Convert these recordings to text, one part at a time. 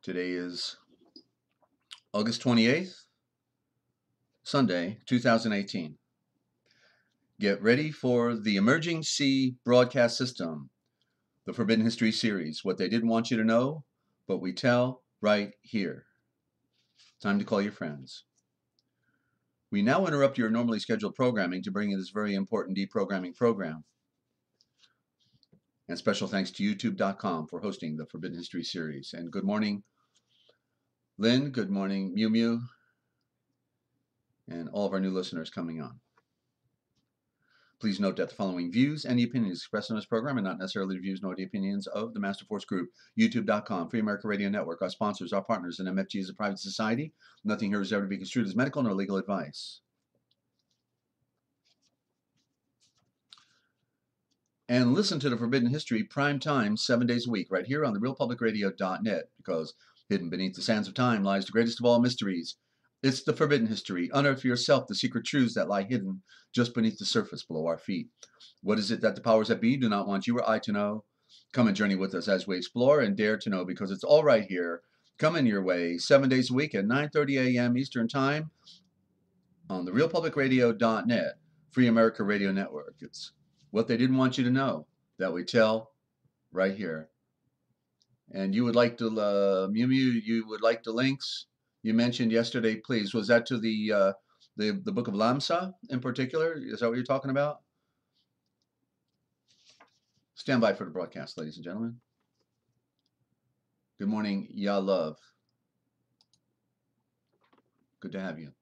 Today is August 28th, Sunday, 2018. Get ready for the Emerging Sea Broadcast System, the Forbidden History series, what they didn't want you to know, but we tell right here. Time to call your friends. We now interrupt your normally scheduled programming to bring you this very important deprogramming program. And special thanks to YouTube.com for hosting the Forbidden History series. And good morning, Lynn. Good morning, Mew Mew. And all of our new listeners coming on. Please note that the following views and the opinions expressed in this program are not necessarily the views nor the opinions of the Master Force Group, YouTube.com, Free America Radio Network, our sponsors, our partners, and MFG is a private society. Nothing here is ever to be construed as medical nor legal advice. And listen to the Forbidden History prime time 7 days a week right here on the RealPublicRadio.net, because hidden beneath the sands of time lies the greatest of all mysteries. It's the Forbidden History. Unearth for yourself the secret truths that lie hidden just beneath the surface below our feet. What is it that the powers that be do not want you or I to know? Come and journey with us as we explore and dare to know, because it's all right here, coming your way 7 days a week at 9:30 a.m. Eastern Time on the RealPublicRadio.net, Free America Radio Network. It's what they didn't want you to know that we tell right here. And you would like to, Mew Mew, you would like the links you mentioned yesterday, please. Was that to the book of Lamsa in particular? Is that what you're talking about? Stand by for the broadcast, ladies and gentlemen. Good morning, Ya Love. Good to have you.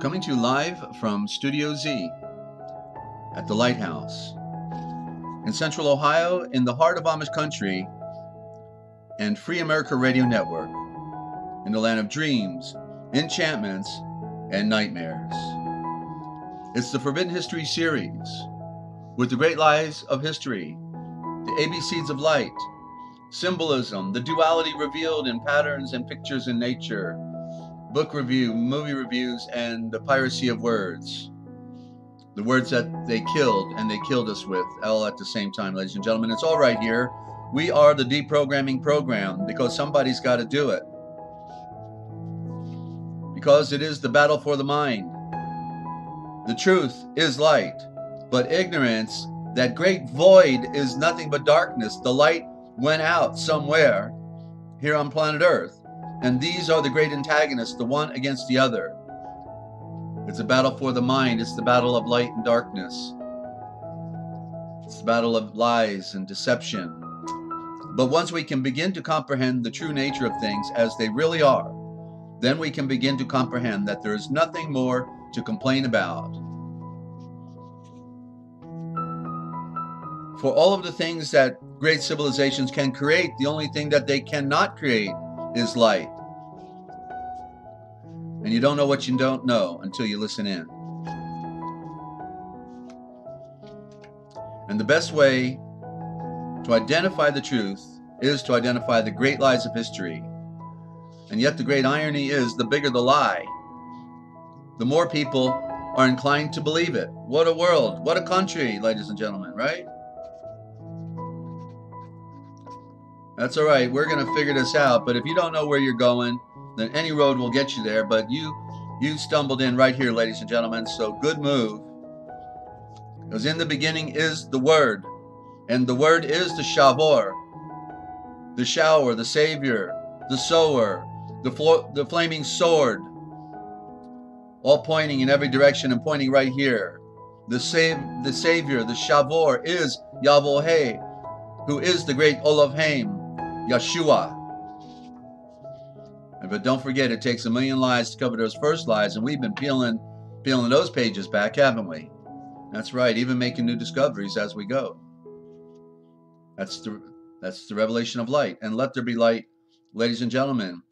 Coming to you live from Studio Z at the Lighthouse in Central Ohio, in the heart of Amish country, and Free America Radio Network, in the land of dreams, enchantments, and nightmares. It's the Forbidden History series with the great lies of history, the ABCs of light, symbolism, the duality revealed in patterns and pictures in nature, book review, movie reviews, and the piracy of words. The words that they killed and they killed us with, all at the same time, ladies and gentlemen. It's all right here. We are the deprogramming program, because somebody's got to do it. Because it is the battle for the mind. The truth is light, but ignorance, that great void, is nothing but darkness. The light went out somewhere here on planet Earth. And these are the great antagonists, the one against the other. It's a battle for the mind. It's the battle of light and darkness. It's the battle of lies and deception. But once we can begin to comprehend the true nature of things as they really are, then we can begin to comprehend that there is nothing more to complain about. For all of the things that great civilizations can create, the only thing that they cannot create is light. And you don't know what you don't know until you listen in. And the best way to identify the truth is to identify the great lies of history. And yet the great irony is, the bigger the lie, the more people are inclined to believe it. What a world, what a country, ladies and gentlemen, right? That's all right. We're going to figure this out. But if you don't know where you're going, then any road will get you there. But you stumbled in right here, ladies and gentlemen. So good move. Because in the beginning is the Word. And the Word is the Shavor, the shower, the Savior, the sower, the flaming sword. All pointing in every direction and pointing right here. The Savior, the Shavor, is Yahweh, who is the great Olav Haim, Yeshua. But don't forget, it takes 1,000,000 lies to cover those first lies, and we've been peeling those pages back, haven't we? That's right, even making new discoveries as we go. That's the revelation of light. And let there be light, ladies and gentlemen.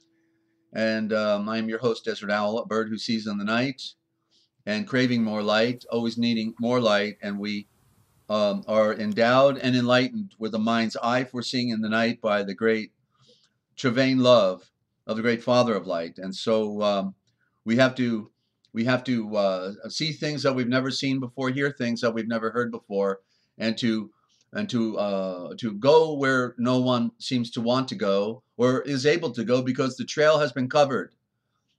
And I am your host, Desert Owl, a bird who sees in the night. and craving more light, always needing more light, and we are endowed and enlightened with a mind's eye foreseeing in the night by the great Trevane love of the great Father of Light. And so we have to see things that we've never seen before, hear things that we've never heard before, and to go where no one seems to want to go or is able to go because the trail has been covered.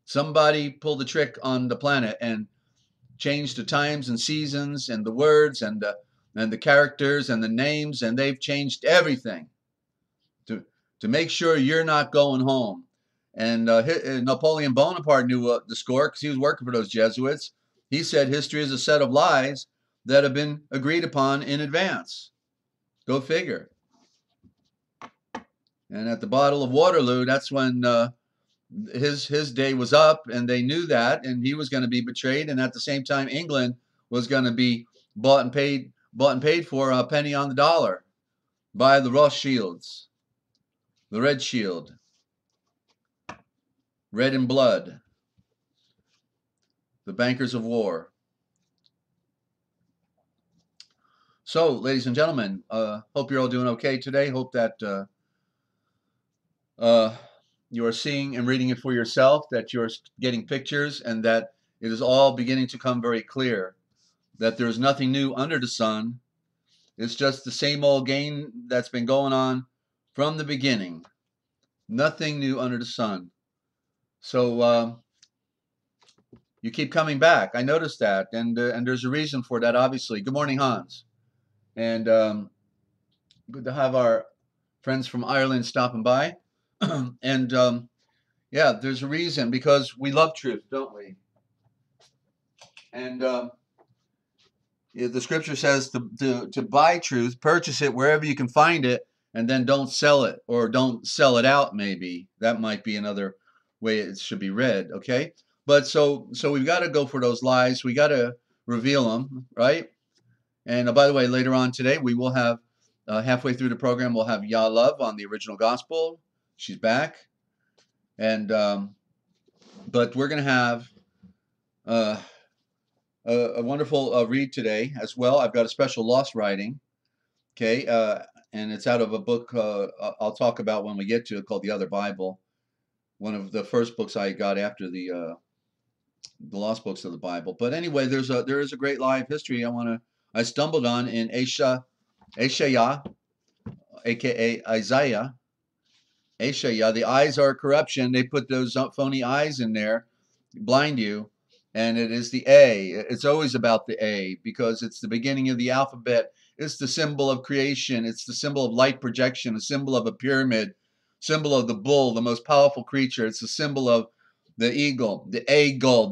Somebody pulled a trick on the planet and changed the times and seasons and the words and the characters and the names, and they've changed everything to make sure you're not going home. And Napoleon Bonaparte knew the score because he was working for those Jesuits. He said history is a set of lies that have been agreed upon in advance. Go figure. And at the Battle of Waterloo, that's when his day was up, and they knew that, and he was going to be betrayed. And at the same time, England was going to be bought and paid for a penny on the dollar by the Rothschilds, the Red Shield, red in blood, the bankers of war. So, ladies and gentlemen, hope you're all doing okay today. Hope that you are seeing and reading it for yourself, that you're getting pictures, and that it is all beginning to come very clear that there is nothing new under the sun. It's just the same old game that's been going on from the beginning. Nothing new under the sun. So you keep coming back. I noticed that, and there's a reason for that, obviously. Good morning, Hans. And good to have our friends from Ireland stopping by. And yeah, there's a reason, because we love truth, don't we? And the scripture says to buy truth, purchase it wherever you can find it, and then don't sell it, or don't sell it out. Maybe that might be another way it should be read. Okay, but so we've got to go for those lies. We got to reveal them, right? And by the way, later on today, we will have halfway through the program, we'll have Yah Love on the original gospel. She's back, and but we're going to have a wonderful read today as well. I've got a special lost writing, okay, and it's out of a book I'll talk about when we get to it, called The Other Bible. One of the first books I got after the lost books of the Bible. But anyway, there is a great lie of history I stumbled on in Ishaiah, aka Isaiah. Ishaiah, the eyes are corruption. They put those phony eyes in there, blind you. And it is the A. It's always about the A, because it's the beginning of the alphabet. It's the symbol of creation. It's the symbol of light projection, a symbol of a pyramid, symbol of the bull, the most powerful creature. It's the symbol of the eagle, the A gull,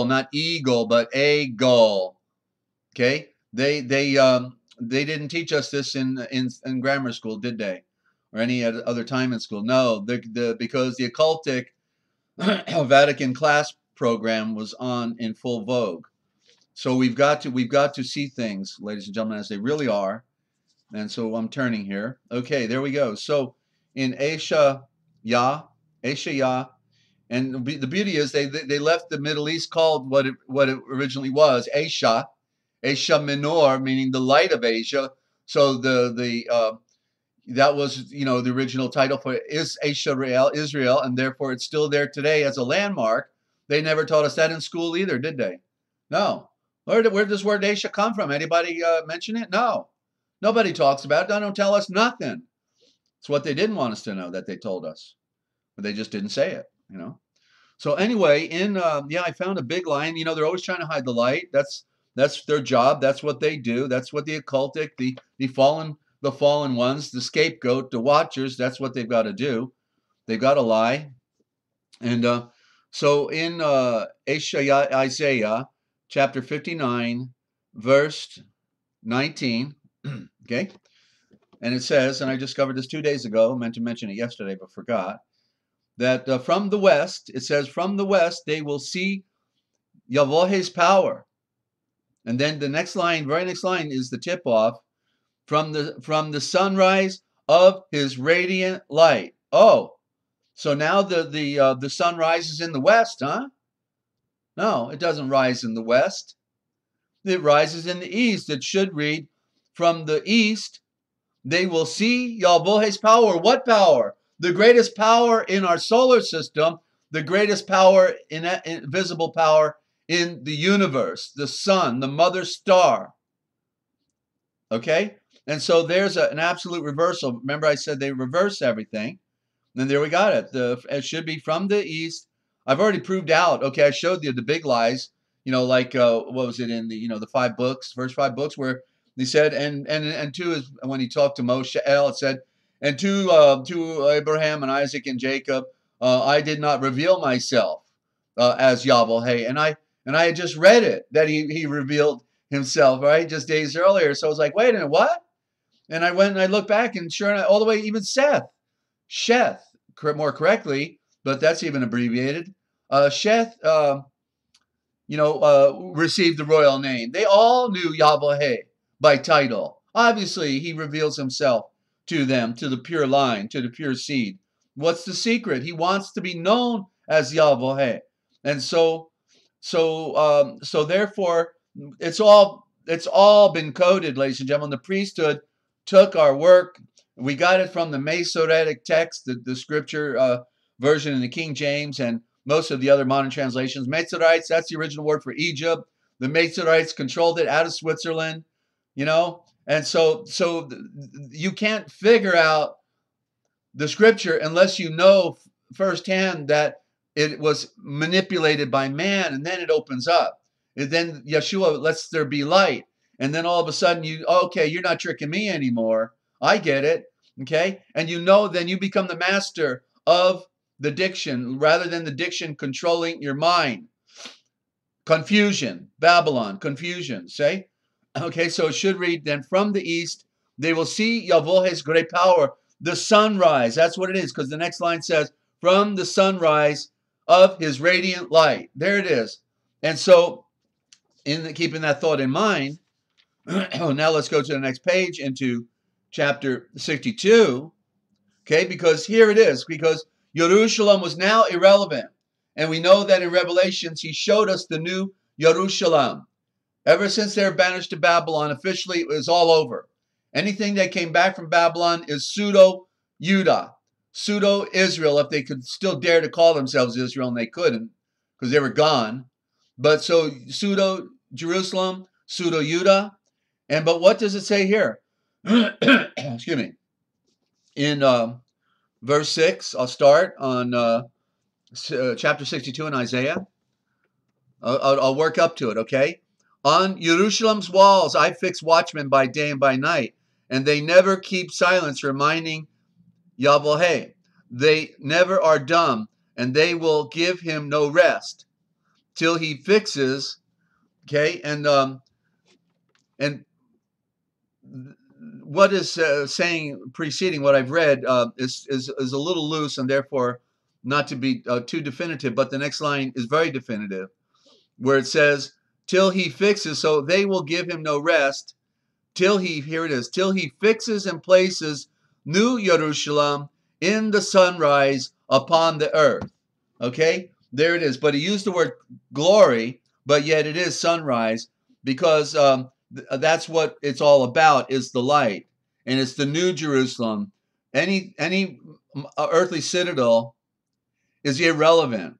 not eagle, but A gull. Okay? They didn't teach us this in grammar school, did they? Or any other time in school? No, because the occultic Vatican class program was in full vogue. So we've got to see things, ladies and gentlemen, as they really are. And so I'm turning here. Okay, there we go. So in Ishaiah, and the beauty is they left the Middle East called what it originally was, Asia Minor, meaning the light of Asia. So that was, the original title for Israel, and therefore it's still there today as a landmark. They never taught us that in school either, did they? No. Where did this word Asia come from? Anybody mention it? No. Nobody talks about it. They don't tell us nothing. It's what they didn't want us to know that they told us. But they just didn't say it, So anyway, I found a big line. They're always trying to hide the light. That's their job. That's what they do. That's what the occultic, the fallen ones, the scapegoat, the watchers, that's what they've got to do. They've got to lie. And so in Isaiah chapter 59, verse 19, okay, and it says, and I discovered this 2 days ago, meant to mention it yesterday but forgot, that from the west, it says, from the west they will see Yahweh's power. And then the next line, very next line, is the tip-off, from the sunrise of his radiant light. Oh, so now the sun rises in the west, huh? No, it doesn't rise in the west. It rises in the east. It should read, from the east, they will see Yahweh's power. What power? The greatest power in our solar system, the greatest power, invisible power in the universe, the sun, the mother star. Okay? And so there's an absolute reversal. Remember I said they reverse everything. And there we got it. It should be from the east. I've already proved out. Okay, I showed you the big lies. Like what was it in the the 5 books, first 5 books, where he said, and two is when he talked to Moshe, it said, and to Abraham and Isaac and Jacob, I did not reveal myself as Yahweh, and I had just read it that he revealed himself right just days earlier. So I was like, wait a minute, what? And I went and I looked back, and sure enough, all the way even Sheth, more correctly, but that's even abbreviated. Sheth, received the royal name. They all knew Yahweh by title. Obviously, he reveals himself to them, to the pure line, to the pure seed. What's the secret? He wants to be known as Yahweh, and so therefore, it's all been coded, ladies and gentlemen. The priesthood took our work. We got it from the Masoretic text, the scripture version in the King James, and most of the other modern translations. Masoretes, that's the original word for Egypt. The Masoretes controlled it out of Switzerland, and so you can't figure out the scripture unless you know firsthand that it was manipulated by man, and then it opens up. And then Yeshua lets there be light, and then all of a sudden you're not tricking me anymore. I get it, okay? And then you become the master of the diction rather than the diction controlling your mind. Confusion, Babylon, confusion, say? Okay, so it should read, then from the east, they will see Yahweh's great power, the sunrise. That's what it is, because the next line says, from the sunrise of his radiant light. There it is. And so, keeping that thought in mind, now let's go to the next page into chapter 62, okay, because here it is, because Jerusalem was now irrelevant. And we know that in Revelations, he showed us the new Jerusalem. Ever since they were banished to Babylon, officially it was all over. Anything that came back from Babylon is pseudo-Judah, pseudo-Israel, if they could still dare to call themselves Israel, and they couldn't, because they were gone. But so pseudo-Jerusalem, pseudo-Judah. But what does it say here? Excuse me. In verse 6, I'll start on chapter 62 in Isaiah. I'll work up to it, okay? On Jerusalem's walls, I fix watchmen by day and by night, and they never keep silence, reminding Yahweh. They never are dumb, and they will give him no rest till he fixes, okay? And what is saying, preceding what I've read, is a little loose, and therefore not to be too definitive, but the next line is very definitive, where it says, till he fixes, so they will give him no rest, till he fixes and places new Jerusalem in the sunrise upon the earth. Okay, there it is. But he used the word glory, but yet it is sunrise, because that's what it's all about, is the light. And it's the new Jerusalem. Any earthly citadel is irrelevant,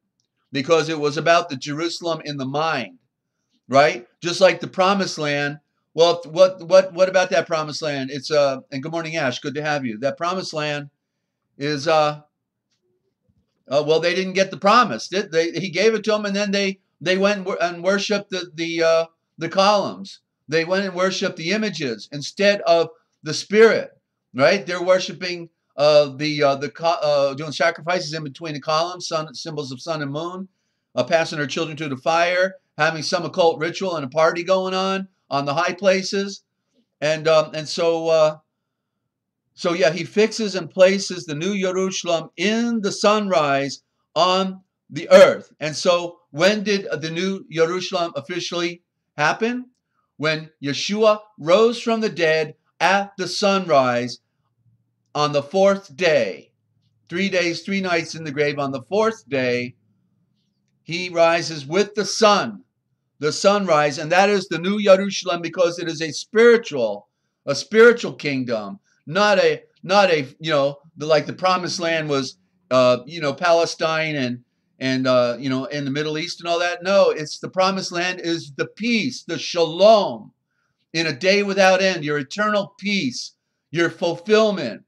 because it was about the Jerusalem in the mind, right? Just like the promised land. Well, what about that promised land? It's and good morning, Ash. Good to have you. That promised land is well, they didn't get the promise. He gave it to them, and then they went and worshipped the columns. They went and worshipped the images instead of the spirit, right? They're worshiping doing sacrifices in between the columns, symbols of sun and moon, passing their children through the fire, having some occult ritual and a party going on the high places, and so yeah, he fixes and places the new Jerusalem in the sunrise on the earth. And so, when did the new Jerusalem officially happen? When Yeshua rose from the dead at the sunrise on the 4th day. 3 days, 3 nights in the grave. On the 4th day, he rises with the sun, the sunrise, and that is the new Jerusalem, because it is a spiritual kingdom, not a like the promised land was Palestine and in the Middle East and all that. No, it's the promised land is the peace, the shalom, in a day without end, your eternal peace, your fulfillment,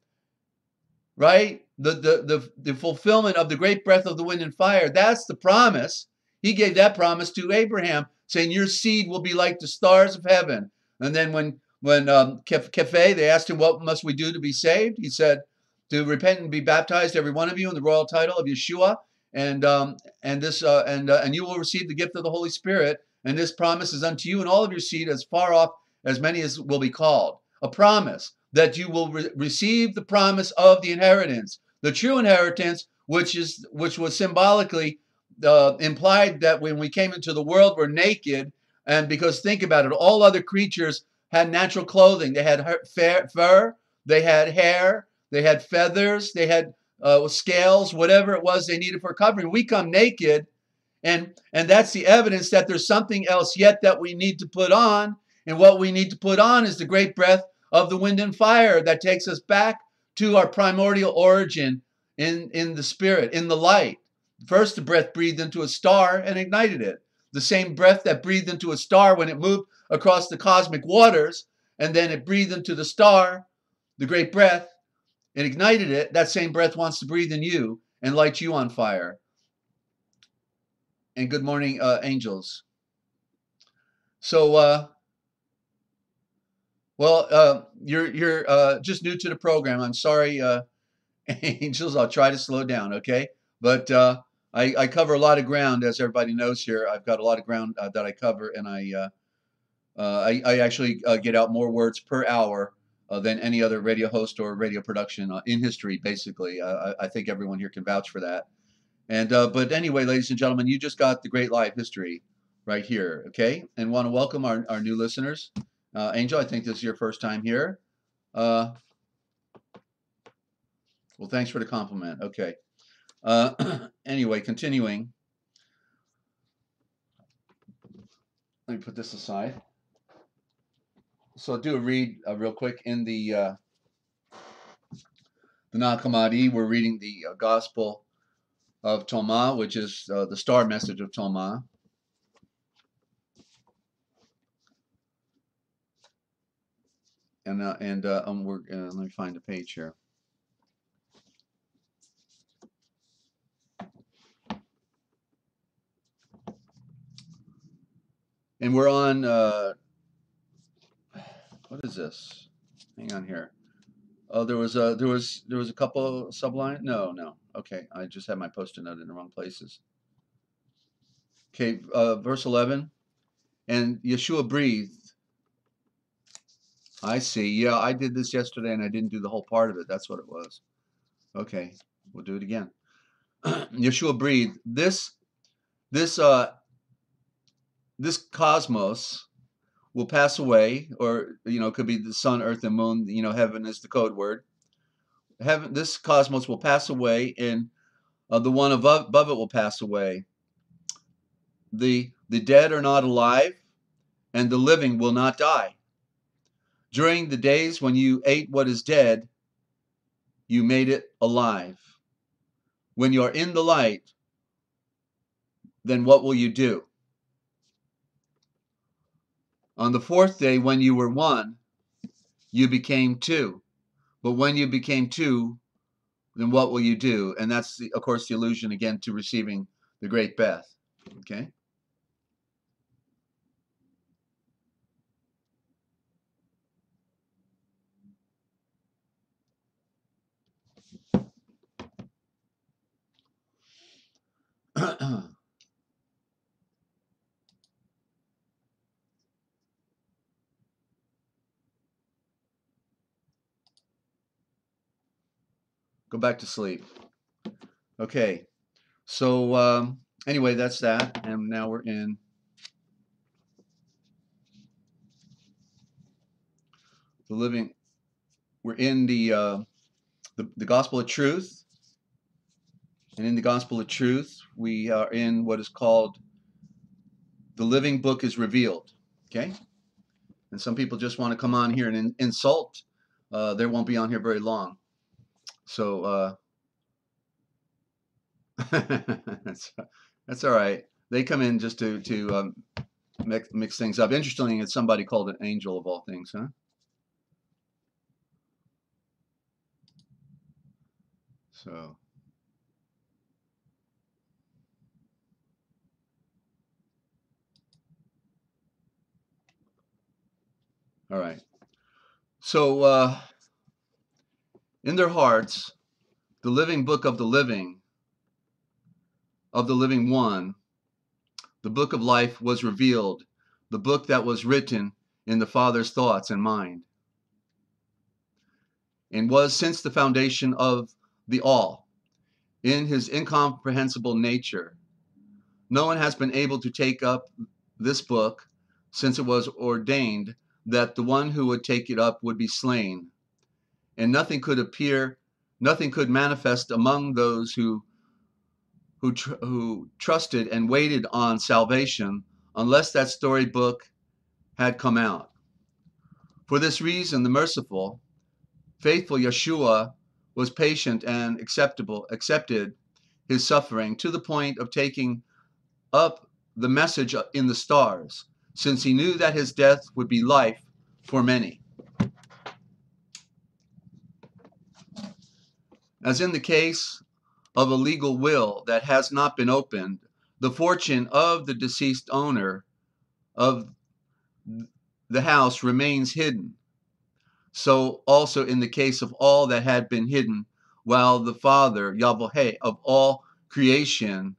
right? The fulfillment of the great breath of the wind and fire. That's the promise. He gave that promise to Abraham, saying, your seed will be like the stars of heaven. And then when Kefe, they asked him, what must we do to be saved? He said, to repent and be baptized, every one of you, in the royal title of Yeshua, and you will receive the gift of the Holy Spirit. And this promise is unto you and all of your seed, as far off as many as will be called. A promise that you will receive the promise of the inheritance, the true inheritance, which was symbolically implied that when we came into the world, we're naked. And because think about it, all other creatures had natural clothing. They had fur, they had hair, they had feathers, they had scales, whatever it was they needed for covering. We come naked, and that's the evidence that there's something else yet that we need to put on. And what we need to put on is the great breath of the wind and fire that takes us back to our primordial origin in the spirit, in the light. First, the breath breathed into a star and ignited it. The same breath that breathed into a star when it moved across the cosmic waters, and then it breathed into the star, the great breath, and ignited it. That same breath wants to breathe in you and light you on fire. And good morning, angels. So, you're just new to the program. I'm sorry, angels. I'll try to slow down, okay? But I cover a lot of ground, as everybody knows here. I've got a lot of ground that I cover, and I actually get out more words per hour than any other radio host or radio production in history, basically. I think everyone here can vouch for that. And but anyway, ladies and gentlemen, you just got the great live history right here, okay? And want to welcome our new listeners. Angel, I think this is your first time here. Well, thanks for the compliment. Okay. Anyway, continuing. Let me put this aside. So I'll do a read real quick in the Nag Hammadi. We're reading the Gospel of Toma, which is the star message of Toma. And let me find the page here. And we're on what is this? Hang on here. Oh, there was a couple sublines. No. Okay, I just had my post-it note in the wrong places. Okay, verse 11. And Yeshua breathed. I see. Yeah, I did this yesterday and I didn't do the whole part of it. That's what it was. Okay, we'll do it again. Yeshua breathed. This cosmos will pass away, or it could be the sun, earth, and moon. Heaven is the code word. Heaven, this cosmos will pass away, and the one above it will pass away. The dead are not alive, and the living will not die. During the days when you ate what is dead, you made it alive. When you are in the light, then what will you do? On the fourth day, when you were one, you became two. But when you became two, then what will you do? And that's, of course, the allusion again to receiving the great Beth. Okay? Go back to sleep. Okay. So anyway, that's that. And now we're in the living. We're in the Gospel of Truth. And in the Gospel of Truth, we are in what is called the living book is revealed. Okay? And some people just want to come on here and insult. They won't be on here very long. So that's all right. They come in just to mix things up. Interestingly, it's somebody called an angel of all things, huh? So, all right. So, in their hearts, the living book of the living one, the book of life was revealed, the book that was written in the Father's thoughts and mind, and was since the foundation of the all, in his incomprehensible nature. No one has been able to take up this book since it was ordained that the one who would take it up would be slain, and nothing could manifest among those who trusted and waited on salvation unless that storybook had come out. For this reason, the merciful, faithful Yeshua was patient and accepted his suffering to the point of taking up the message in the stars, since he knew that his death would be life for many. As in the case of a legal will that has not been opened, the fortune of the deceased owner of the house remains hidden. So also in the case of all that had been hidden, while the Father, Yahweh, of all creation,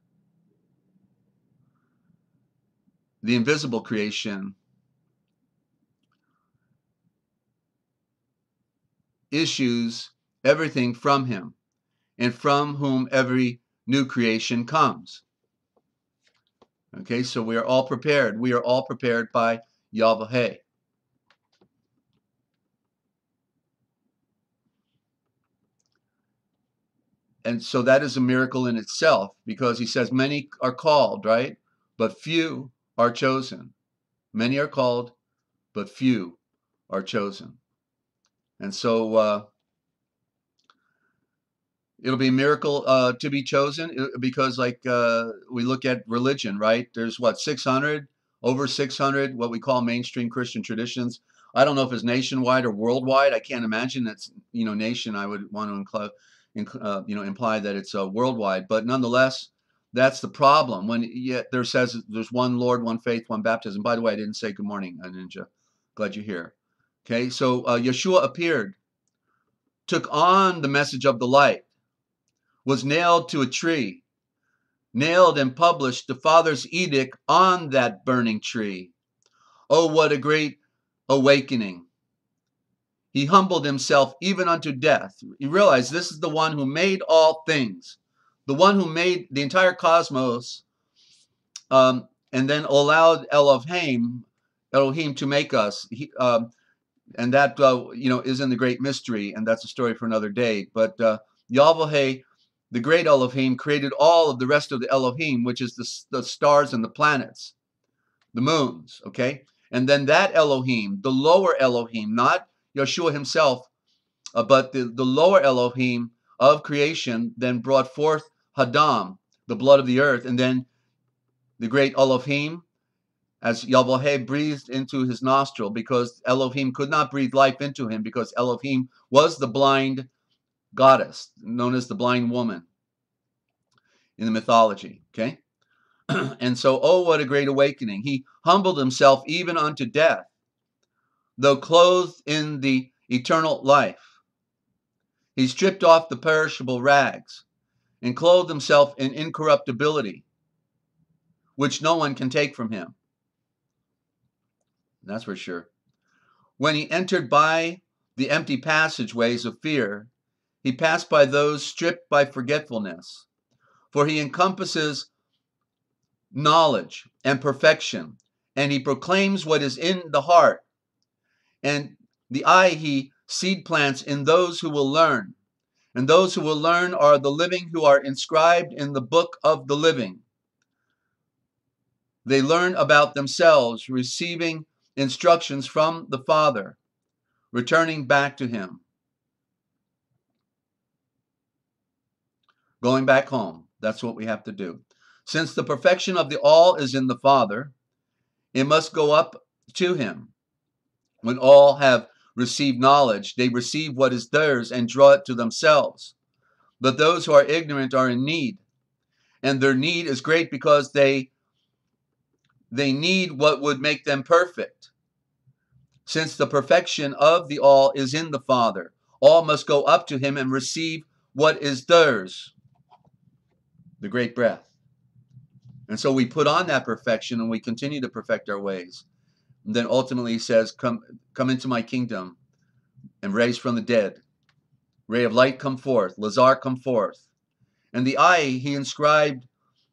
the invisible creation, issues everything from him, and from whom every new creation comes. Okay, so we are all prepared. We are all prepared by Yahweh. And so that is a miracle in itself, because he says many are called, right? But few are chosen. Many are called, but few are chosen. And so it'll be a miracle to be chosen, because like we look at religion, right? There's what, 600, over 600, what we call mainstream Christian traditions. I don't know if it's nationwide or worldwide. I can't imagine it's, nation. I would want to imply that it's worldwide, but nonetheless, that's the problem. When there says there's one Lord, one faith, one baptism. By the way, I didn't say good morning, Ninja. Glad you're here. Okay, so Yeshua appeared, took on the message of the light, was nailed to a tree, nailed and published the Father's edict on that burning tree. Oh, what a great awakening. He humbled himself even unto death. You realize this is the one who made all things, the one who made the entire cosmos, and then allowed Elohim to make us. And that is in the great mystery, and that's a story for another day. But Yahweh, the great Elohim, created all of the rest of the Elohim, which is the stars and the planets, the moons, okay? And then that Elohim, the lower Elohim, not Yeshua himself, but the lower Elohim of creation, then brought forth Hadam, the blood of the earth, and then the great Elohim, as Yahweh breathed into his nostril, because Elohim could not breathe life into him, because Elohim was the blind goddess, known as the blind woman in the mythology, okay? And so, oh, what a great awakening. He humbled himself even unto death, though clothed in the eternal life. He stripped off the perishable rags and clothed himself in incorruptibility, which no one can take from him. That's for sure. When he entered by the empty passageways of fear, he passed by those stripped by forgetfulness, for he encompasses knowledge and perfection, and he proclaims what is in the heart, and the eye he seed plants in those who will learn, And those who will learn are the living who are inscribed in the book of the living. They learn about themselves, receiving instructions from the Father, returning back to him, going back home. That's what we have to do. Since the perfection of the all is in the Father, it must go up to him. When all have received knowledge, they receive what is theirs and draw it to themselves. But those who are ignorant are in need, and their need is great because they need what would make them perfect. Since the perfection of the all is in the Father, all must go up to him and receive what is theirs, the great breath. And so we put on that perfection and we continue to perfect our ways. And then ultimately he says, come into my kingdom and raise from the dead. Ray of light, come forth. Lazar, come forth. And the eye, he inscribed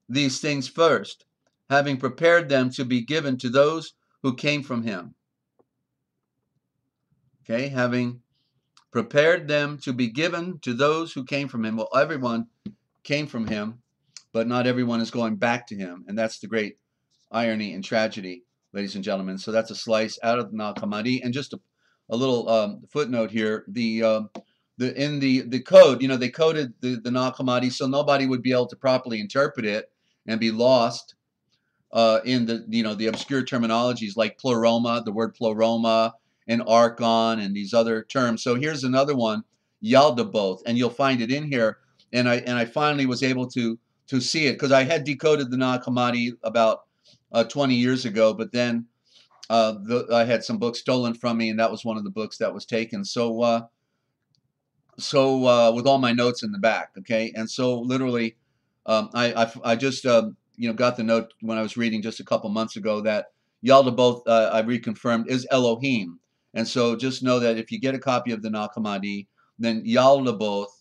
these things first, having prepared them to be given to those who came from him. Okay, having prepared them to be given to those who came from him. Well, everyone came from him, but not everyone is going back to him. And that's the great irony and tragedy, ladies and gentlemen. So that's a slice out of the Nag Hammadi. And just a little footnote here. In the code, they coded the Nag Hammadi so nobody would be able to properly interpret it and be lost in the obscure terminologies like pleroma, the word pleroma, and archon, and these other terms. So here's another one, Yaldabaoth, and you'll find it in here. And I finally was able to see it because I had decoded the Nag Hammadi about 20 years ago, but then I had some books stolen from me, and that was one of the books that was taken. So with all my notes in the back, okay, and so literally, I just got the note when I was reading just a couple months ago that Yaldabaoth I reconfirmed is Elohim, and so just know that if you get a copy of the Nag Hammadi, then Yaldabaoth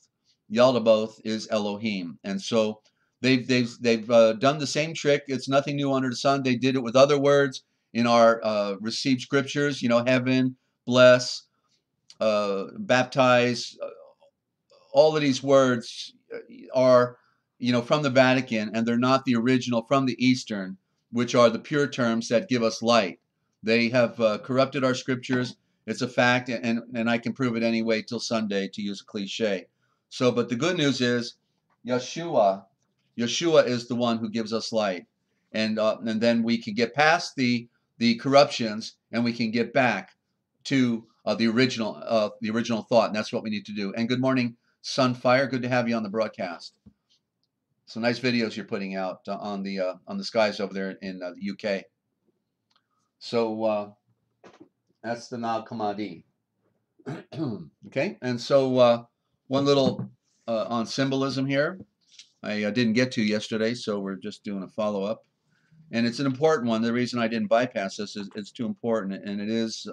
is Elohim, and so they've done the same trick. It's nothing new under the sun. They did it with other words in our received scriptures. Heaven, bless, baptize. All of these words are, from the Vatican, and they're not the original from the Eastern, which are the pure terms that give us light. They have corrupted our scriptures. It's a fact, and I can prove it anyway till Sunday, to use a cliche. So, but the good news is, Yeshua is the one who gives us light, and then we can get past the corruptions, and we can get back to the original thought, and that's what we need to do. And good morning, Sunfire. Good to have you on the broadcast. Some nice videos you're putting out on the skies over there in the UK. So that's the Nag Hammadi. Okay, and so one little on symbolism here. I didn't get to yesterday, so we're just doing a follow-up. And it's an important one. The reason I didn't bypass this is it's too important, and it is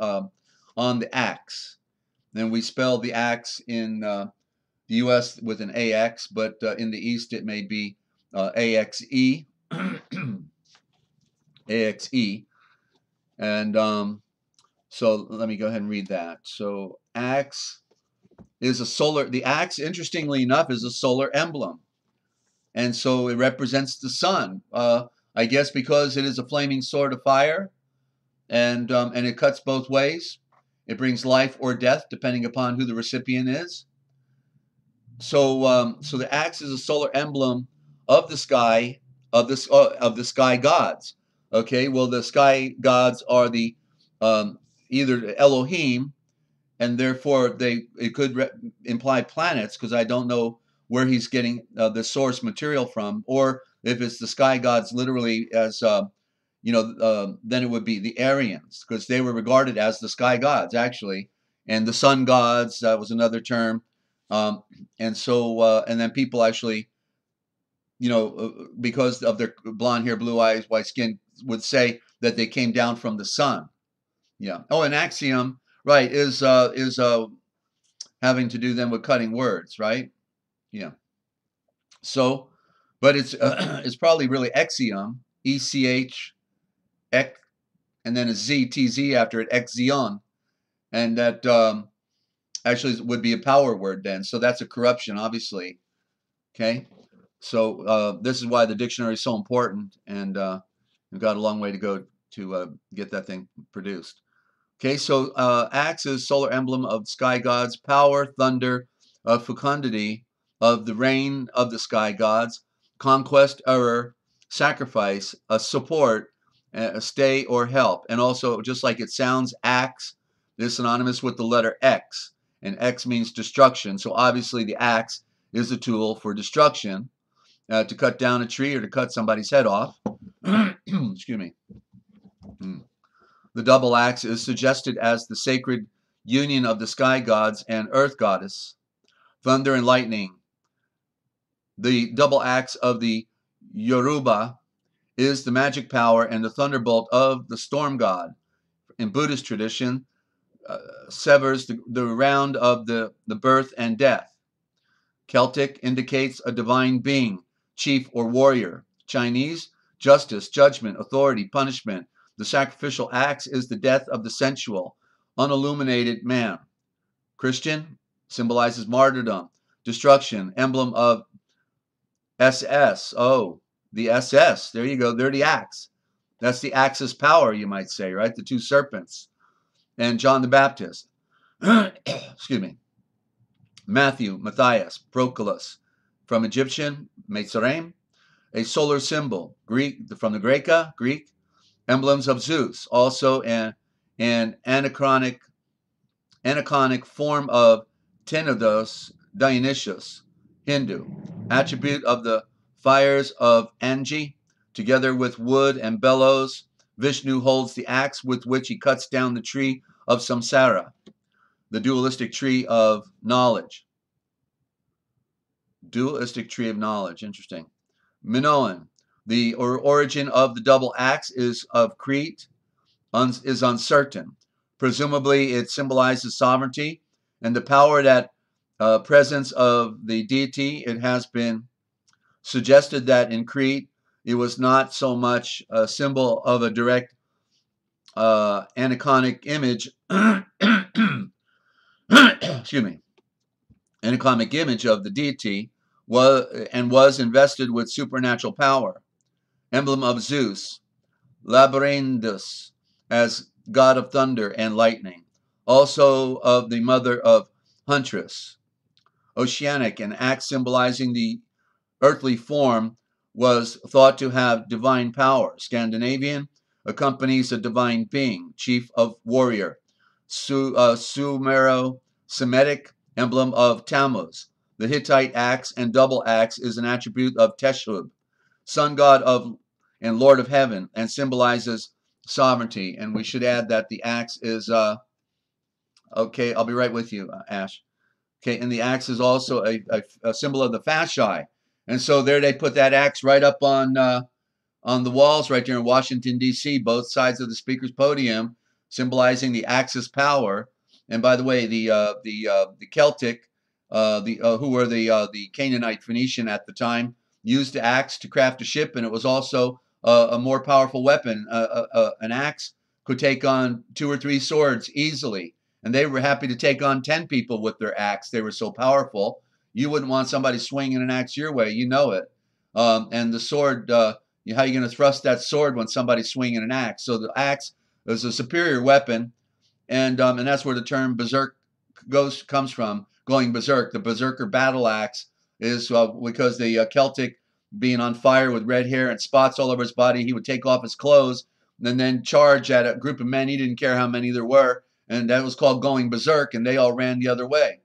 on the axe. And we spell the axe in the U.S. with an AX, but in the East it may be AXE, AXE. And so let me go ahead and read that. So axe is the axe, interestingly enough, is a solar emblem. And so it represents the sun, I guess because it is a flaming sword of fire, and it cuts both ways. It brings life or death, depending upon who the recipient is. So the axe is a solar emblem of the sky, of the sky gods. Okay, well, the sky gods are the either Elohim, and therefore it could imply planets, because I don't know where he's getting the source material from, or if it's the sky gods literally as then it would be the Aryans, because they were regarded as the sky gods actually, and the sun gods, that was another term. And so and then people actually, because of their blonde hair, blue eyes, white skin, would say that they came down from the sun. Yeah. Oh, an axiom, right, is having to do then with cutting words, right? Yeah. So, but it's it's probably really exiom, ECH, and then a ZTZ after it, exion, and that Actually, it would be a power word then. So that's a corruption, obviously. Okay. So this is why the dictionary is so important, and we've got a long way to go to get that thing produced. Okay, so axe is solar emblem of sky gods, power, thunder, fecundity, of the reign of the sky gods, conquest, error, sacrifice, a support, a stay or help. And also, just like it sounds, axe is synonymous with the letter X, and X means destruction. So obviously the axe is a tool for destruction, to cut down a tree or to cut somebody's head off. Excuse me. The double axe is suggested as the sacred union of the sky gods and earth goddess, thunder and lightning. The double axe of the Yoruba is the magic power and the thunderbolt of the storm god. In Buddhist tradition, severs the round of the birth and death. Celtic indicates a divine being, chief or warrior. Chinese, justice, judgment, authority, punishment. The sacrificial axe is the death of the sensual, unilluminated man. Christian symbolizes martyrdom, destruction, emblem of SS. Oh, the SS. There you go. They're the axe. That's the axis power, you might say, right? The two serpents. And John the Baptist. Excuse me. Matthew, Matthias, Proclus. From Egyptian, Metzarem. A solar symbol. Greek, from the Greek. Emblems of Zeus. Also an anachronic form of Tenedos, Dionysius, Hindu. Attribute of the fires of Anji, together with wood and bellows. Vishnu holds the axe with which he cuts down the tree of samsara, the dualistic tree of knowledge. Dualistic tree of knowledge, interesting. Minoan, the origin of the double axe is of Crete, is uncertain. Presumably it symbolizes sovereignty and the power that presence of the deity. It has been suggested that in Crete it was not so much a symbol of a direct aniconic image excuse me, aniconic image of the deity, was invested with supernatural power. Emblem of Zeus, Labyrindus, as god of thunder and lightning, also of the mother of Huntress. Oceanic, an axe symbolizing the earthly form, was thought to have divine power. Scandinavian, accompanies a divine being, chief of warrior. Sumero-Semitic, emblem of Tammuz. The Hittite axe and double axe is an attribute of Teshub, sun god of and Lord of Heaven, and symbolizes sovereignty. And we should add that the axe is, okay, I'll be right with you, Ash. Okay, and the axe is also a symbol of the fasci. And so there they put that axe right up on the walls right there in Washington, D.C., both sides of the speaker's podium, symbolizing the axis power. And by the way, the Celtic, who were the Canaanite Phoenician at the time, used the axe to craft a ship, and it was also a more powerful weapon. An axe could take on 2 or 3 swords easily, and they were happy to take on 10 people with their axe. They were so powerful. You wouldn't want somebody swinging an axe your way, you know it. And the sword, how are you going to thrust that sword when somebody's swinging an axe? So the axe is a superior weapon, and that's where the term berserk comes from, going berserk. The berserker battle axe is because the Celtic, being on fire with red hair and spots all over his body, he would take off his clothes and then charge at a group of men. He didn't care how many there were, and that was called going berserk, and they all ran the other way.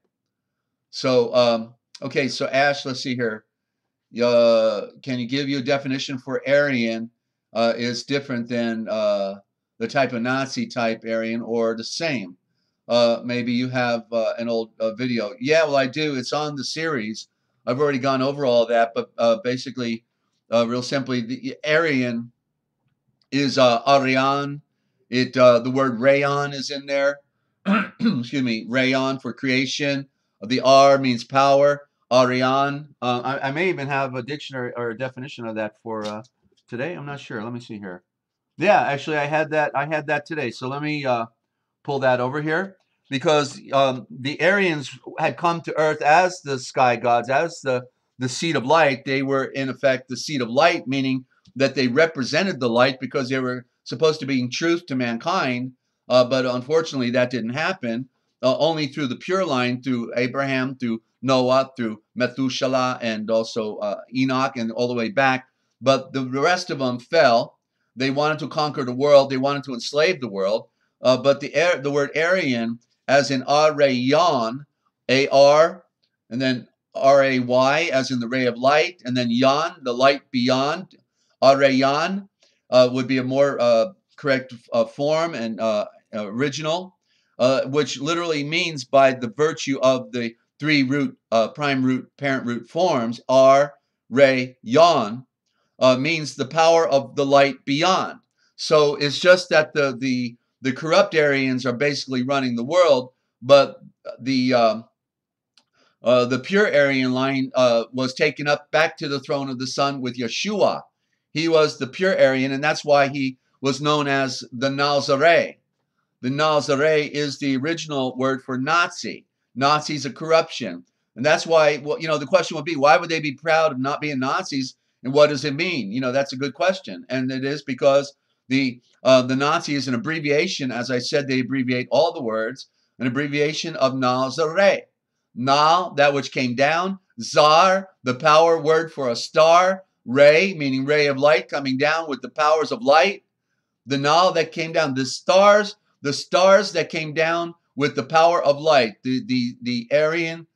So, okay, so Ash, let's see here. Can you give you a definition for Aryan? Is different than the type of Nazi type Aryan, or the same? Maybe you have an old video. Yeah, well, I do. It's on the series. I've already gone over all that, but basically, real simply, the Aryan is Aryan. The word rayon is in there. Excuse me, rayon for creation. The R means power. Aryan. I may even have a dictionary or a definition of that for today. I'm not sure. Let me see here. Yeah, actually, I had that. I had that today. So let me pull that over here. because the Aryans had come to Earth as the sky gods, as the seed of light. They were in effect the seed of light, meaning that they represented the light because they were supposed to be in truth to mankind. But unfortunately, that didn't happen. Only through the pure line, through Abraham, through Noah, through Methuselah, and also Enoch, and all the way back. But the rest of them fell. They wanted to conquer the world. They wanted to enslave the world. But the word Aryan, as in Arayon, A-R, and then R-A-Y, as in the ray of light, and then Yan, the light beyond, Arayan, would be a more correct form and original, which literally means by the virtue of the three root, prime root, parent root forms, R, Re, Yon, means the power of the light beyond. So it's just that the corrupt Aryans are basically running the world, but the pure Aryan line was taken up back to the throne of the Son with Yeshua. He was the pure Aryan, and that's why he was known as the Nazarene. The Nazarene is the original word for Nazi. Nazi's a corruption. And that's why, well, the question would be, why would they be proud of not being Nazis? And what does it mean? That's a good question. And it is because the Nazi is an abbreviation. As I said, they abbreviate all the words, an abbreviation of Nazarene. Na, that which came down. Zar, the power word for a star. Ray, meaning ray of light coming down with the powers of light. The Na that came down. The stars that came down with the power of light. The Aryan,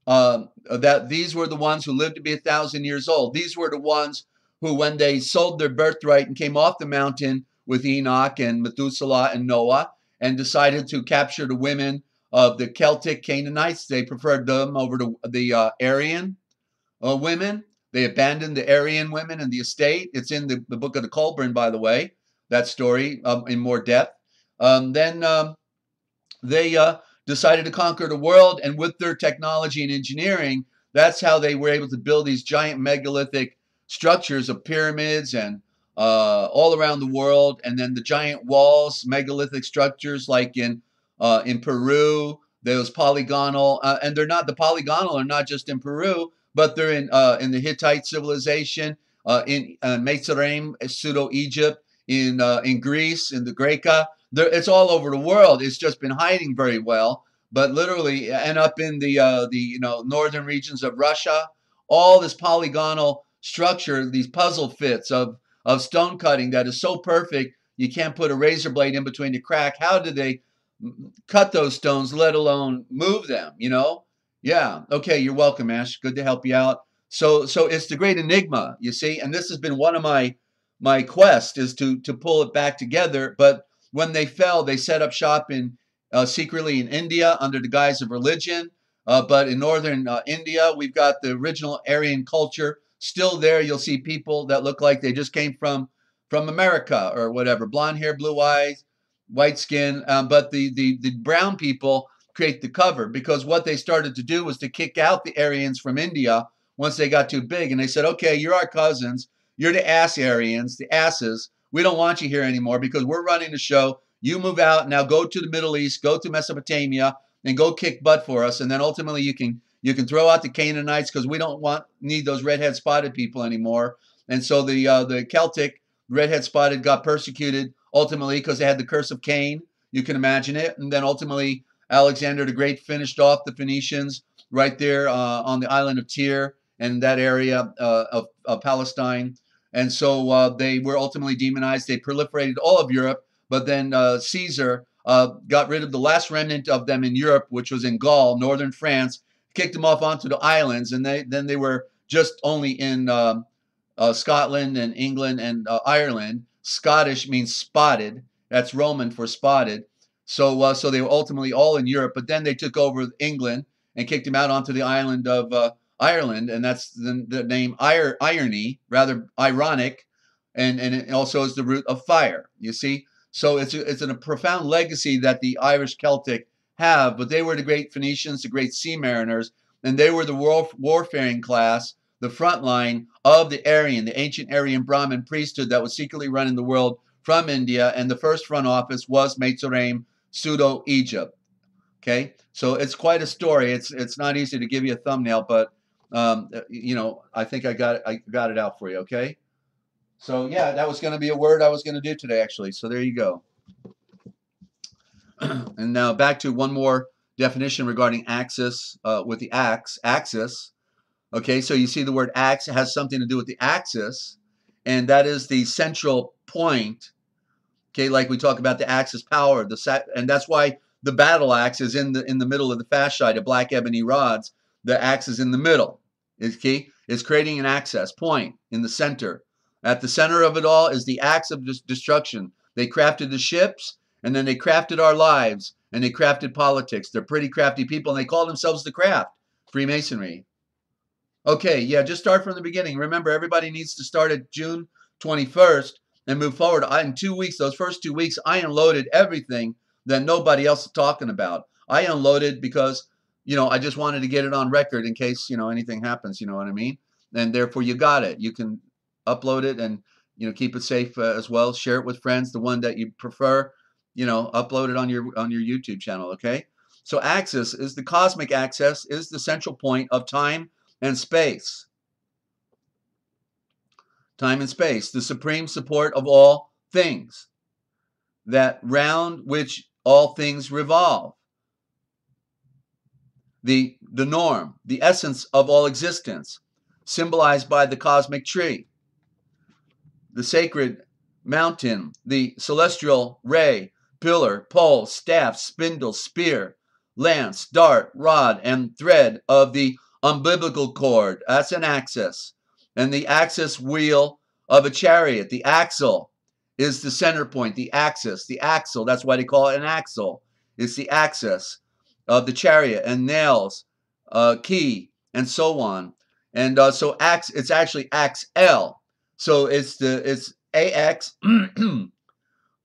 that these were the ones who lived to be 1,000 years old. These were the ones who, when they sold their birthright and came off the mountain with Enoch and Methuselah and Noah and decided to capture the women of the Celtic Canaanites, they preferred them over the Aryan women. They abandoned the Aryan women in the estate. It's in the book of the Colburn, by the way, that story in more depth. Then they decided to conquer the world, and with their technology and engineering, that's how they were able to build these giant megalithic structures of pyramids and all around the world, and then the giant walls, megalithic structures like in Peru, those polygonal, and the polygonal are not just in Peru, but they're in the Hittite civilization, in Mitzrayim, pseudo-Egypt, in Greece, in the Greca. It's all over the world. It's just been hiding very well, but literally, and up in the northern regions of Russia, all this polygonal structure, these puzzle fits of stone cutting that is so perfect you can't put a razor blade in between the crack. How did they cut those stones, let alone move them? Yeah. Okay. You're welcome, Ash. Good to help you out. So it's the great enigma, you see, and this has been one of my quest is to pull it back together. But when they fell, they set up shop secretly in India under the guise of religion. But in northern India, we've got the original Aryan culture still there. You'll see people that look like they just came from America or whatever, blonde hair, blue eyes, white skin. But the brown people create the cover, because what they started to do was to kick out the Aryans from India once they got too big. And they said, okay, you're our cousins. You're the ass Aryans, the asses. We don't want you here anymore because we're running the show. You move out. Now go to the Middle East, go to Mesopotamia, and go kick butt for us. And then ultimately you can throw out the Canaanites because we don't need those redhead spotted people anymore. And so the Celtic redhead spotted got persecuted ultimately because they had the curse of Cain. You can imagine it. And then ultimately Alexander the Great finished off the Phoenicians right there on the island of Tyre and that area of Palestine. And so they were ultimately demonized. They proliferated all of Europe. But then Caesar got rid of the last remnant of them in Europe, which was in Gaul, northern France, kicked them off onto the islands. And then they were just only in Scotland and England and Ireland. Scottish means spotted. That's Roman for spotted. So they were ultimately all in Europe. But then they took over England and kicked them out onto the island of Ireland, and that's the name irony, rather ironic, and it also is the root of fire. You see, so it's a profound legacy that the Irish Celtic have. But they were the great Phoenicians, the great sea mariners, and they were the warfaring class, the front line of the Aryan, the ancient Aryan Brahmin priesthood that was secretly running the world from India. And the first front office was Mitzrayim, pseudo-Egypt. Okay, so it's quite a story. It's not easy to give you a thumbnail, but you know, I think I got it out for you. Okay, so yeah, that was going to be a word I was going to do today, actually. So there you go. And now back to one more definition regarding axis with the axis. Okay, so you see the word ax has something to do with the axis, and that is the central point. Okay, like we talk about the axis power, and that's why the battle axe is in the middle of the fascite of black ebony rods. The axe is in the middle. Okay, it's creating an access point in the center. At the center of it all is the axe of destruction. They crafted the ships, and then they crafted our lives, and they crafted politics. They're pretty crafty people, and they call themselves the craft, Freemasonry. Okay, yeah, just start from the beginning. Remember, everybody needs to start at June 21st and move forward. In 2 weeks, those first 2 weeks, I unloaded everything that nobody else is talking about. I unloaded because, you know, I just wanted to get it on record in case, you know, anything happens, you know what I mean? And therefore, you got it. You can upload it and, you know, keep it safe as well. Share it with friends, the one that you prefer, you know, upload it on your YouTube channel, okay? So axis is the cosmic axis, is the central point of time and space. Time and space, the supreme support of all things, that round which all things revolve, the norm, the essence of all existence, symbolized by the cosmic tree, the sacred mountain, the celestial ray, pillar, pole, staff, spindle, spear, lance, dart, rod, and thread of the umbilical cord. That's an axis. And the axis wheel of a chariot, the axle, is the center point, the axis, the axle. That's why they call it an axle. It's the axis of the chariot, and nails, key, and so on. And so it's actually axl. So it's AX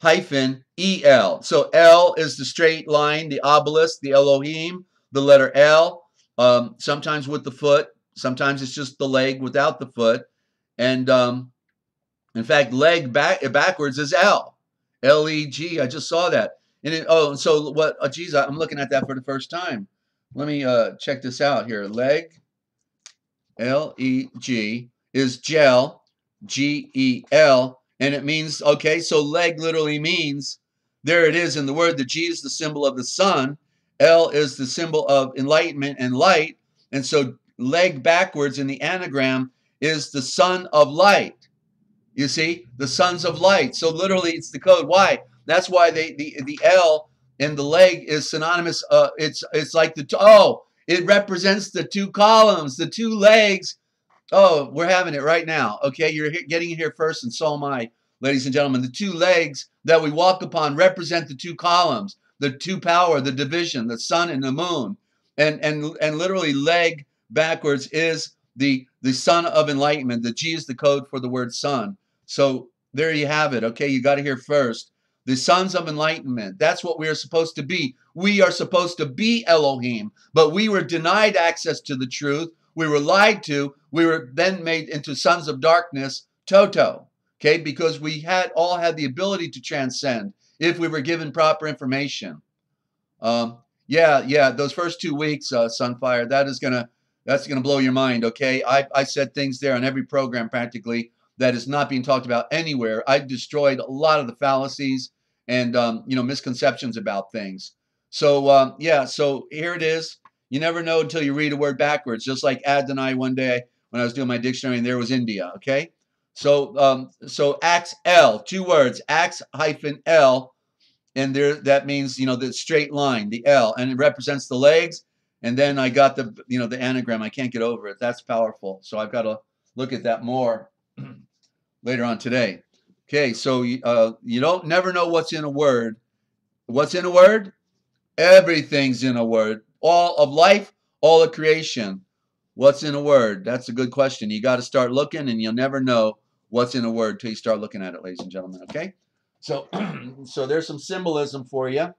hyphen EL. So L is the straight line, the obelisk, the Elohim, the letter L, sometimes with the foot, sometimes it's just the leg without the foot. And in fact, leg backwards is L. L-E-G, I just saw that. And so what, geez, I'm looking at that for the first time. Let me check this out here. Leg, L-E-G, is gel, G-E-L, and it means, okay, so leg literally means, there it is in the word, the G is the symbol of the sun, L is the symbol of enlightenment and light, and so leg backwards in the anagram is the son of light. You see, the sons of light. So literally it's the code. Why? That's why the L in the leg is synonymous. It's like it represents the two columns, the two legs. Oh, we're having it right now. Okay, you're getting it here first, and so am I, ladies and gentlemen. The two legs that we walk upon represent the two columns, the two power, the division, the sun and the moon. And literally leg backwards is the son of enlightenment. The G is the code for the word sun. So there you have it. Okay, you got to hear first. The sons of enlightenment. That's what we are supposed to be. We are supposed to be Elohim, but we were denied access to the truth. We were lied to. We were then made into sons of darkness, Toto. Okay, because we all had the ability to transcend if we were given proper information. Yeah. Those first 2 weeks, Sunfire, that's gonna blow your mind. Okay, I said things there on every program practically that is not being talked about anywhere. I destroyed a lot of the fallacies and misconceptions about things. So yeah, so here it is. You never know until you read a word backwards. Just like Adonai one day when I was doing my dictionary, and there was India. Okay, so ax L, 2 words, ax hyphen L, and there that means the straight line, the L, and it represents the legs. And then I got the the anagram. I can't get over it. That's powerful. So I've got to look at that more later on today. Okay, so you don't never know what's in a word. What's in a word? Everything's in a word. All of life, all of creation. What's in a word? That's a good question. You got to start looking, and you'll never know what's in a word till you start looking at it, ladies and gentlemen. Okay, so so there's some symbolism for you.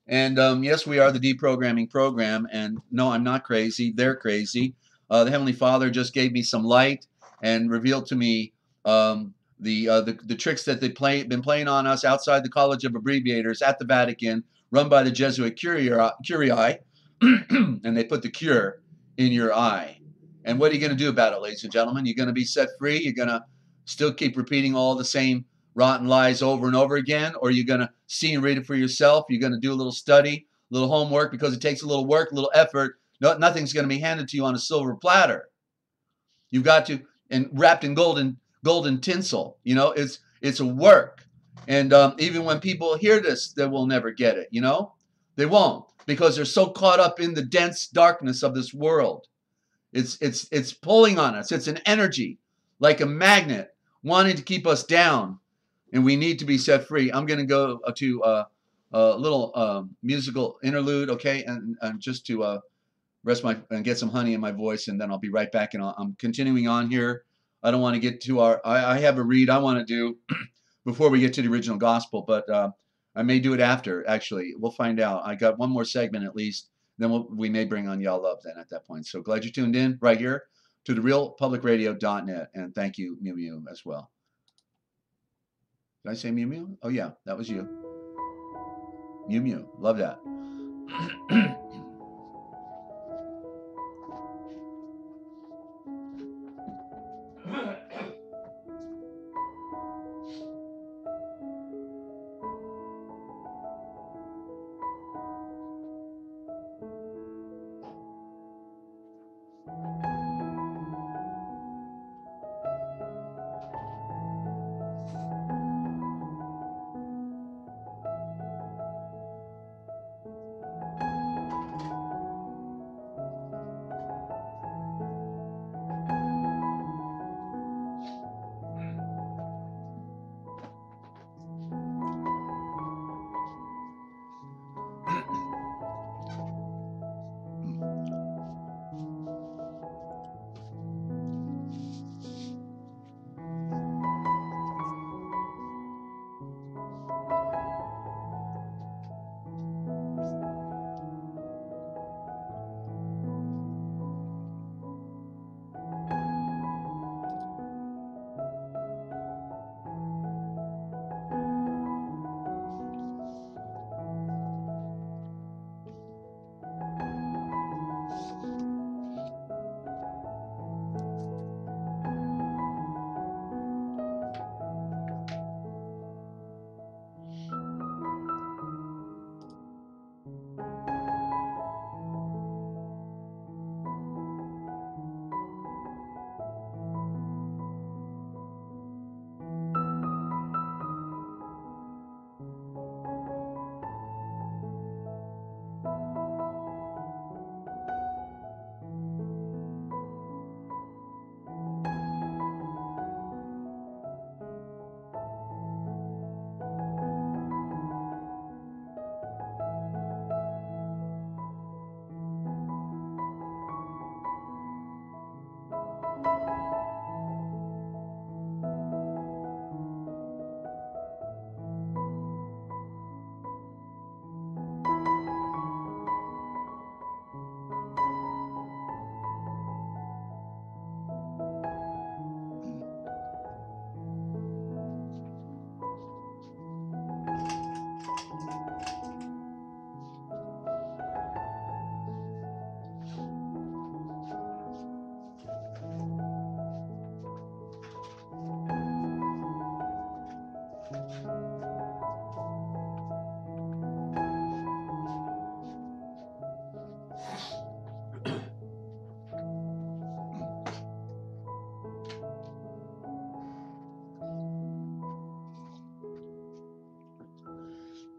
And yes, we are the deprogramming program. And no, I'm not crazy. They're crazy. The Heavenly Father just gave me some light and revealed to me the tricks that they've been playing on us outside the College of Abbreviators at the Vatican, run by the Jesuit Curii, and they put the cure in your eye. And what are you going to do about it, ladies and gentlemen? You're going to be set free? You're going to still keep repeating all the same rotten lies over and over again? Or you're going to see and read it for yourself? You're going to do a little study, a little homework, because it takes a little work, a little effort. Nothing's going to be handed to you on a silver platter. You've got to, and wrapped in golden tinsel. You know, it's a work. And even when people hear this, they will never get it. You know, they won't, because they're so caught up in the dense darkness of this world. It's pulling on us. It's an energy, like a magnet, wanting to keep us down, and we need to be set free. I'm going to go to a little musical interlude, okay, and just to rest and get some honey in my voice, and then I'll be right back. And I'm continuing on here. I don't want to get to I have a read I want to do before we get to the original gospel, but I may do it after. Actually, we'll find out. I got one more segment at least. Then we may bring on Y'all Love then at that point. So glad you tuned in right here to the realpublicradio.net. And thank you, Mew Mew, as well. Did I say Mew Mew? Oh, yeah, that was you. Mew Mew. Love that.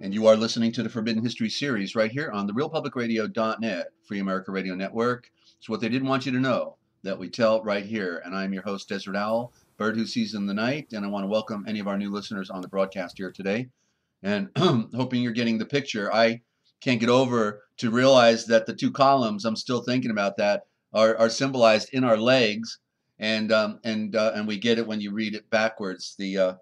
And you are listening to the Forbidden History series right here on the realpublicradio.net, Free America Radio Network. It's what they didn't want you to know that we tell right here. And I'm your host, Desert Owl, bird who sees in the night. And I want to welcome any of our new listeners on the broadcast here today. And hoping you're getting the picture. I can't get over to realize that the two columns, I'm still thinking about that, are symbolized in our legs. And we get it when you read it backwards. The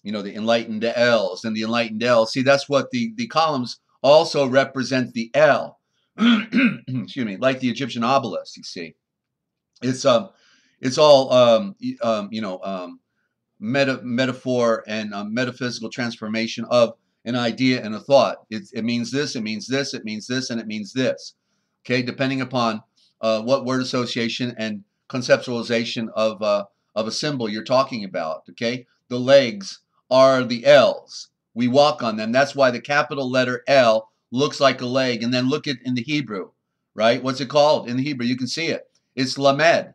enlightened L's and the enlightened L. See, that's what the columns also represent the L. Excuse me, like the Egyptian obelisk, you see. It's all metaphor and metaphysical transformation of an idea and a thought. It means this, it means this, it means this, and it means this. Okay, depending upon what word association and conceptualization of a symbol you're talking about. Okay, the legs are the L's. We walk on them. That's why the capital letter L looks like a leg. And then look at in the Hebrew, right? What's it called in the Hebrew? You can see it. It's lamed,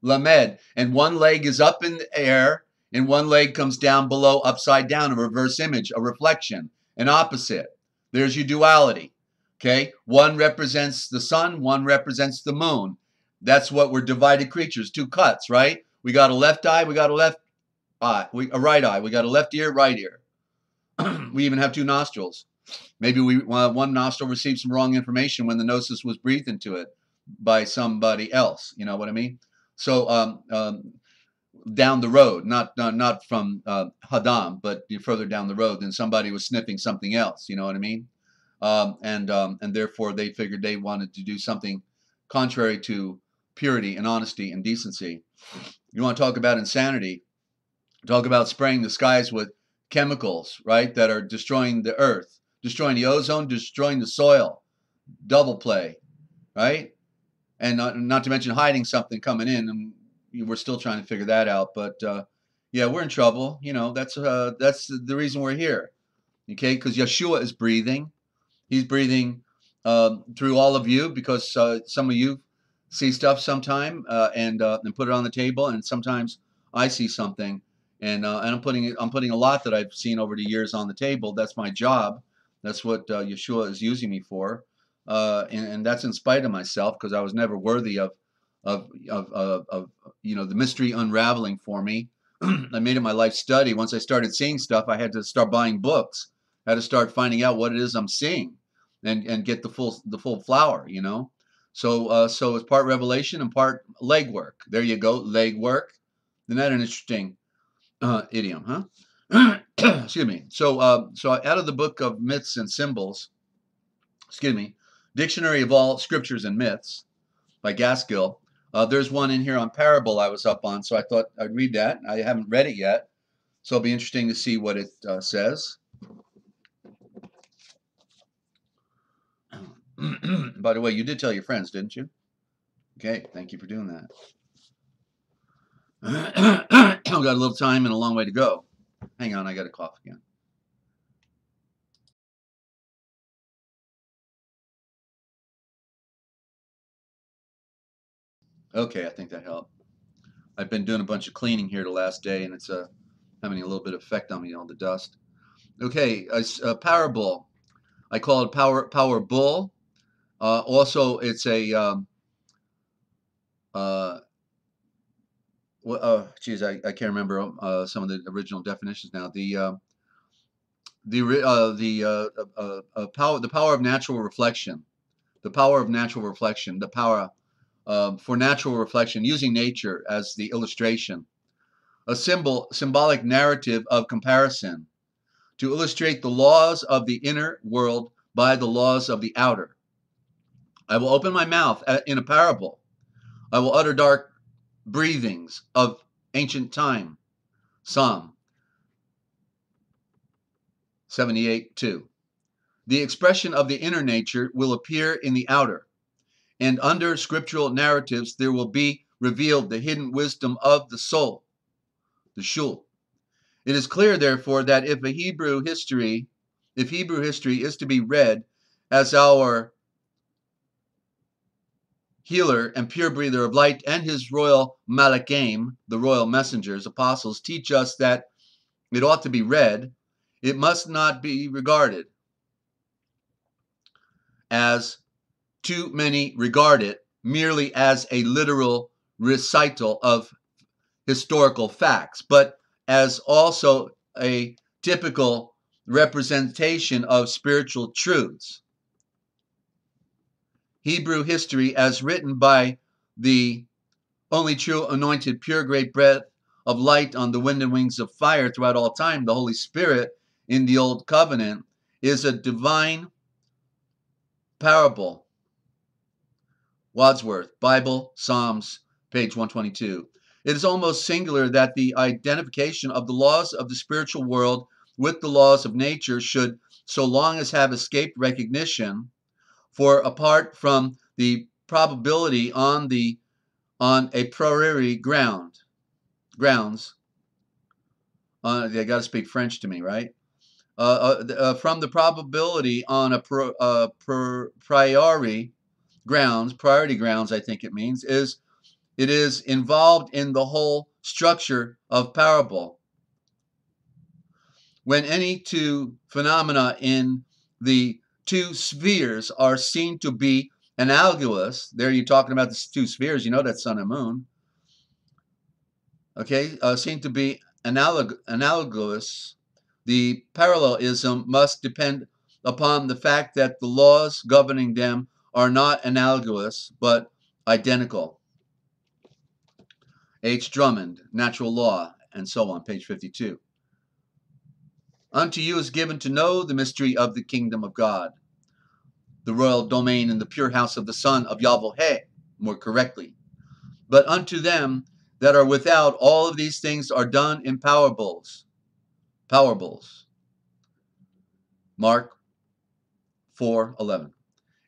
lamed. And one leg is up in the air and one leg comes down below, upside down, a reverse image, a reflection, an opposite. There's your duality. Okay, one represents the sun, one represents the moon. That's what we're divided creatures, two cuts, right? We got a left eye, we got a left eye, a right eye, we got a left ear, right ear. We even have two nostrils. Maybe one nostril received some wrong information when the gnosis was breathed into it by somebody else. You know what I mean? So down the road, not from Hadam, but further down the road, then somebody was sniffing something else. You know what I mean? And therefore they figured they wanted to do something contrary to purity and honesty and decency. You want to talk about insanity? Talk about spraying the skies with chemicals, right, that are destroying the earth, destroying the ozone, destroying the soil. Double play, right? And not to mention hiding something coming in, and we're still trying to figure that out. But yeah, we're in trouble. You know, that's the reason we're here. Okay, because Yeshua is breathing. He's breathing through all of you, because some of you see stuff sometime and put it on the table, and sometimes I see something, and I'm putting a lot that I've seen over the years on the table. That's my job. That's what Yeshua is using me for, and that's in spite of myself, because I was never worthy of you know, the mystery unraveling for me. I made it my life study. Once I started seeing stuff, I had to start buying books. I had to start finding out what it is I'm seeing, and get the full flower, you know. So so it's part revelation and part legwork. There you go, legwork. Isn't that an interesting idiom, huh? Excuse me. So so out of the book of myths and symbols, excuse me, Dictionary of All Scriptures and Myths by Gaskill. There's one in here on parable I was up on, so I thought I'd read that. I haven't read it yet, so it'll be interesting to see what it says. By the way, you did tell your friends, didn't you? Okay, thank you for doing that. I've got a little time and a long way to go. Hang on, I got to cough again. Okay, I think that helped. I've been doing a bunch of cleaning here the last day, and it's having a little bit of effect on me, all the dust. Okay, a parable. I call it power bull. Also, it's a geez, I can't remember some of the original definitions now. The power of natural reflection. The power of natural reflection. The power for natural reflection, using nature as the illustration. A symbolic narrative of comparison to illustrate the laws of the inner world by the laws of the outer. I will open my mouth in a parable. I will utter dark breathings of ancient time. Psalm 78:2. The expression of the inner nature will appear in the outer, and under scriptural narratives there will be revealed the hidden wisdom of the soul, the shul. It is clear, therefore, that if Hebrew history is to be read as our healer and pure breather of light and his royal malachim, the royal messengers, apostles, teach us that it ought to be read, it must not be regarded as too many regard it merely as a literal recital of historical facts, but as also a typical representation of spiritual truths. Hebrew history, as written by the only true anointed pure great breath of light on the wind and wings of fire throughout all time, the Holy Spirit in the Old Covenant, is a divine parable. Wadsworth, Bible, Psalms, page 122. It is almost singular that the identification of the laws of the spiritual world with the laws of nature should so long as have escaped recognition, for apart from the probability on a priori grounds, they got to speak French to me, right? From the probability on a priority grounds, I think it means, it is involved in the whole structure of parable. When any two phenomena in the two spheres are seen to be analogous, there you're talking about the two spheres, you know, that's sun and moon, okay, seen to be analogous, the parallelism must depend upon the fact that the laws governing them are not analogous, but identical. H. Drummond, Natural Law, and so on, page 52. Unto you is given to know the mystery of the kingdom of God, the royal domain in the pure house of the Son of Yahweh, more correctly. But unto them that are without, all of these things are done in parables. Mark 4:11.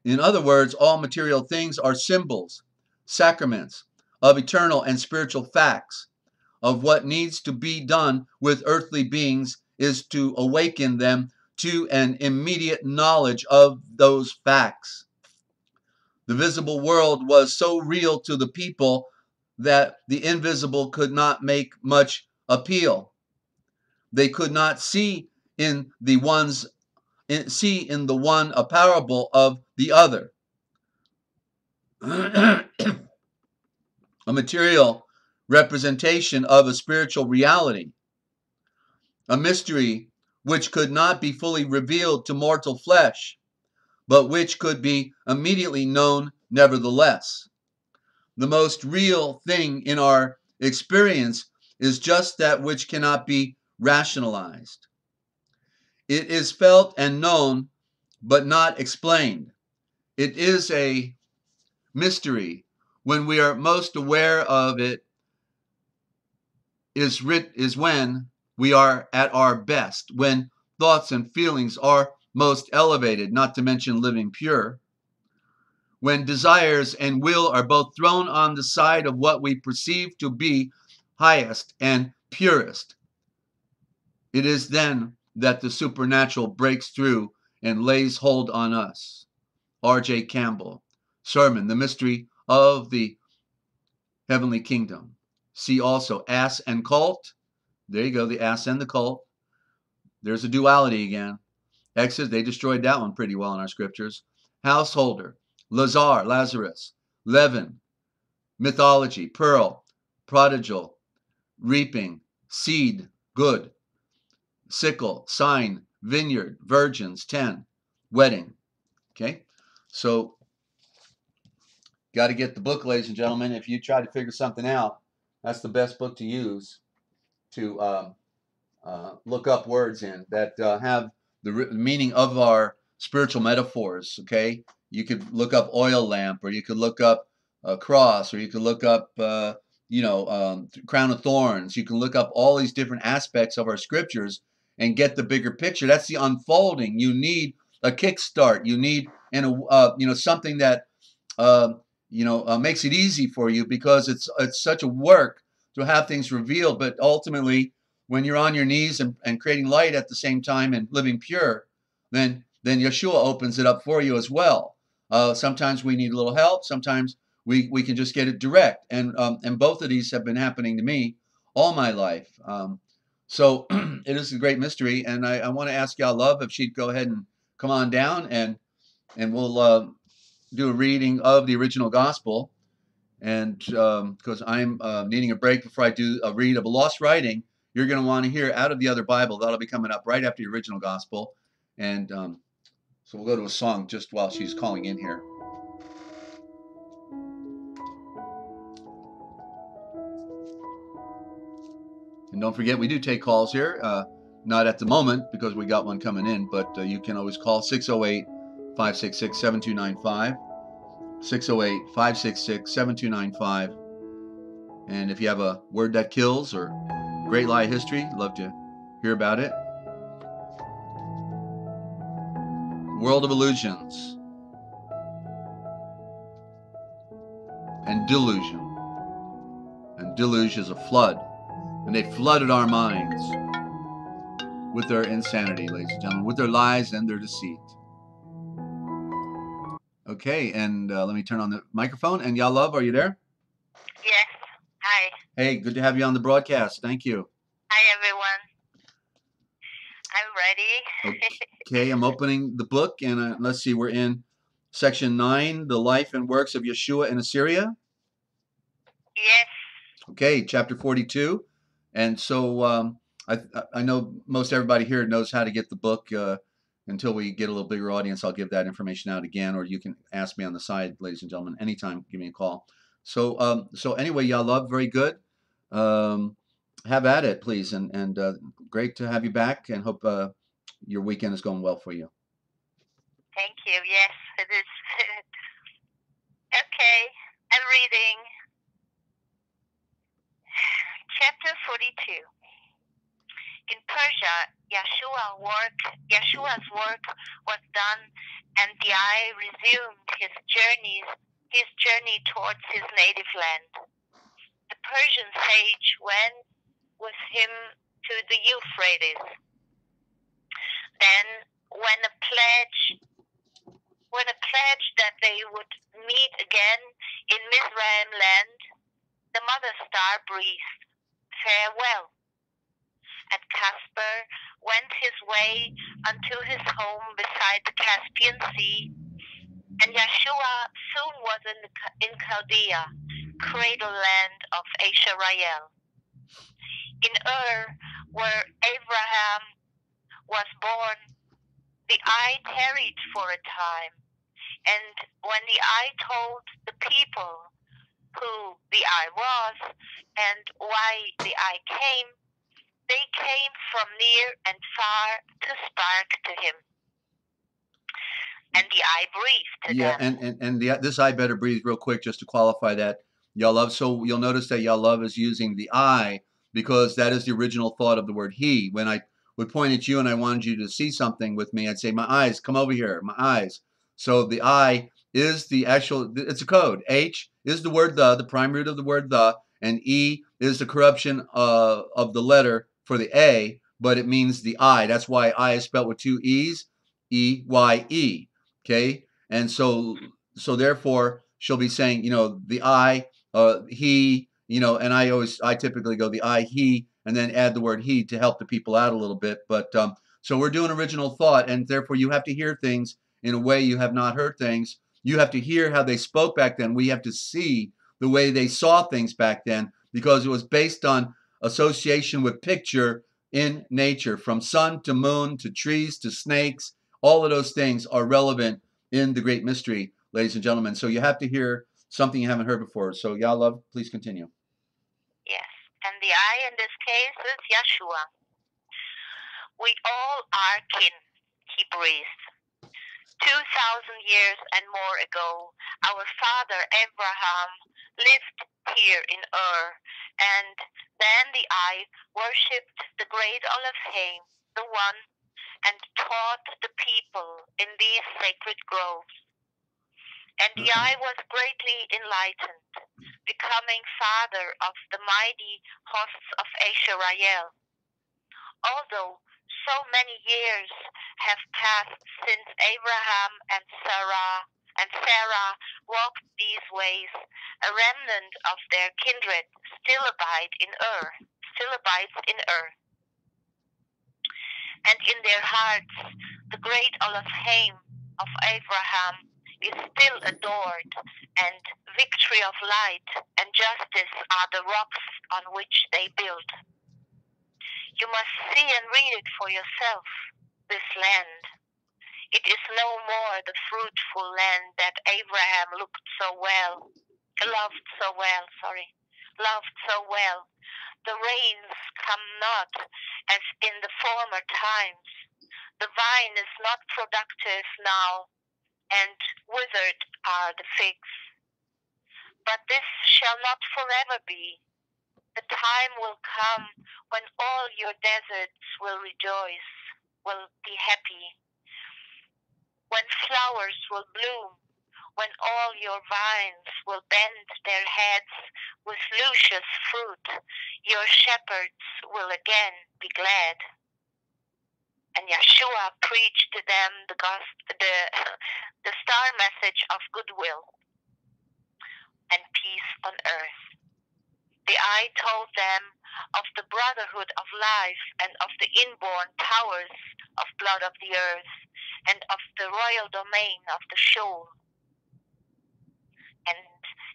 In other words, all material things are symbols, sacraments of eternal and spiritual facts. Of what needs to be done with earthly beings is to awaken them to an immediate knowledge of those facts. The visible world was so real to the people that the invisible could not make much appeal. They could not see in the one a parable of the other. A material representation of a spiritual reality, a mystery which could not be fully revealed to mortal flesh, but which could be immediately known nevertheless. The most real thing in our experience is just that which cannot be rationalized. It is felt and known, but not explained. It is a mystery. When we are most aware of it is when we are at our best, when thoughts and feelings are most elevated, not to mention living pure. When desires and will are both thrown on the side of what we perceive to be highest and purest, it is then that the supernatural breaks through and lays hold on us. R.J. Campbell, Sermon, The Mystery of the Heavenly Kingdom. See also Ass and Cult. There you go, the Ass and the Cult. There's a duality again. Exodus, they destroyed that one pretty well in our scriptures. Householder, Lazarus, Leaven, Mythology, Pearl, Prodigal, Reaping, Seed, Good, Sickle, Sign, Vineyard, Virgins, 10, Wedding. Okay, so got to get the book, ladies and gentlemen. If you try to figure something out, that's the best book to use to look up words in that have the meaning of our spiritual metaphors. Okay, you could look up oil lamp, or you could look up cross, or you could look up crown of thorns. You can look up all these different aspects of our scriptures and get the bigger picture. That's the unfolding. You need a kickstart. You need something that makes it easy for you, because it's such a work to have things revealed. But ultimately, when you're on your knees and creating light at the same time and living pure, then Yeshua opens it up for you as well. Sometimes we need a little help. Sometimes we can just get it direct. And both of these have been happening to me all my life. So it is a great mystery. And I want to ask y'all, love, if she'd go ahead and come on down, and we'll do a reading of the original gospel. And because I'm needing a break before I do a read of a lost writing, you're going to want to hear out of the other Bible. That'll be coming up right after the original gospel. And so we'll go to a song just while she's calling in here. And don't forget, we do take calls here. Not at the moment because we got one coming in, but you can always call 608-566-7295. 608-566-7295. And if you have a word that kills or great lie history, love to hear about it. world of illusions and delusion. And deluge is a flood. And they flooded our minds with their insanity, ladies and gentlemen, with their lies and their deceit. Okay, and let me turn on the microphone. And y'all love, are you there? Yes. Hi. Hey, good to have you on the broadcast. Thank you. Hi, everyone. I'm ready. Okay, I'm opening the book, and let's see, we're in section 9, the life and works of Yeshua in Assyria. Yes. Okay, chapter 42. And so I know most everybody here knows how to get the book. Until we get a little bigger audience, I'll give that information out again, or you can ask me on the side, ladies and gentlemen, anytime. Give me a call. So anyway, y'all love, very good. Have at it, please, and great to have you back, and hope your weekend is going well for you. Thank you. Yes, it is. Okay, I'm reading chapter 42. In Persia, Yeshua's work was done, and the eye resumed his journey towards his native land. The Persian sage went with him to the Euphrates. Then, when a pledge that they would meet again in Mizraim land, the mother star breathed farewell. And Casper went his way until his home beside the Caspian Sea, and Yeshua soon was in Chaldea, cradle land of Asher-Rael. In where Abraham was born, the eye tarried for a time, and when the eye told the people who the eye was and why the eye came, they came from near and far to spark to him. And the eye breathed to them. And this eye better breathe real quick just to qualify that. Y'all love, so you'll notice that y'all love is using the I because that is the original thought of the word he. When I would point at you and I wanted you to see something with me, I'd say, my eyes, come over here, my eyes. So the I is the actual, it's a code. H is the word the prime root of the word the, and E is the corruption of the letter for the A, but it means the I. That's why I is spelled with two E's, E-Y-E. Okay, and so therefore she'll be saying, the I, he, and I typically go the I, he, and then add the word he to help the people out a little bit. But so we're doing original thought, and therefore you have to hear things in a way you have not heard things. You have to hear how they spoke back then. We have to see the way they saw things back then because it was based on association with picture in nature, from sun to moon to trees to snakes. All of those things are relevant in the great mystery, ladies and gentlemen. So you have to hear something you haven't heard before. So y'all love, please continue. Yes, and the I in this case is Yeshua. We all are kin, he breathed. 2,000 years and more ago, our father Abraham lived here in and then the I worshipped the great Elohim, the One, and taught the people in these sacred groves. And the I was greatly enlightened, becoming father of the mighty hosts of Asher-Rael. Although so many years have passed since Abraham and Sarah walked these ways, a remnant of their kindred still abides in Ur. And in their hearts, the great Elohim of Abraham is still adored, and victory of light and justice are the rocks on which they build. You must see and read it for yourself, this land. It is no more the fruitful land that Abraham loved so well. The rains come not as in the former times. The vine is not productive now, and withered are the figs. But this shall not forever be. The time will come when all your deserts will rejoice, will be happy. when flowers will bloom, when all your vines will bend their heads with luscious fruit, your shepherds will again be glad. And Yeshua preached to them the star message of goodwill and peace on earth. The eye told them of the brotherhood of life and of the inborn powers of blood of the earth and of the royal domain of the shoal. And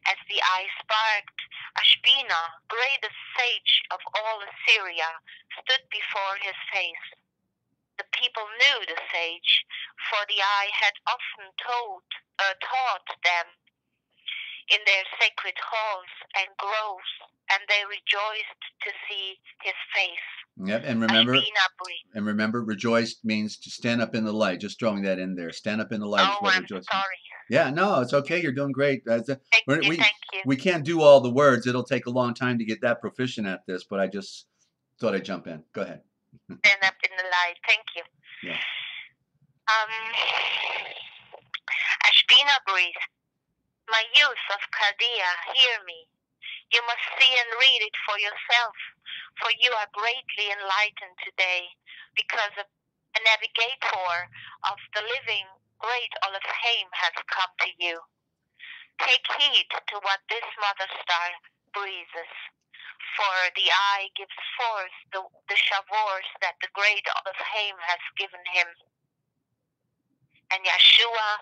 as the eye sparked, Ashbina, greatest sage of all Assyria, stood before his face. The people knew the sage, for the eye had often taught them in their sacred halls and groves, and they rejoiced to see his face. Yep, and remember, rejoiced means to stand up in the light. Just throwing that in there. Stand up in the light is what rejoicing. Sorry. Yeah, no, it's okay. You're doing great. Thank you. We can't do all the words. It'll take a long time to get that proficient at this, but I just thought I'd jump in. Go ahead. Stand up in the light. Thank you. Yeah. Ashbina breathed, "My youth of Chaldea, hear me. You must see and read it for yourself, for you are greatly enlightened today, because a navigator of the living great Olofheim has come to you. Take heed to what this mother star breathes, for the eye gives forth the shavors that the great Olofheim has given him." And Yeshua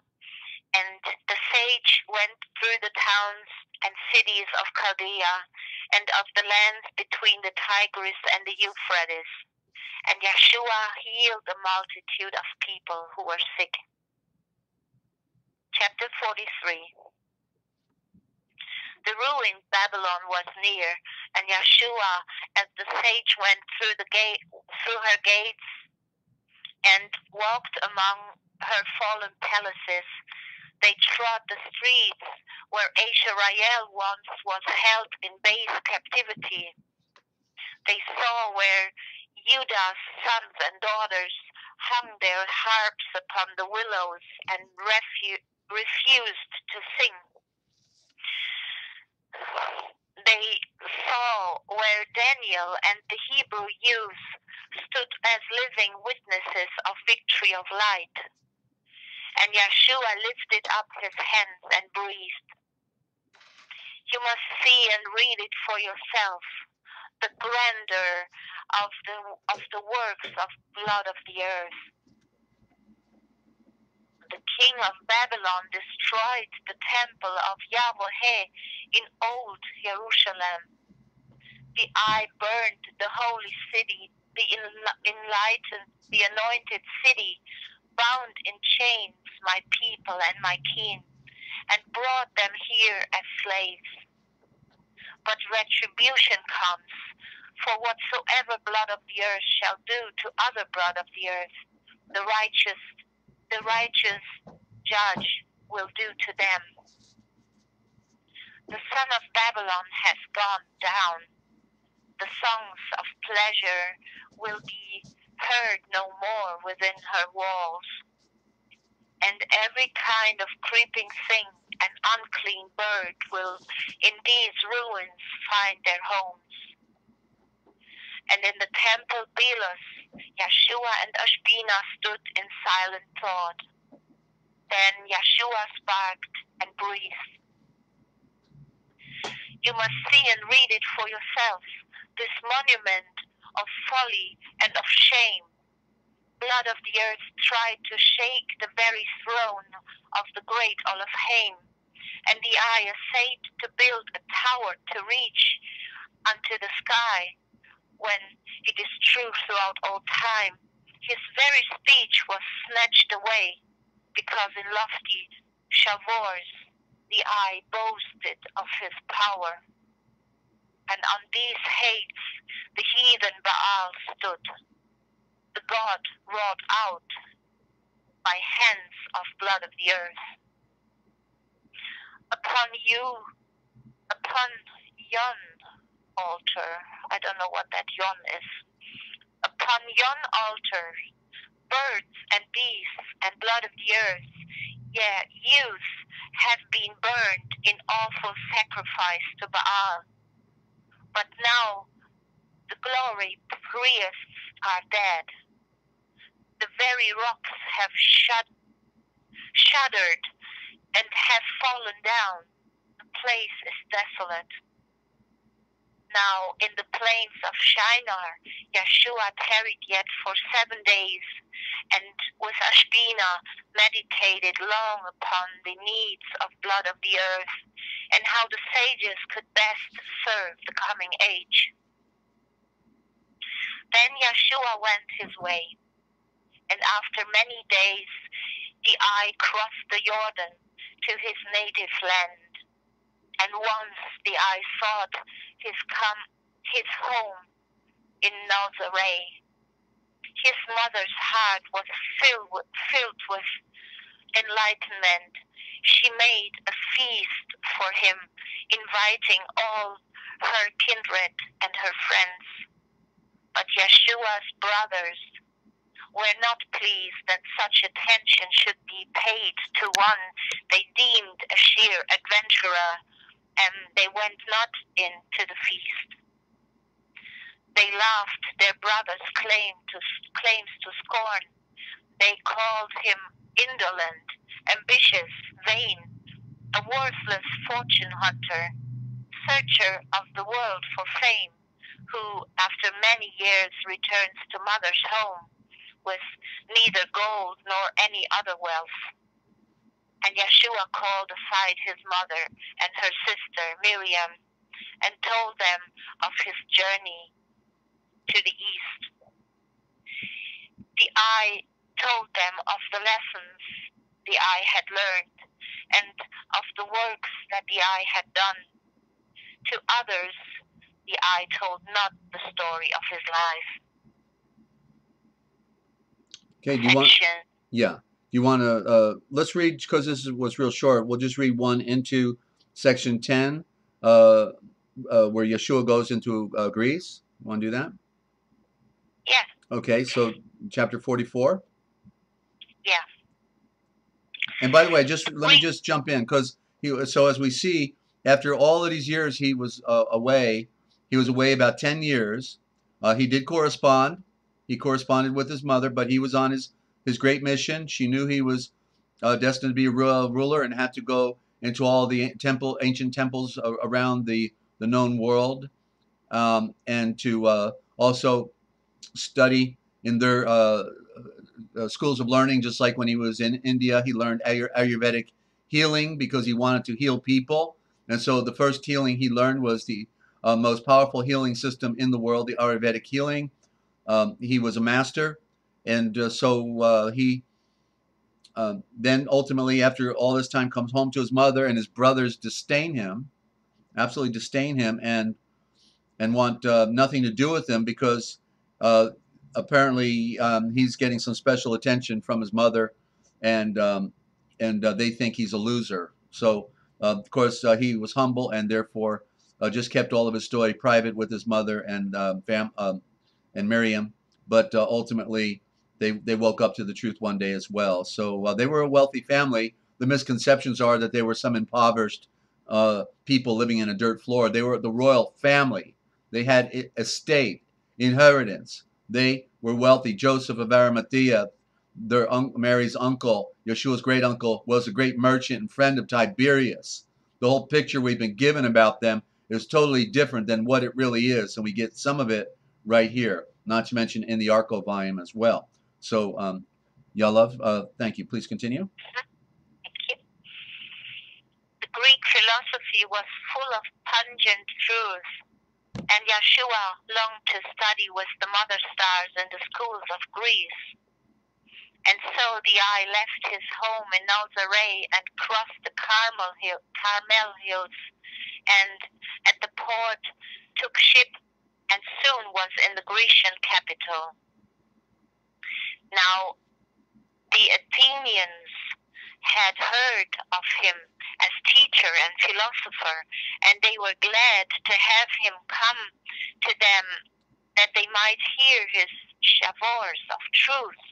and the sage went through the towns and cities of Chaldea and of the lands between the Tigris and the Euphrates. And Yeshua healed a multitude of people who were sick. Chapter 43. The ruined Babylon was near, and Yeshua, as the sage went through her gates and walked among her fallen palaces, they trod the streets where Asharael once was held in base captivity. They saw where Judah's sons and daughters hung their harps upon the willows and refused to sing. They saw where Daniel and the Hebrew youths stood as living witnesses of victory of light. And Yeshua lifted up his hands and breathed, "You must see and read it for yourself, the grandeur of the works of blood of the earth. The king of Babylon destroyed the temple of Yahweh in old Jerusalem. The eye burned the holy city, the anointed city, bound in chains my people and my kin, and brought them here as slaves. But retribution comes, for whatsoever blood of the earth shall do to other blood of the earth, the righteous judge will do to them. The son of Babylon has gone down. The songs of pleasure will be heard no more within her walls. And every kind of creeping thing and unclean bird will in these ruins find their homes. And in the temple Belos, Yeshua and Ashbina stood in silent thought. Then Yeshua sparked and breathed, "You must see and read it for yourself, this monument of folly and of shame. Blood of the earth tried to shake the very throne of the great Olofheim, and the eye essayed to build a tower to reach unto the sky, when it is true throughout all time, his very speech was snatched away, because in lofty shavors the eye boasted of his power. And on these heights the heathen Baal stood, the god wrought out by hands of blood of the earth. Upon yon altar," I don't know what that yon is, "upon yon altar birds and beasts and blood of the earth, yeah, youth have been burned in awful sacrifice to Baal. But now the glory priests are dead. The very rocks have shuddered and have fallen down. The place is desolate. Now in the plains of Shinar, Yeshua tarried yet for 7 days, and with Ashbina meditated long upon the needs of blood of the earth, and how the sages could best serve the coming age. Then Yeshua went his way, and after many days the eye crossed the Jordan to his native land. And once the eye sought his home in Nazareth. His mother's heart was filled with enlightenment. She made a feast for him, inviting all her kindred and her friends. But Yeshua's brothers were not pleased that such attention should be paid to one they deemed a sheer adventurer, and they went not into the feast. They laughed their brother's claims to scorn. They called him indolent, ambitious, vain, a worthless fortune hunter, searcher of the world for fame, who after many years returns to mother's home with neither gold nor any other wealth. And Yeshua called aside his mother and her sister Miriam and told them of his journey to the east. The eye told them of the lessons the eye had learned and of the works that the eye had done. To others, the eye told not the story of his life. Okay, do you want? Yeah. You want to, let's read, because this was real short, we'll just read 1 into section 10, where Yeshua goes into Greece. You want to do that? Yes. Okay, so chapter 44? Yeah. And by the way, let me just jump in, because so as we see, after all of these years he was away, he was away about 10 years. He did correspond. He corresponded with his mother, but he was on his great mission. She knew he was destined to be a ruler and had to go into all the ancient temples around the known world, and to also study in their schools of learning, just like when he was in India. He learned Ayurvedic healing because he wanted to heal people. And so the first healing he learned was the most powerful healing system in the world, the Ayurvedic healing. He was a master. And so he then ultimately, after all this time, comes home to his mother, and his brothers disdain him, absolutely disdain him, and want nothing to do with him because apparently he's getting some special attention from his mother, and they think he's a loser. So of course he was humble, and therefore just kept all of his story private with his mother and Miriam. But ultimately they woke up to the truth one day as well. So they were a wealthy family. The misconceptions are that they were some impoverished people living in a dirt floor. They were the royal family. They had estate, inheritance. They were wealthy. Joseph of Arimathea, Mary's uncle, Yeshua's great uncle, was a great merchant and friend of Tiberius. The whole picture we've been given about them is totally different than what it really is, and we get some of it right here, not to mention in the Arco volume as well. So, Yalav, thank you. Please continue. Thank you. The Greek philosophy was full of pungent truths, and Yeshua longed to study with the mother stars in the schools of Greece. And so the eye left his home in Nazareth and crossed the Carmel Hills, and at the port took ship and soon was in the Grecian capital. Now the Athenians had heard of him as teacher and philosopher, and they were glad to have him come to them that they might hear his shavors of truth.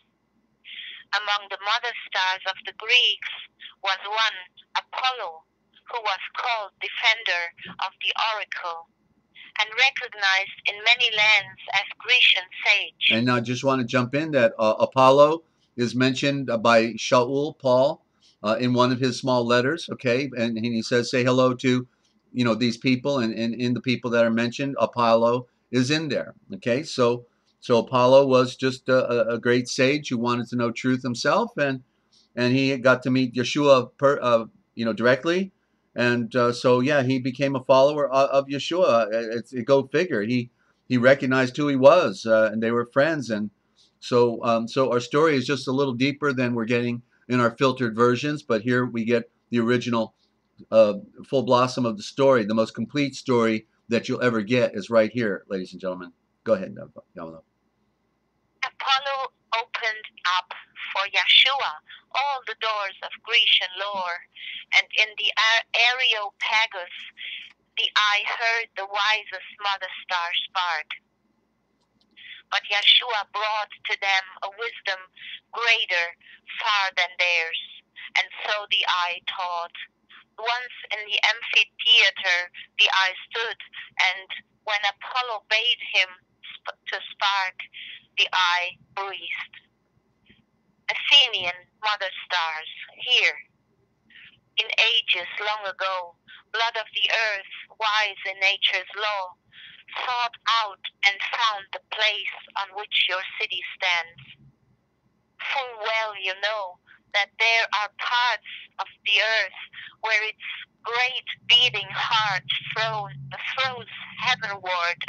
Among the mother stars of the Greeks was one, Apollo, who was called defender of the oracle and recognized in many lands as Grecian sage. And I just want to jump in that Apollo is mentioned by Shaul, Paul, in one of his small letters, okay? And he says, say hello to, these people, and in the people that are mentioned, Apollo is in there, okay? So Apollo was just a great sage who wanted to know truth himself, and he got to meet Yeshua, directly. And so, yeah, he became a follower of Yeshua. Go figure. He recognized who he was, and they were friends. And so our story is just a little deeper than we're getting in our filtered versions. But here we get the original full blossom of the story. The most complete story that you'll ever get is right here, ladies and gentlemen. Go ahead, Yamala. Apollo opened up for Yeshua all the doors of Grecian lore, and in the Areopagus the eye heard the wisest mother star spark. But Yeshua brought to them a wisdom greater far than theirs, and so the eye taught. Once in the amphitheater the eye stood, and when Apollo bade him to spark, the eye breathed. Athenian mother stars, here. In ages long ago, blood of the earth, wise in nature's law, sought out and found the place on which your city stands. Full well you know that there are parts of the earth where its great beating heart throws heavenward,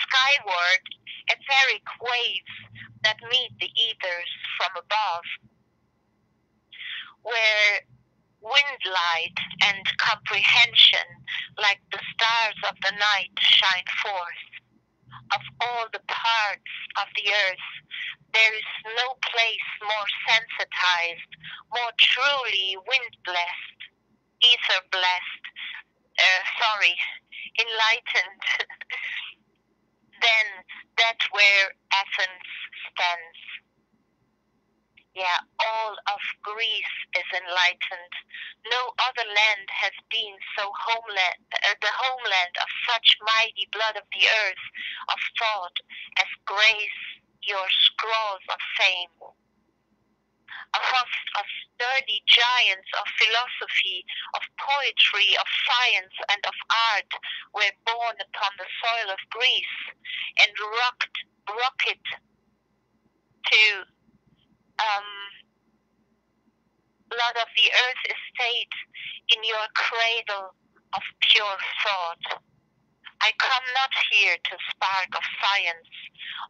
skyward, etheric waves that meet the ethers from above, where wind light and comprehension like the stars of the night shine forth. Of all the parts of the earth, there is no place more sensitized, more truly wind-blessed, ether-blessed, enlightened, than that where Athens stands. Yeah, all of Greece is enlightened. No other land has been so the homeland of such mighty blood of the earth, of thought, as grace your scrolls of fame. A host of sturdy giants of philosophy, of poetry, of science, and of art were born upon the soil of Greece, and rocket to blood of the earth estate in your cradle of pure thought. I come not here to spark of science,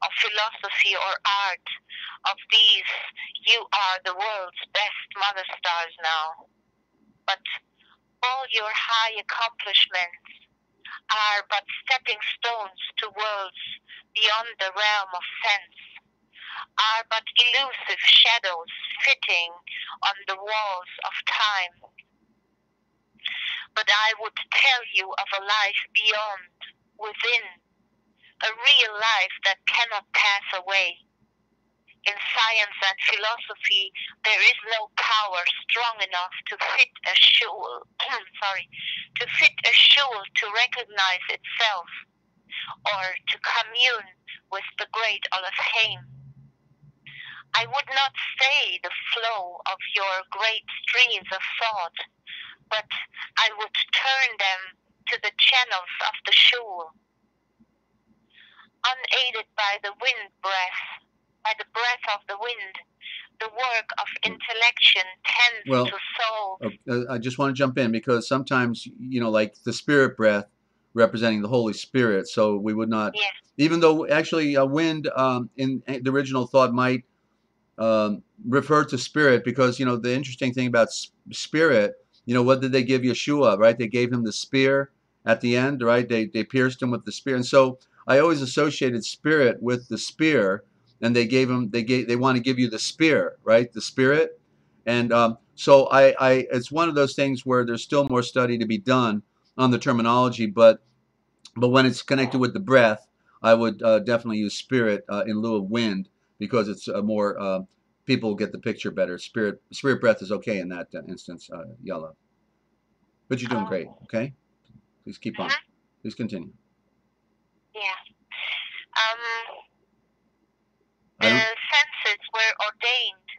of philosophy or art. Of these you are the world's best mother stars now. But all your high accomplishments are but stepping stones to worlds beyond the realm of sense, are but elusive shadows fitting on the walls of time. But I would tell you of a life beyond, within, a real life that cannot pass away. In science and philosophy, there is no power strong enough to fit a shoal, to recognize itself, or to commune with the great Elohim. I would not stay the flow of your great streams of thought, but I would turn them to the channels of the shoal. Unaided by the wind breath, by the breath of the wind, the work of intellection tends to solve. I just want to jump in because sometimes, like the spirit breath representing the Holy Spirit, so we would not, yes. Even though actually a wind in the original thought might refer to spirit, because, the interesting thing about spirit, what did they give Yeshua, right? They gave him the spear at the end, right? They pierced him with the spear. And so I always associated spirit with the spear, and they want to give you the spear, right? The spirit. And so it's one of those things where there's still more study to be done on the terminology, but when it's connected with the breath, I would definitely use spirit in lieu of wind because it's more people get the picture better. Spirit breath is okay in that instance, Yellow. But you're doing great. Okay, please keep on. Please continue. Yeah. The senses were ordained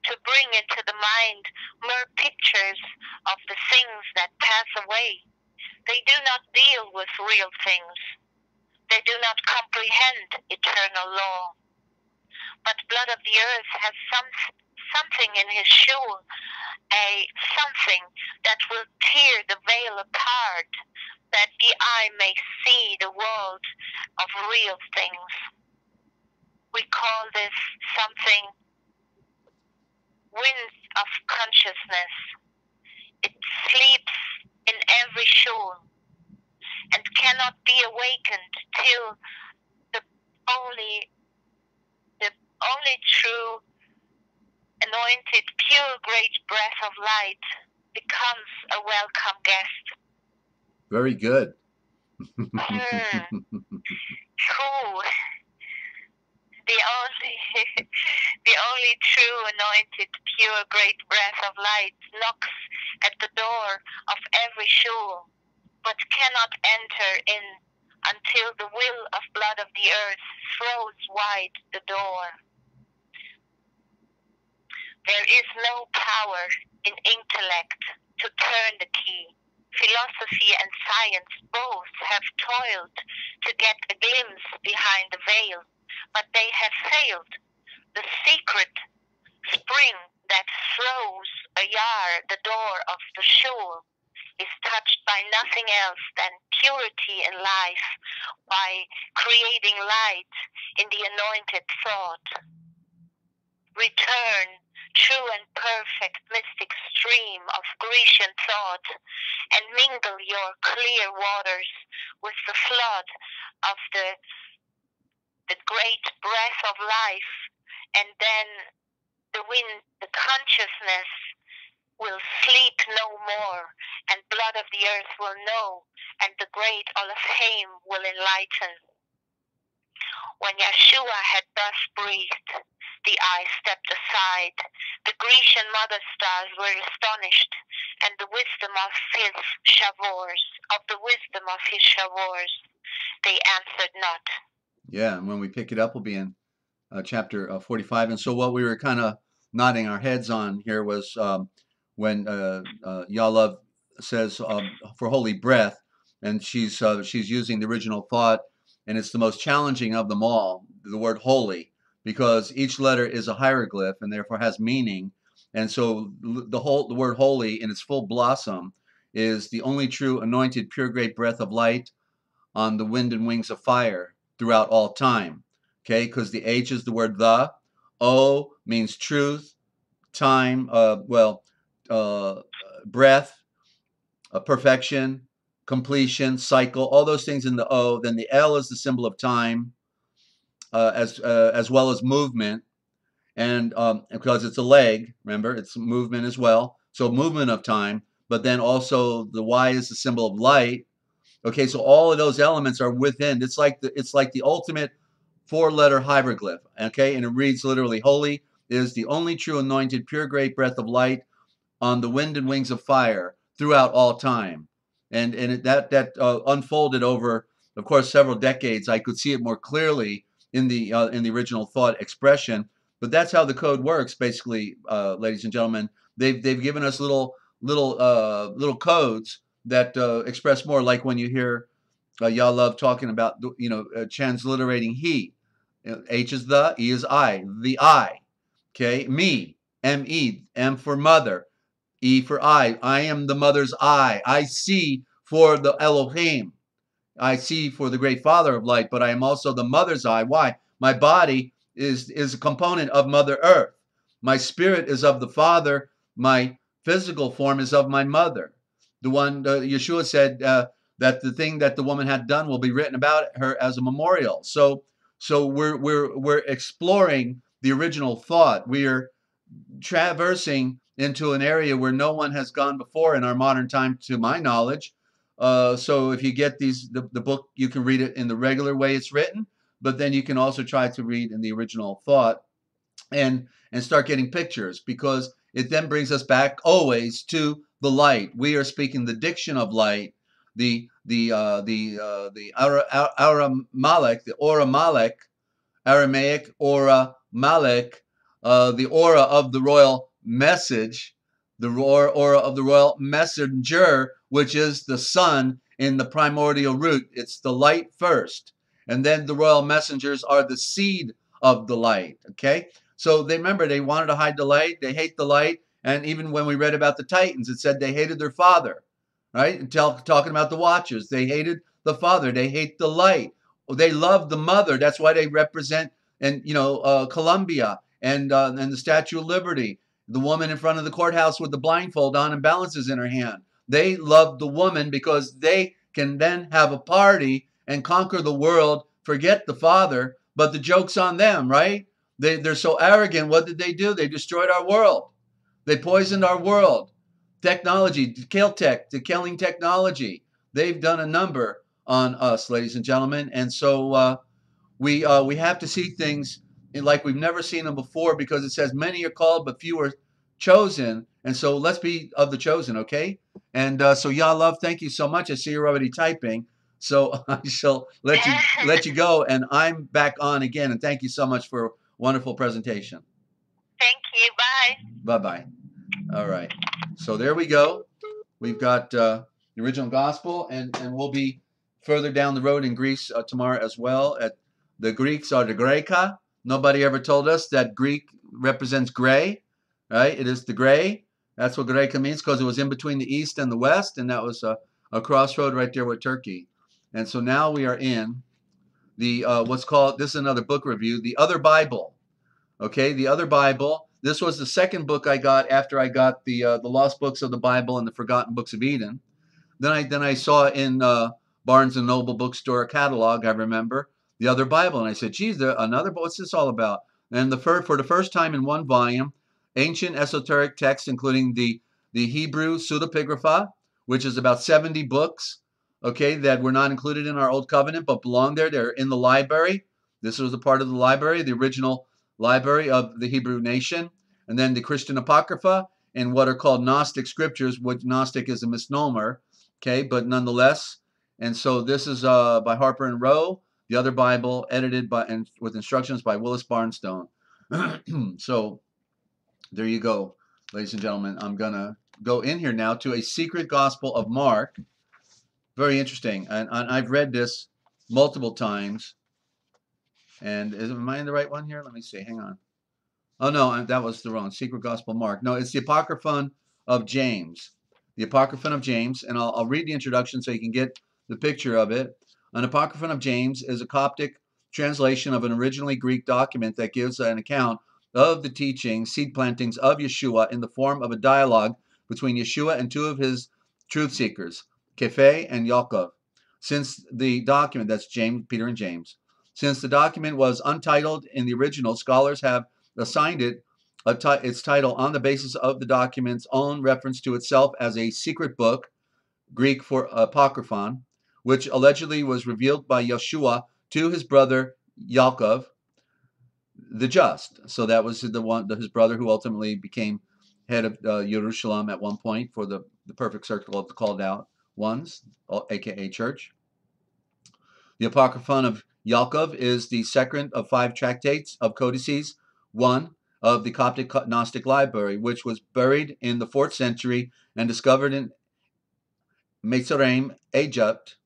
to bring into the mind mere pictures of the things that pass away. They do not deal with real things. They do not comprehend eternal law. But Blood of the Earth has something in his shoe, something that will tear the veil apart, that the eye may see the world of real things. We call this something wind of consciousness. It sleeps in every soul and cannot be awakened till the only true anointed pure great breath of light becomes a welcome guest. Very good. Cool. The only true anointed pure great breath of light knocks at the door of every soul, but cannot enter in until the will of Blood of the Earth throws wide the door. There is no power in intellect to turn the key. Philosophy and science both have toiled to get a glimpse behind the veil, but they have failed. The secret spring that throws ajar the door of the soul is touched by nothing else than purity in life, by creating light in the anointed thought. Return, true and perfect mystic stream of Grecian thought, and mingle your clear waters with the flood of the great breath of life, and then the consciousness will sleep no more, and Blood of the Earth will know, and the great Olafheim will enlighten. When Yeshua had thus breathed, the eye stepped aside. The Grecian mother stars were astonished, and the wisdom of his Shavors, they answered not. Yeah, and when we pick it up, we'll be in chapter 45. And so what we were kind of nodding our heads on here was when Yalav says for holy breath, and she's using the original thought, and it's the most challenging of them all, the word holy, because each letter is a hieroglyph and therefore has meaning. And so the word holy in its full blossom is the only true anointed pure great breath of light on the wind and wings of fire throughout all time. Okay, because the H is the word the, O means truth, time, breath, perfection, completion, cycle, all those things in the O. Then the L is the symbol of time, as well as movement, and because it's a leg, remember, it's movement as well. So movement of time, but then also the Y is the symbol of light. Okay, so all of those elements are within. It's like the ultimate four-letter hieroglyph. Okay, and it reads literally, "Holy is the only true anointed pure great breath of light on the wind and wings of fire throughout all time." And that unfolded over, of course, several decades. I could see it more clearly in the original thought expression. But that's how the code works, basically, ladies and gentlemen. They've given us little codes that express more, like when you hear y'all love talking about transliterating he. H is the, E is I, the I. Okay, me, M-E, M for mother, E for I am the mother's I see for the Elohim. I see for the great Father of light, but I am also the mother's eye. Why? My body is a component of Mother Earth. My spirit is of the Father. My physical form is of my mother. The one Yeshua said that the thing that the woman had done will be written about her as a memorial. So we're exploring the original thought. We are traversing into an area where no one has gone before in our modern time, to my knowledge. So if you get the book, you can read it in the regular way it's written. but then you can also try to read in the original thought and start getting pictures, because it then brings us back always to the light. We are speaking the diction of light, the Aura Malek, Aramaic aura Malek, the aura of the royal message, the aura of the royal messenger, which is the sun in the primordial root. It's the light first, and then the royal messengers are the seed of the light. Okay, so they remember they wanted to hide the light, they hate the light, and even when we read about the Titans, it said they hated their father, right? And talking about the Watchers, they hated the father, they hate the light. They love the mother. That's why they represent, and Columbia and the Statue of Liberty, the woman in front of the courthouse with the blindfold on and balances in her hand. They love the woman because they can then have a party and conquer the world, forget the father, but the joke's on them, right? They're so arrogant. What did they do? They destroyed our world. They poisoned our world. Technology, the killing technology. They've done a number on us, ladies and gentlemen, and so we have to see things like we've never seen them before, because it says many are called but few are chosen, and so let's be of the chosen, okay? And so Love, thank you so much. I see you're already typing, so I shall let you go, and I'm back on again. And thank you so much for a wonderful presentation. Thank you. Bye. Bye-bye. All right. So there we go. We've got the original gospel, and we'll be further down the road in Greece tomorrow as well. The Greeks are the Greca. Nobody ever told us that Greek represents gray, right? It is the gray. That's what Greca means, because it was in between the East and the West, and that was a crossroad right there with Turkey. And so now we are in the what's called, this is another book review, the Other Bible. Okay, the Other Bible. This was the second book I got after I got the Lost Books of the Bible and the Forgotten Books of Eden. Then I saw in Barnes and Noble bookstore catalog, I remember, the Other Bible, and I said, geez, another book, what's this all about? And for the first time in one volume, ancient esoteric texts, including the Hebrew pseudepigrapha, which is about 70 books, okay, that were not included in our Old Covenant but belong there. They're in the library. This was a part of the library, the original library of the Hebrew nation. And then the Christian Apocrypha and what are called Gnostic scriptures, which Gnostic is a misnomer, okay, but nonetheless. And so this is by Harper and Row, the Other Bible, edited by and with instructions by Willis Barnstone. So there you go, ladies and gentlemen. I'm going to go in here now to a secret gospel of Mark. Very interesting. And I've read this multiple times. And am I in the right one here? Let me see. Hang on. Oh, no, that was the wrong. Secret Gospel Mark. No, it's the Apocryphon of James. The Apocryphon of James. And I'll read the introduction so you can get the picture of it. An Apocryphon of James is a Coptic translation of an originally Greek document that gives an account of the teachings, seed plantings of Yeshua in the form of a dialogue between Yeshua and two of his truth seekers, Kepha and Yaakov. Since the document, that's James, Peter and James. Since the document was untitled in the original, scholars have assigned it its title on the basis of the document's own reference to itself as a secret book, Greek for apocryphon, which allegedly was revealed by Yeshua to his brother Yaakov, the just. So that was his brother who ultimately became head of Jerusalem at one point for the perfect circle of the called out ones, aka church. The Apocryphon of Yaakov is the second of 5 tractates of codices, one of the Coptic Gnostic Library, which was buried in the 4th century and discovered in Mitzrayim, Egypt,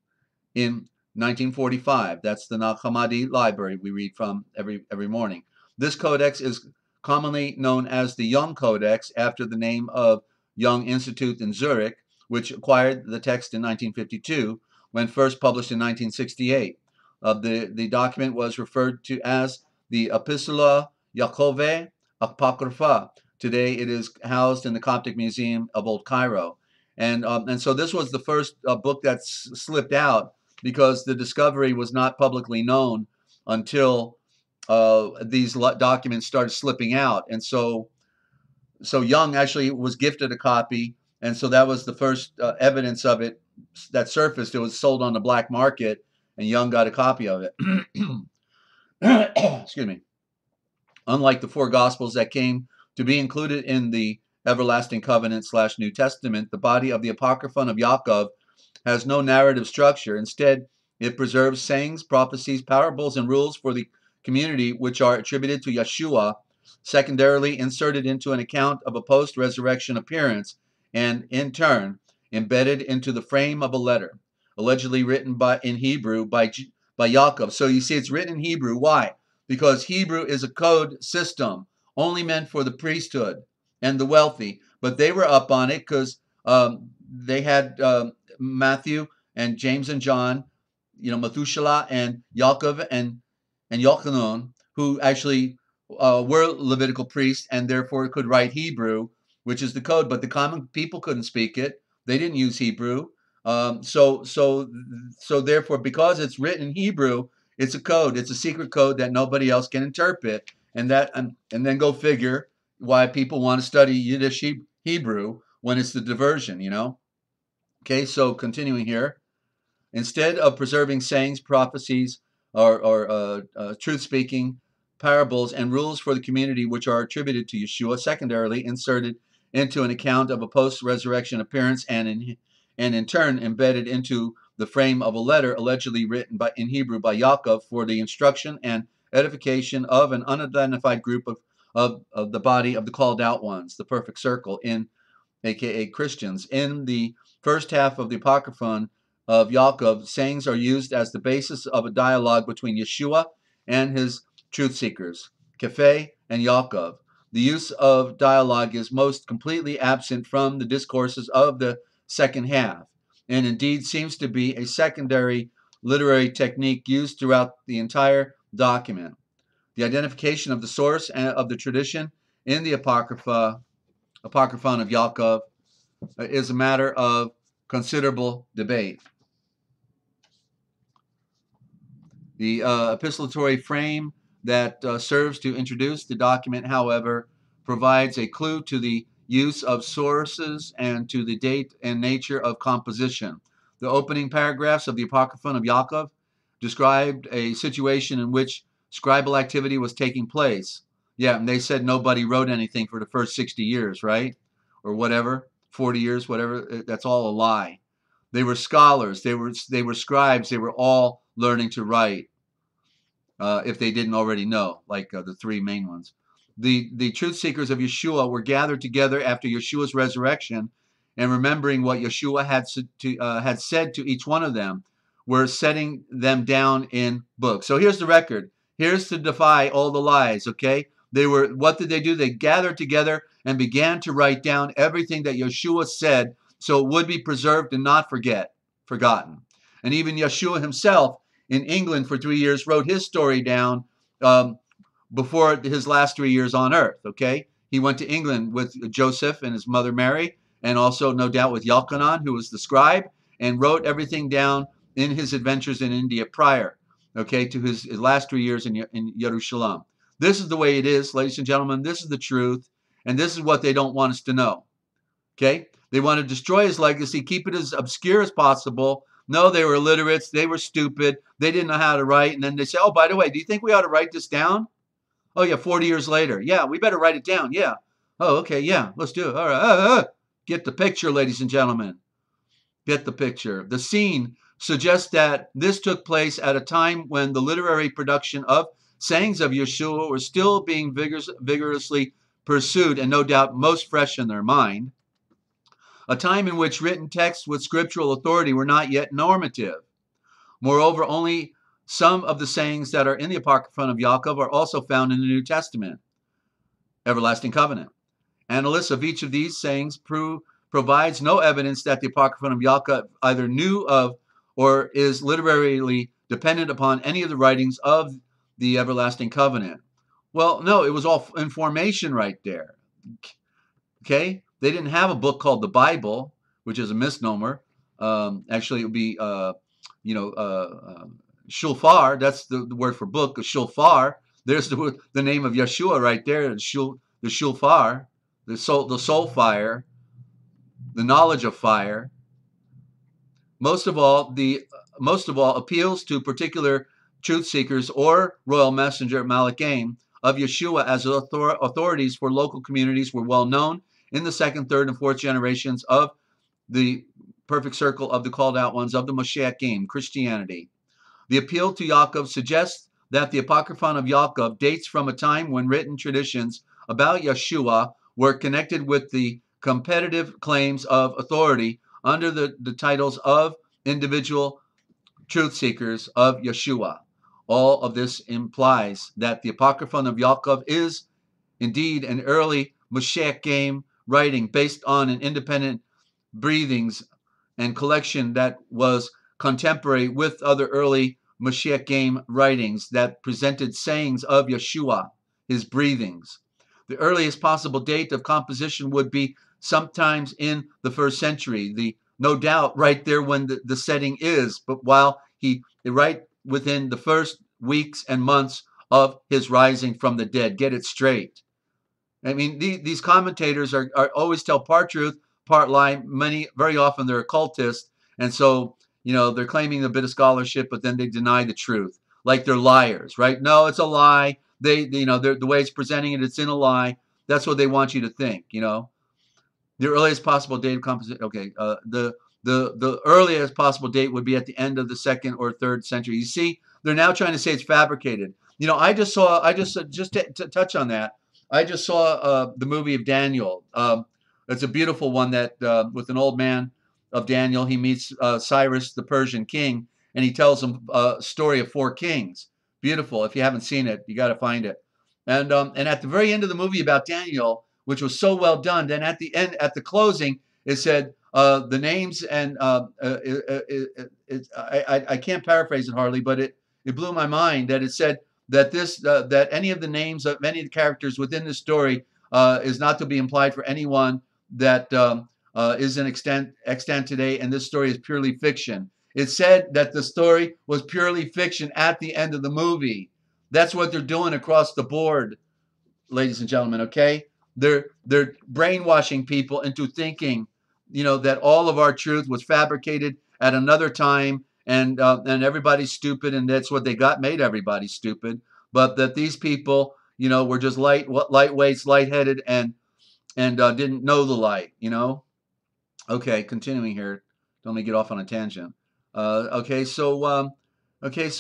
in 1945. That's the Nag Hammadi Library we read from every morning. This codex is commonly known as the Young Codex, after the name of Young Institute in Zurich, which acquired the text in 1952, when first published in 1968. The document was referred to as the Epistola Yaakove Apocrypha. Today it is housed in the Coptic Museum of Old Cairo. And so this was the first book that slipped out, because the discovery was not publicly known until these documents started slipping out. And so Young actually was gifted a copy, and so that was the first evidence of it that surfaced. It was sold on the black market, and Young got a copy of it. Excuse me. Unlike the four Gospels that came to be included in the Everlasting Covenant / New Testament, the body of the Apocryphon of Yaakov has no narrative structure. Instead, it preserves sayings, prophecies, parables, and rules for the community which are attributed to Yeshua, secondarily inserted into an account of a post-resurrection appearance, and in turn embedded into the frame of a letter, allegedly written in Hebrew by Yaakov. So you see, it's written in Hebrew. Why? Because Hebrew is a code system only meant for the priesthood and the wealthy. But they were up on it because they had Matthew and James and John, Methuselah and Yaakov and Yochanan, who actually were Levitical priests and therefore could write Hebrew, which is the code. But the common people couldn't speak it; they didn't use Hebrew. So therefore, because it's written in Hebrew, it's a code. It's a secret code that nobody else can interpret. And then go figure why people want to study Yiddish Hebrew when it's the diversion, Okay, so continuing here. Instead of preserving sayings, prophecies, or truth-speaking, parables, and rules for the community which are attributed to Yeshua, secondarily inserted into an account of a post-resurrection appearance and in turn embedded into the frame of a letter allegedly written in Hebrew by Yaakov for the instruction and edification of an unidentified group of the body of the called out ones, the perfect circle, aka Christians. In the first half of the Apocryphon of Yaakov, sayings are used as the basis of a dialogue between Yeshua and his truth seekers, Kephe and Yaakov. The use of dialogue is most completely absent from the discourses of the second half, and indeed seems to be a secondary literary technique used throughout the entire document. The identification of the source of the tradition in the Apocryphon of Yaakov is a matter of considerable debate. The epistolary frame that serves to introduce the document, however, provides a clue to the use of sources and to the date and nature of composition. The opening paragraphs of the Apocryphon of Yaakov described a situation in which scribal activity was taking place. Yeah, and they said nobody wrote anything for the first 60 years, right? Or whatever, 40 years, whatever. That's all a lie. They were scholars. They were scribes. They were all learning to write, if they didn't already know, like the three main ones. The truth seekers of Yeshua were gathered together after Yeshua's resurrection, and remembering what Yeshua had said to each one of them, were setting them down in books. So here's the record. Here's to defy all the lies. Okay, what did they do? They gathered together and began to write down everything that Yeshua said, so it would be preserved and not forgotten. And even Yeshua himself, in England for 3 years, wrote his story down before his last 3 years on earth. Okay, he went to England with Joseph and his mother Mary, and also no doubt with Yochanan, who was the scribe, and wrote everything down in his adventures in India prior, okay, to his last 3 years in Jerusalem. This is the way it is, ladies and gentlemen. This is the truth, and this is what they don't want us to know. Okay, they want to destroy his legacy, keep it as obscure as possible. No, they were illiterates. They were stupid. They didn't know how to write. And then they say, oh, by the way, do you think we ought to write this down? Oh, yeah, 40 years later. Yeah, we better write it down. Yeah. Oh, okay, yeah, let's do it. All right. Get the picture, ladies and gentlemen. Get the picture. The scene suggests that this took place at a time when the literary production of sayings of Yeshua were still being vigorously pursued and no doubt most fresh in their mind. A time in which written texts with scriptural authority were not yet normative. Moreover, only some of the sayings that are in the Apocryphon of Yaakov are also found in the New Testament, Everlasting Covenant. Analysis of each of these sayings provides no evidence that the Apocryphon of Yaakov either knew of or is literarily dependent upon any of the writings of the Everlasting Covenant. Well, no, it was all information right there. Okay? They didn't have a book called the Bible, which is a misnomer. Actually, it would be, shulfar. That's the word for book, shulfar. There's the name of Yeshua right there, the shulfar, the soul fire, the knowledge of fire. Most of all, appeals to particular truth seekers or royal messenger Malachim of Yeshua as authorities for local communities were well known in the second, third, and fourth generations of the perfect circle of the called out ones of the Moshiachim, Christianity. The appeal to Yaakov suggests that the Apocryphon of Yaakov dates from a time when written traditions about Yeshua were connected with the competitive claims of authority under the titles of individual truth seekers of Yeshua. All of this implies that the Apocryphon of Yaakov is indeed an early Moshiach game writing based on an independent breathings and collection that was contemporary with other early Moshiach game writings that presented sayings of Yeshua, his breathings. The earliest possible date of composition would be sometimes in the first century. No doubt right there when the setting is, but while right within the first weeks and months of his rising from the dead. Get it straight. I mean, these commentators are always tell part truth, part lie. Very often they're occultists, and so they're claiming a bit of scholarship, but then they deny the truth, like they're liars, right? No, it's a lie. The way it's presenting it, it's in a lie. That's what they want you to think. The earliest possible date of composition. Okay, the earliest possible date would be at the end of the second or third century. You see, they're now trying to say it's fabricated. Just to touch on that. I just saw the movie of Daniel. It's a beautiful one that with an old man of Daniel, he meets Cyrus, the Persian king, and he tells him a story of 4 kings. Beautiful. If you haven't seen it, you got to find it. And at the very end of the movie about Daniel, which was so well done, then at the end, at the closing, it said the names, and I can't paraphrase it hardly, but it blew my mind that it said that that any of the names of many of the characters within the story is not to be implied for anyone that is in extant today, and this story is purely fiction. It said that the story was purely fiction at the end of the movie. That's what they're doing across the board, ladies and gentlemen. Okay, they're brainwashing people into thinking, that all of our truth was fabricated at another time, and everybody's stupid, and that's what they made everybody stupid. But that these people, were just lightweights, lightheaded, and didn't know the light. Okay, continuing here. Don't let me get off on a tangent. So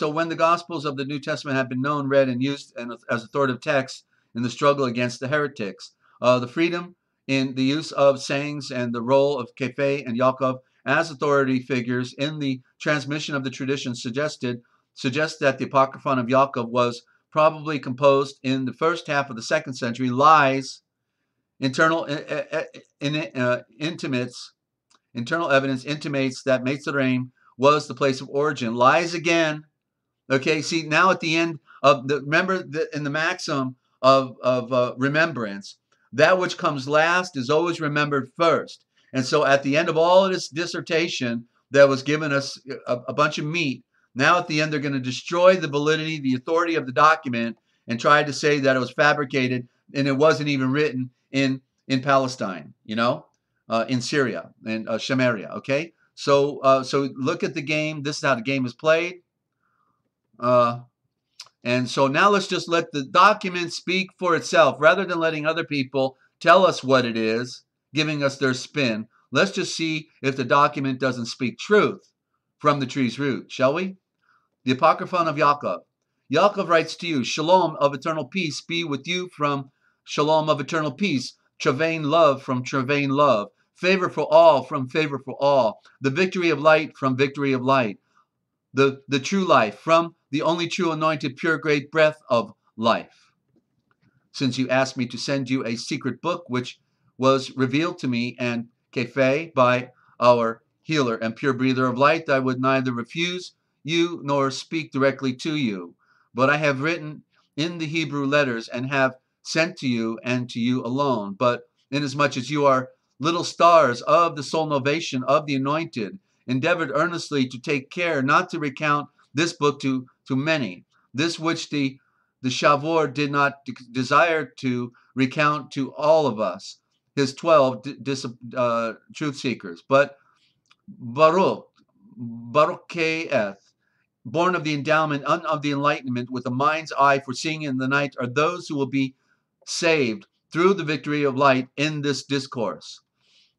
when the Gospels of the New Testament have been known, read, and used as authoritative texts in the struggle against the heretics, the freedom in the use of sayings and the role of Kefe and Yaakov as authority figures in the transmission of the tradition suggests that the Apocryphon of Yaakov was probably composed in the first half of the second century. Lies, internal evidence intimates that Mitzrayim was the place of origin. Lies again. Okay, see, now at the end of in the maxim of remembrance, that which comes last is always remembered first. And so at the end of all of this dissertation that was given us a bunch of meat, now at the end they're going to destroy the validity, the authority of the document, and try to say that it was fabricated and it wasn't even written in Palestine, in Syria and Samaria. Okay, so look at the game. This is how the game is played. And so now let's just let the document speak for itself rather than letting other people tell us what it is, giving us their spin. Let's just see if the document doesn't speak truth from the tree's root, shall we? The Apocryphon of Yaakov. Yaakov writes to you, Shalom of eternal peace be with you from Shalom of eternal peace, Travain love from Travain love, favor for all from favor for all, the victory of light from victory of light, the true life from the only true anointed pure great breath of life. Since you asked me to send you a secret book which was revealed to me and Kefe by our healer and pure breather of light, I would neither refuse you nor speak directly to you. But I have written in the Hebrew letters and have sent to you and to you alone. But inasmuch as you are little stars of the soul novation of the anointed, endeavored earnestly to take care not to recount this book to many, this which the Shavor did not desire to recount to all of us, his 12 truth seekers. But Baruch Keeth, born of the endowment and of the enlightenment, with a mind's eye for seeing in the night, are those who will be saved through the victory of light in this discourse.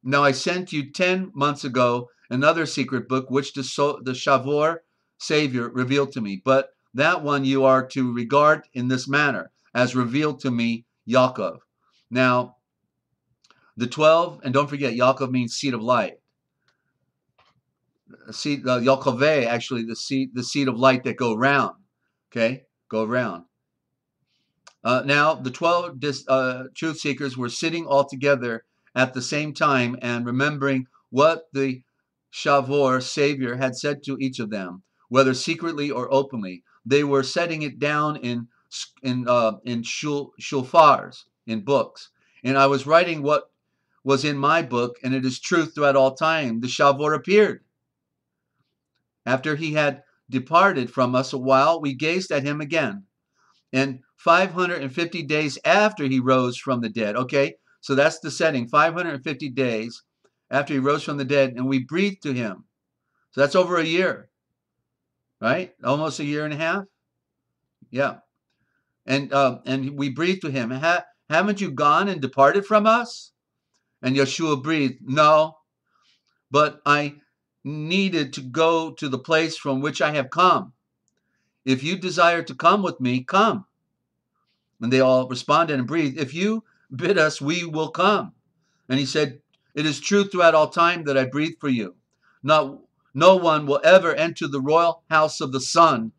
Now I sent you 10 months ago another secret book, which the Shavor Savior revealed to me. But that one you are to regard in this manner, as revealed to me, Yaakov. Now, the 12, and don't forget, Yaakov means seed of light. Seed, Yaakove, actually, the seed of light that go round. Okay, go around. Now, the 12 truth seekers were sitting all together at the same time and remembering what the Shavor Savior had said to each of them, whether secretly or openly. They were setting it down in shulfars, in books. And I was writing what was in my book, and it is truth throughout all time. The Shavor appeared. After he had departed from us a while, we gazed at him again. And 550 days after he rose from the dead. Okay, so that's the setting. 550 days after he rose from the dead, and we breathed to him. So that's over a year, right? Almost a year and a half. Yeah, and we breathed to him. Haven't you gone and departed from us? And Yeshua breathed, no, but I needed to go to the place from which I have come. If you desire to come with me, come. And they all responded and breathed, if you bid us, we will come. And he said, it is true throughout all time that I breathe for you. No one will ever enter the royal house of the sun,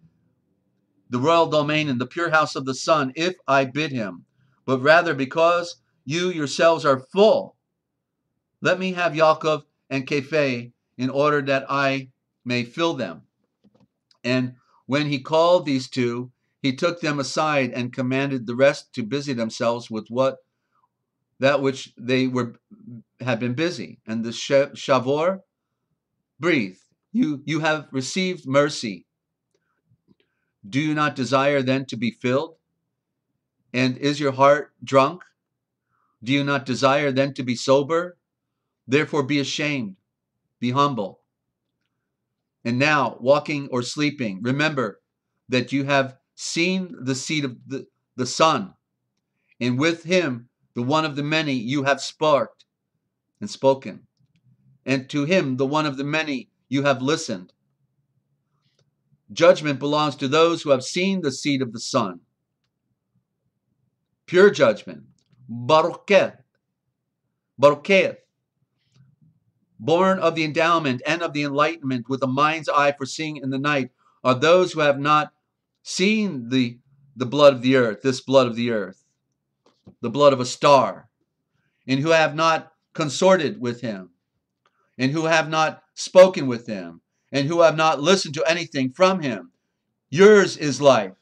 the royal domain and the pure house of the sun, if I bid him, but rather because you yourselves are full. Let me have Yaakov and Kephe in order that I may fill them. And when he called these two, he took them aside and commanded the rest to busy themselves with that which they had been busy. And the Shavor breathed, you have received mercy. Do you not desire then to be filled? And is your heart drunk? Do you not desire then to be sober? Therefore be ashamed, be humble. And now, walking or sleeping, remember that you have seen the seed of the Son, and with him, the one of the many, you have sparked and spoken. And to him, the one of the many, you have listened. Judgment belongs to those who have seen the seed of the Son. Pure judgment, Barucheth, born of the endowment and of the enlightenment, with a mind's eye for seeing in the night, are those who have not seen the blood of the earth, this blood of the earth, the blood of a star, and who have not consorted with him, and who have not spoken with him, and who have not listened to anything from him. Yours is life.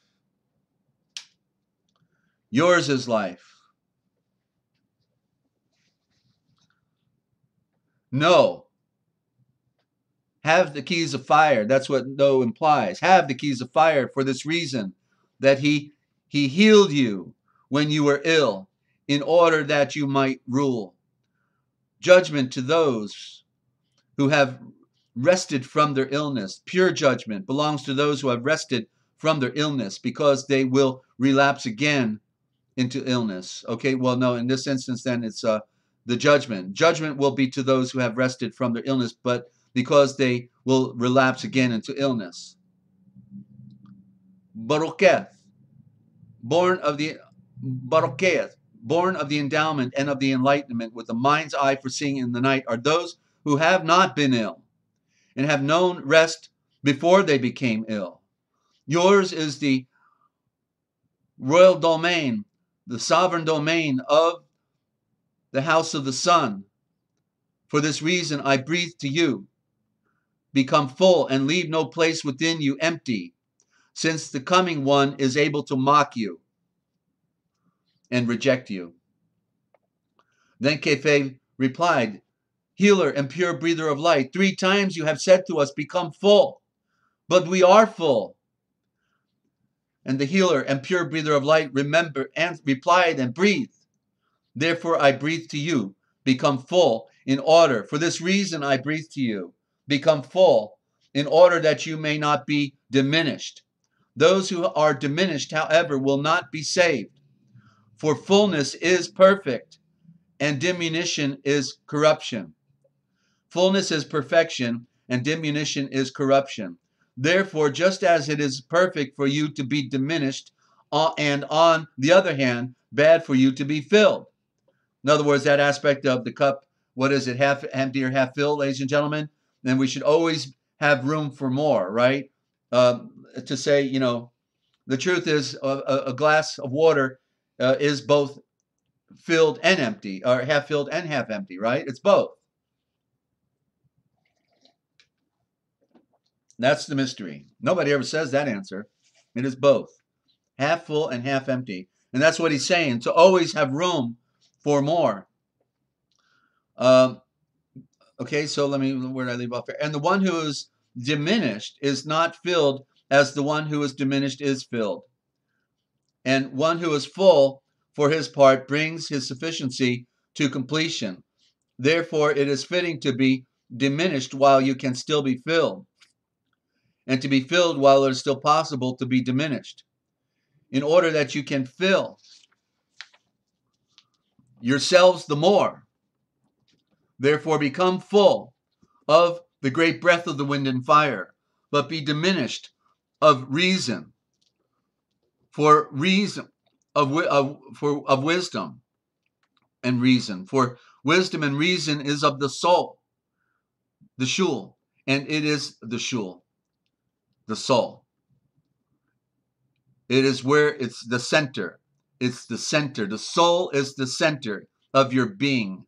Yours is life. No. Have the keys of fire. That's what no implies. Have the keys of fire for this reason, that he healed you when you were ill, in order that you might rule. Judgment to those who have rested from their illness. Pure judgment belongs to those who have rested from their illness, because they will relapse again into illness. Okay, well, no, in this instance, then it's the judgment. Judgment will be to those who have rested from their illness, but because they will relapse again into illness. Barucheth, born of the endowment and of the enlightenment, with a mind's eye for seeing in the night, are those who have not been ill and have known rest before they became ill. Yours is the royal domain, the sovereign domain of the house of the sun. For this reason I breathe to you. Become full and leave no place within you empty, since the coming one is able to mock you and reject you. Then Kephe replied, Healer and pure breather of light, 3 times you have said to us, become full, but we are full. And the healer and pure breather of light replied and breathed, Therefore I breathe to you, become full, in order. For this reason I breathe to you, become full, in order that you may not be diminished. Those who are diminished, however, will not be saved. For fullness is perfect, and diminution is corruption. Fullness is perfection, and diminution is corruption. Therefore, just as it is perfect for you to be diminished, and on the other hand, bad for you to be filled. In other words, that aspect of the cup, what is it, half empty or half filled, ladies and gentlemen? Then we should always have room for more, right? To say, you know, the truth is a glass of water is both filled and empty, or half filled and half empty, right? It's both. That's the mystery. Nobody ever says that answer. It is both, half full and half empty. And that's what he's saying, to always have room for more. Okay, so where did I leave off here? And the one who is diminished is not filled as the one who is diminished is filled. And one who is full, for his part, brings his sufficiency to completion. Therefore, it is fitting to be diminished while you can still be filled, and to be filled while it is still possible to be diminished, in order that you can fill yourselves the more. Therefore, become full of the great breath of the wind and fire, but be diminished of reason, for reason of wisdom and reason. For wisdom and reason is of the soul, the shul, and it is the shul, the soul. It is where it's the center. It's the center. The soul is the center of your being.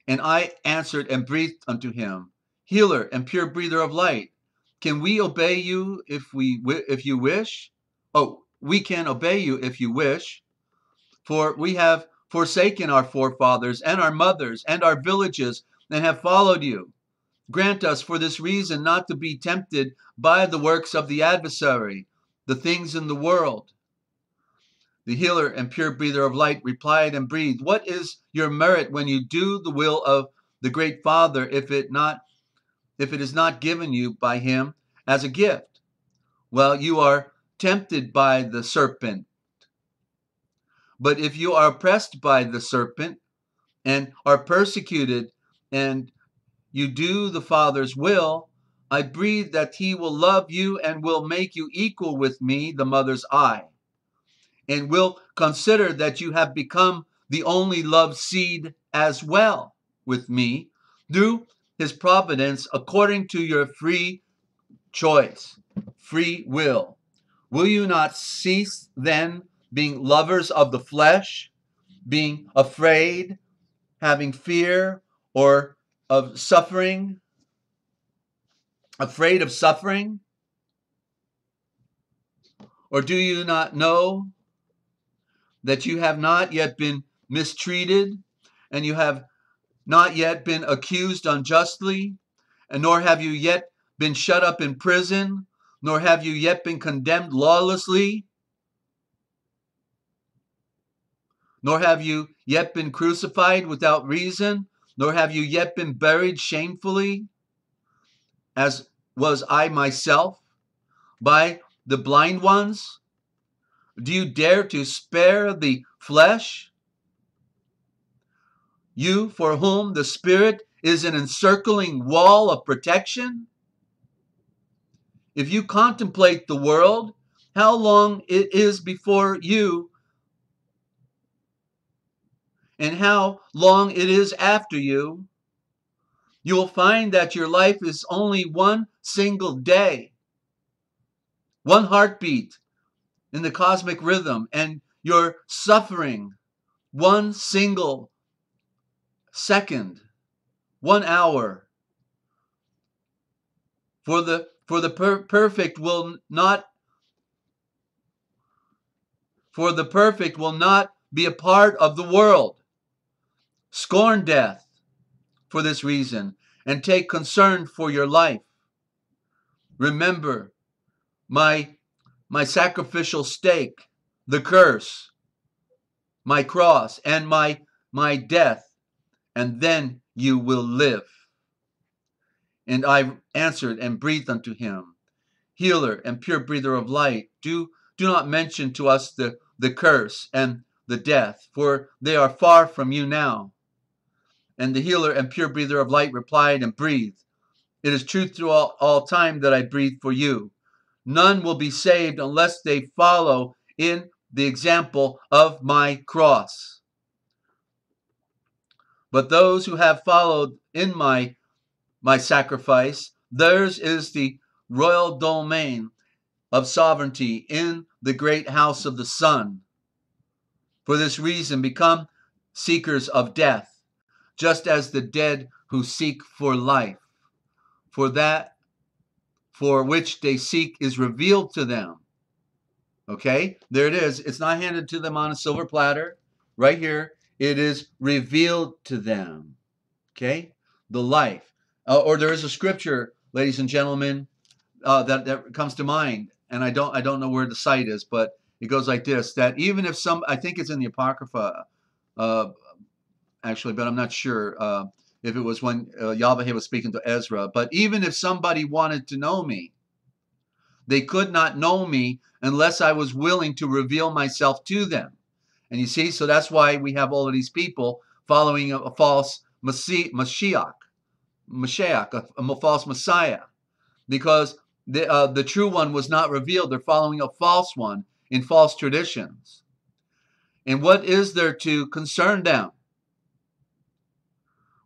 And I answered and breathed unto him, Healer and pure breather of light, can we obey you if you wish? Oh, we can obey you if you wish. For we have forsaken our forefathers and our mothers and our villages and have followed you. Grant us for this reason not to be tempted by the works of the adversary, the things in the world. The healer and pure breather of light replied and breathed, What is your merit when you do the will of the great Father, if it is not given you by him as a gift? Well, you are tempted by the serpent. But if you are oppressed by the serpent and are persecuted and you do the Father's will, I breathe that he will love you and will make you equal with me, the mother's eye, and will consider that you have become the only loved seed as well with me through his providence according to your free choice, free will. Will you not cease then being lovers of the flesh, being afraid, having fear, or of suffering, afraid of suffering? Or do you not know that you have not yet been mistreated, and you have not yet been accused unjustly, and nor have you yet been shut up in prison, nor have you yet been condemned lawlessly, nor have you yet been crucified without reason, nor have you yet been buried shamefully, as was I myself, by the blind ones? Do you dare to spare the flesh? You for whom the Spirit is an encircling wall of protection? If you contemplate the world, how long it is before you, and how long it is after you, you will find that your life is only one single day, one heartbeat in the cosmic rhythm, and your suffering one single second, 1 hour. For the perfect will not be a part of the world. Scorn death for this reason, and take concern for your life. Remember my sacrificial stake, the curse, my cross, and my death, and then you will live. And I answered and breathed unto him, Healer and pure breather of light, do not mention to us the curse and the death, for they are far from you now. And the healer and pure breather of light replied and breathed, It is true through all time that I breathe for you. None will be saved unless they follow in the example of my cross. But those who have followed in my sacrifice, theirs is the royal domain of sovereignty in the great house of the Son. For this reason, become seekers of death, just as the dead who seek for life. For that for which they seek is revealed to them. Okay, there it is. It's not handed to them on a silver platter. Right here, it is revealed to them. Okay, the life. Or there is a scripture, ladies and gentlemen, that comes to mind, and I don't know where the site is, but it goes like this: that even if I think it's in the Apocrypha, actually, but I'm not sure if it was when Yahweh was speaking to Ezra. But even if somebody wanted to know me, they could not know me unless I was willing to reveal myself to them. And you see, so that's why we have all of these people following a false Mashiach, a false Messiah, because the true one was not revealed. They're following a false one in false traditions. And what is there to concern them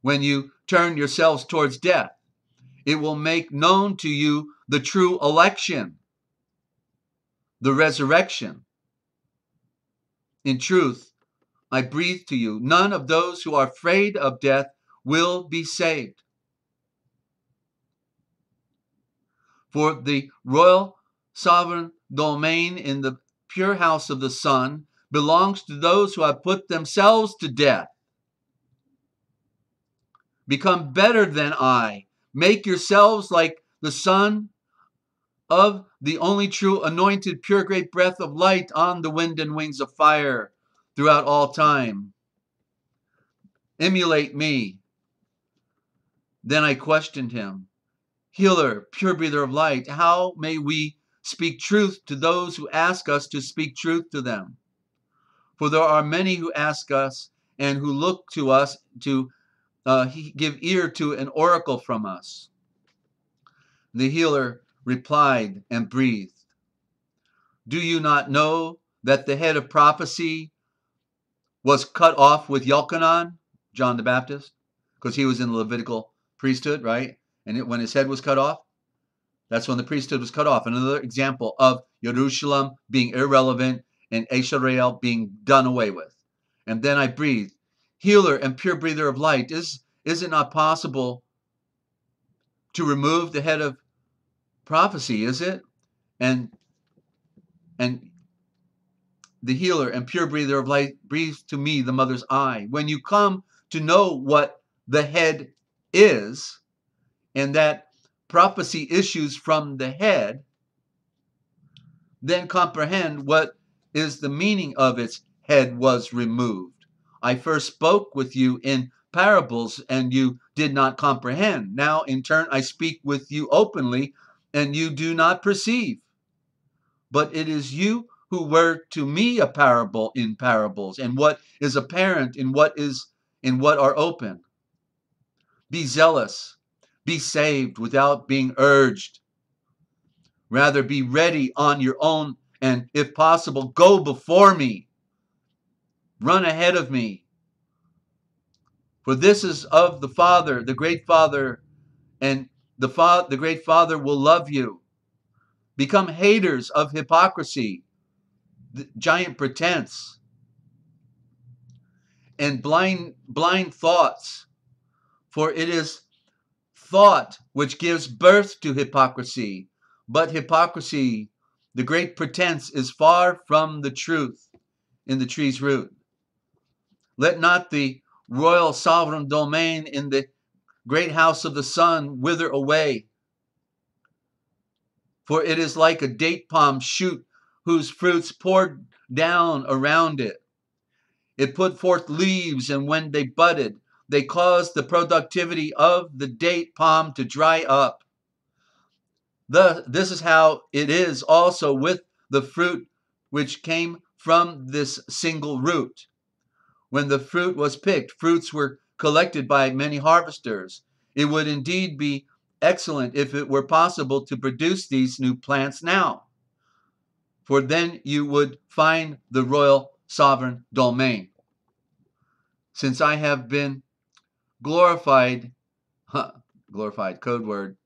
when you turn yourselves towards death? It will make known to you the true election, the resurrection. In truth, I breathe to you, none of those who are afraid of death will be saved. For the royal sovereign domain in the pure house of the Son belongs to those who have put themselves to death. Become better than I. Make yourselves like the Son of the only true anointed pure great breath of light on the wind and wings of fire throughout all time. Emulate me. Then I questioned him, Healer, pure breather of light, how may we speak truth to those who ask us to speak truth to them? For there are many who ask us and who look to us to give ear to an oracle from us. The healer replied and breathed, Do you not know that the head of prophecy was cut off with Elchanan, John the Baptist? Because he was in the Levitical priesthood, right? And when his head was cut off, that's when the priesthood was cut off. Another example of Jerusalem being irrelevant and Israel being done away with. And then I breathed, Healer and pure breather of light, is it not possible to remove the head of prophecy, is it? And the healer and pure breather of light breathes to me the mother's eye. When you come to know what the head is, and that prophecy issues from the head, then comprehend what is the meaning of its head was removed. I first spoke with you in parables, and you did not comprehend. Now, in turn, I speak with you openly, and you do not perceive. But it is you who were to me a parable in parables, and what is apparent in what are open. Be zealous, be saved without being urged. Rather, be ready on your own, and if possible, go before me. Run ahead of me. For this is of the Father, the great Father, and the great Father will love you. Become haters of hypocrisy, the giant pretense, and blind thoughts. For it is thought which gives birth to hypocrisy. But hypocrisy, the great pretense, is far from the truth in the tree's root. Let not the royal sovereign domain in the great house of the Son wither away. For it is like a date palm shoot whose fruits poured down around it. It put forth leaves, and when they budded, they cause the productivity of the date palm to dry up. This is how it is also with the fruit which came from this single root. When the fruit was picked, fruits were collected by many harvesters. It would indeed be excellent if it were possible to produce these new plants now, for then you would find the royal sovereign domain. Since I have been glorified code word,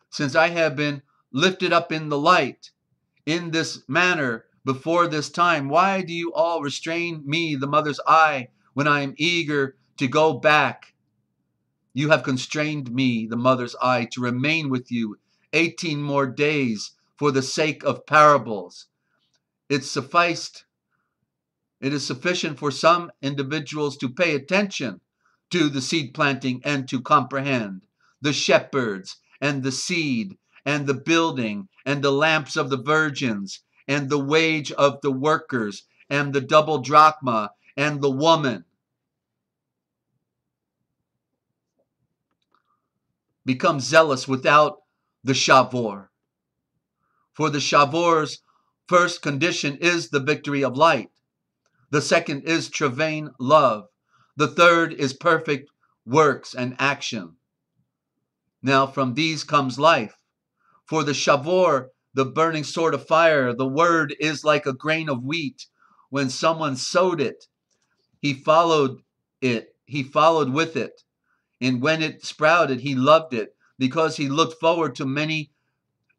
since I have been lifted up in the light in this manner before this time, why do you all restrain me, the mother's eye, when I am eager to go back? You have constrained me, the mother's eye, to remain with you 18 more days for the sake of parables. It is sufficient for some individuals to pay attention to the seed planting and to comprehend the shepherds and the seed and the building and the lamps of the virgins and the wage of the workers and the double drachma and the woman. Become zealous without the shavor. For the shavor's first condition is the victory of light. The second is travain love. The third is perfect works and action. Now from these comes life. For the shavor, the burning sword of fire, the word is like a grain of wheat. When someone sowed it, he followed with it. And when it sprouted, he loved it, because he looked forward to many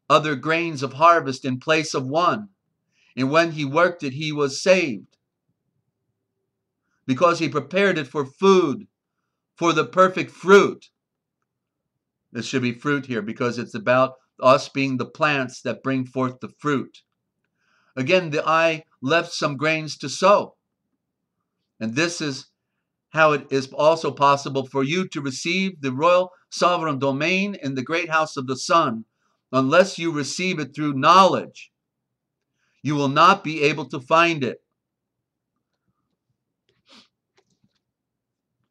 other grains of harvest in place of one. And when he worked it, he was saved, because he prepared it for food, for the perfect fruit. This should be fruit here, because it's about us being the plants that bring forth the fruit. Again, the eye left some grains to sow. And this is how it is also possible for you to receive the royal sovereign domain in the great house of the sun. Unless you receive it through knowledge, you will not be able to find it.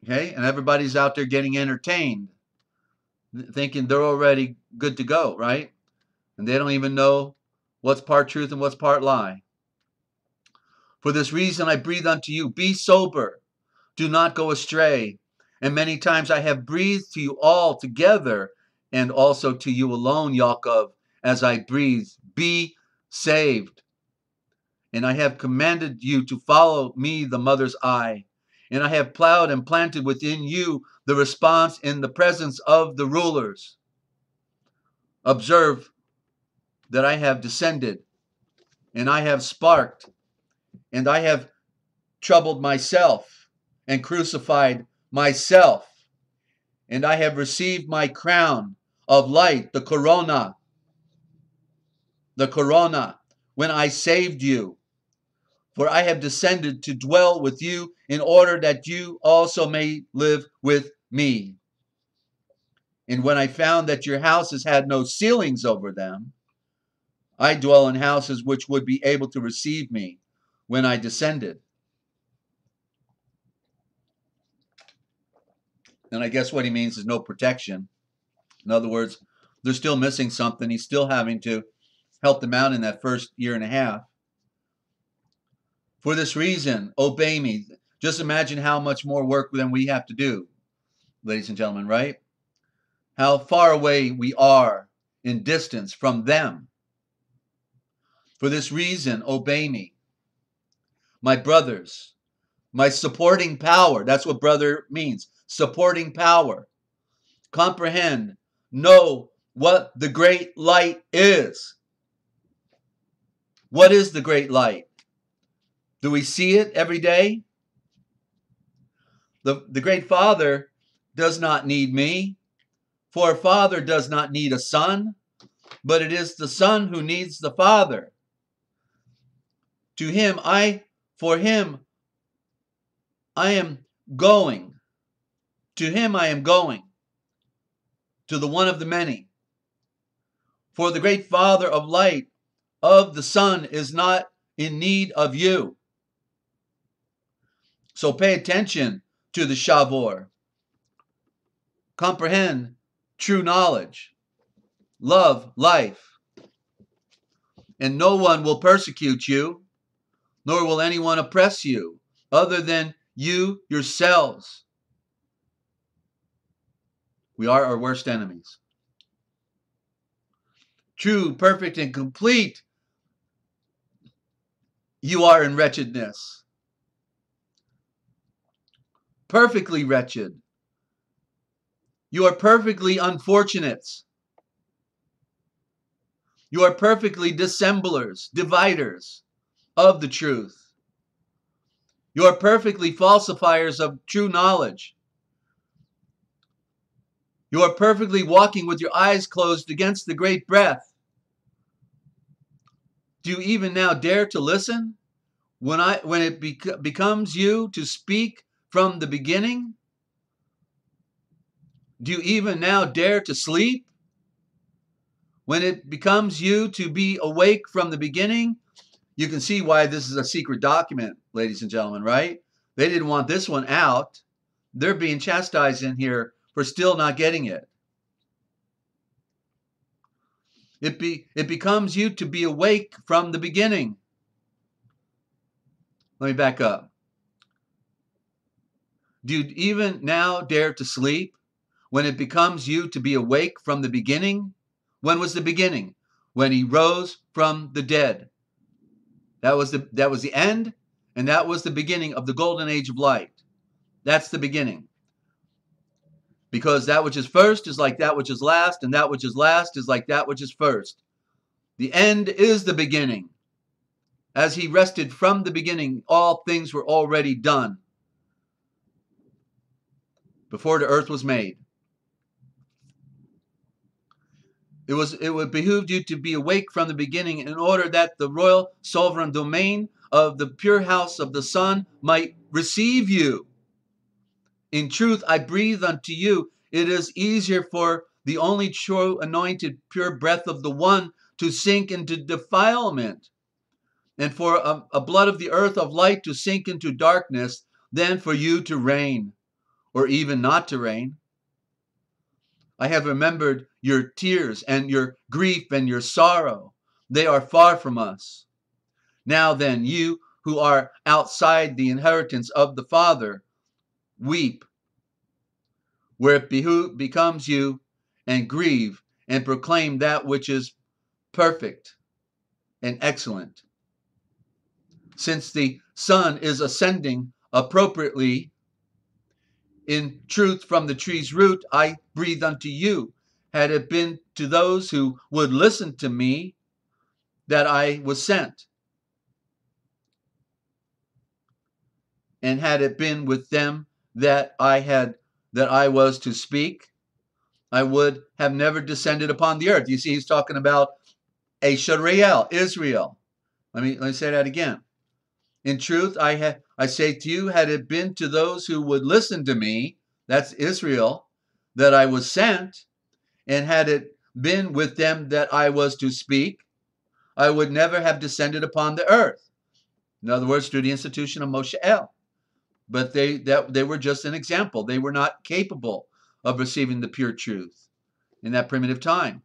Okay, and everybody's out there getting entertained, thinking they're already good to go, right? And they don't even know what's part truth and what's part lie. For this reason I breathe unto you, be sober, do not go astray. And many times I have breathed to you all together, and also to you alone, Yaakov, as I breathe, be saved. And I have commanded you to follow me, the mother's eye. And I have plowed and planted within you the response in the presence of the rulers. Observe that I have descended, and I have sparked, and I have troubled myself, and crucified myself, and I have received my crown of light, the corona, when I saved you. For I have descended to dwell with you, in order that you also may live with me. And when I found that your houses had no ceilings over them, I dwell in houses which would be able to receive me when I descended. And I guess what he means is no protection. In other words, they're still missing something. He's still having to help them out in that first year and a half. For this reason, obey me. Just imagine how much more work than we have to do, ladies and gentlemen, right? How far away we are in distance from them. For this reason, obey me. My brothers, my supporting power. That's what brother means. Supporting power. Comprehend, know what the great light is. What is the great light? Do we see it every day? The great Father does not need me, for a father does not need a son, but it is the son who needs the Father. For him I am going. To him I am going, to the one of the many. For the great Father of light, of the Son, is not in need of you. So pay attention to the shavor. comprehend true knowledge, love life, and no one will persecute you, nor will anyone oppress you, other than you yourselves. We are our worst enemies. True, perfect, and complete, you are in wretchedness. Perfectly wretched. You are perfectly unfortunate. You are perfectly dissemblers, dividers of the truth. You are perfectly falsifiers of true knowledge. You are perfectly walking with your eyes closed against the great breath. Do you even now dare to listen when it becomes you to speak from the beginning? Do you even now dare to sleep when it becomes you to be awake from the beginning? You can see why this is a secret document, ladies and gentlemen, right? They didn't want this one out. They're being chastised in here for still not getting it. It becomes you to be awake from the beginning. Let me back up. Do you even now dare to sleep when it becomes you to be awake from the beginning? When was the beginning? When he rose from the dead. That was the end, and that was the beginning of the golden age of light. That's the beginning. Because that which is first is like that which is last, and that which is last is like that which is first. The end is the beginning. As he rested from the beginning, all things were already done before the earth was made. It would behoove you to be awake from the beginning in order that the royal sovereign domain of the pure house of the Son might receive you. In truth, I breathe unto you. It is easier for the only true anointed pure breath of the one to sink into defilement, and for a blood of the earth of light to sink into darkness, than for you to reign, or even not to reign. I have remembered your tears and your grief and your sorrow. They are far from us. Now then, you who are outside the inheritance of the Father, weep where it becomes you, and grieve and proclaim that which is perfect and excellent. Since the sun is ascending appropriately in truth from the tree's root, I breathe unto you. Had it been to those who would listen to me that I was sent, and had it been with them that I was to speak, I would have never descended upon the earth. You see, he's talking about Israel. Let me say that again. In truth, I say to you, had it been to those who would listen to me, that's Israel, that I was sent, and had it been with them that I was to speak, I would never have descended upon the earth. In other words, through the institution of Moshe El. But they were just an example. They were not capable of receiving the pure truth in that primitive time.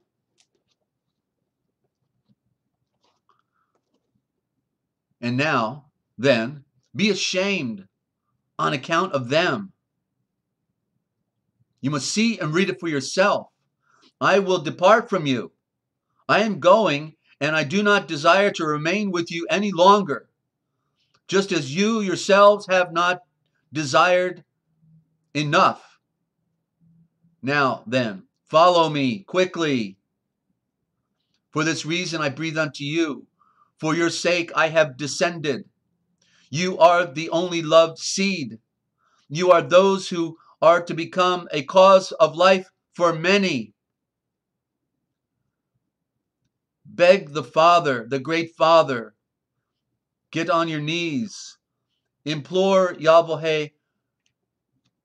And now, then, be ashamed on account of them. You must see and read it for yourself. I will depart from you. I am going, and I do not desire to remain with you any longer, just as you yourselves have not desired enough. Now then, follow me quickly. For this reason I breathe unto you. For your sake I have descended. You are the only loved seed. You are those who are to become a cause of life for many. Beg the Father, the great Father. Get on your knees. Implore Yahweh,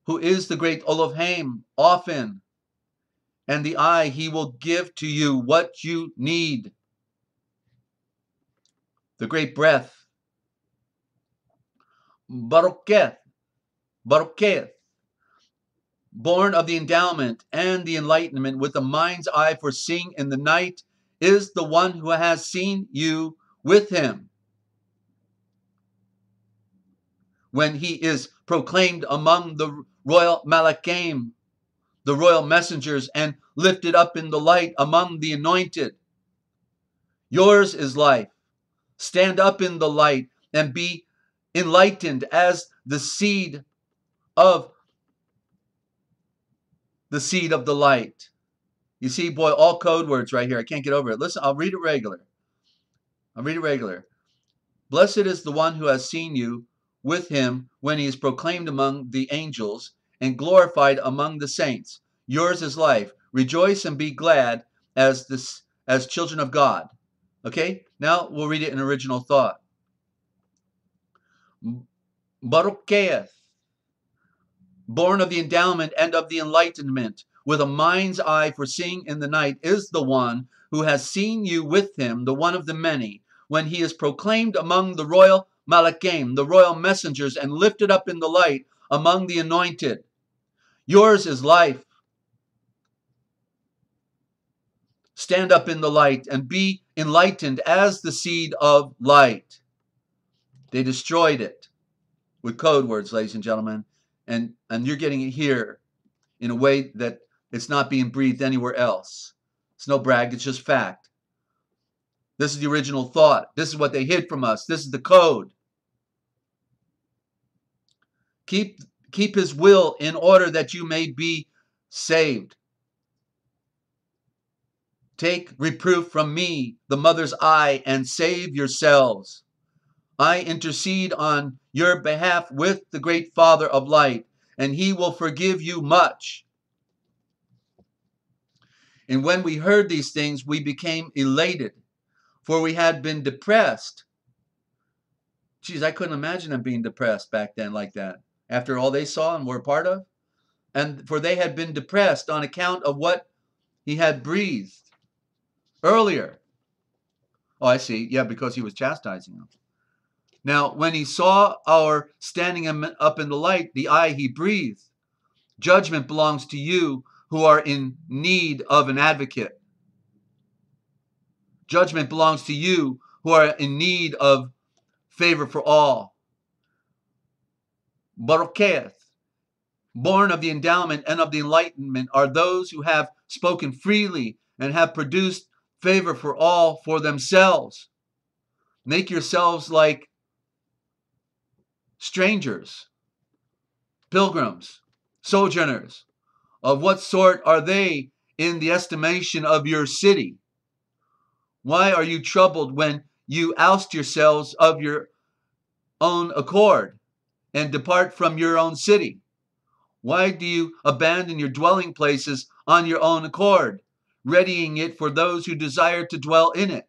who is the great Elohim, often. And he will give to you what you need. The great breath. Baroketh. born of the endowment and the enlightenment, with a mind's eye for seeing in the night, is the one who has seen you with him when he is proclaimed among the royal malachim, the royal messengers, and lifted up in the light among the anointed. Yours is life. Stand up in the light and be enlightened as the seed of the light. You see, boy, all code words right here. I can't get over it. Listen, I'll read it regular. Blessed is the one who has seen you with him when he is proclaimed among the angels and glorified among the saints. Yours is life. Rejoice and be glad as children of God. Okay? Now we'll read it in original thought. Barucheeth, born of the endowment and of the enlightenment, with a mind's eye for seeing in the night, is the one who has seen you with him, the one of the many, when he is proclaimed among the royal malachim, the royal messengers, and lifted up in the light among the anointed. Yours is life. Stand up in the light and be enlightened as the seed of light. They destroyed it with code words, ladies and gentlemen, and you're getting it here in a way that it's not being breathed anywhere else. It's no brag, it's just fact. This is the original thought. This is what they hid from us. This is the code. Keep his will in order that you may be saved. Take reproof from me, the mother's eye, and save yourselves. I intercede on your behalf with the great Father of light, and he will forgive you much. And when we heard these things, we became elated, for we had been depressed. Geez, I couldn't imagine them being depressed back then like that, after all they saw and were a part of. And for they had been depressed on account of what he had breathed earlier. Oh, I see. Yeah, because he was chastising them. Now, when he saw our standing up in the light, the eye he breathed, judgment belongs to you who are in need of an advocate. Judgment belongs to you who are in need of favor for all. Barucheeth, born of the endowment and of the enlightenment, are those who have spoken freely and have produced favor for all for themselves. Make yourselves like strangers, pilgrims, sojourners. Of what sort are they in the estimation of your city? Why are you troubled when you oust yourselves of your own accord and depart from your own city? Why do you abandon your dwelling places on your own accord, readying it for those who desire to dwell in it?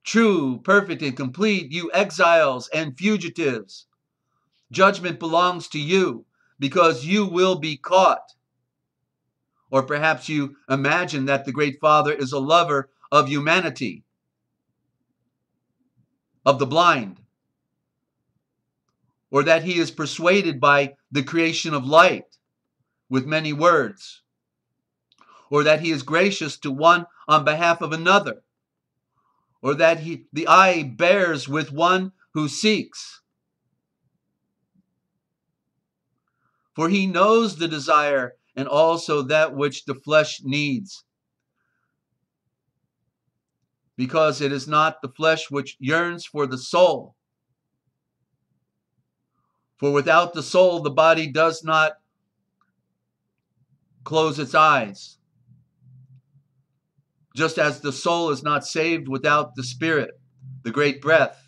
True, perfect, and complete, you exiles and fugitives. Judgment belongs to you, because you will be caught. Or perhaps you imagine that the great Father is a lover of humanity, of the blind, or that he is persuaded by the creation of light with many words, or that he is gracious to one on behalf of another, or that the eye bears with one who seeks. For he knows the desire and also that which the flesh needs, because it is not the flesh which yearns for the soul. For without the soul, the body does not close its eyes, just as the soul is not saved without the spirit, the great breath.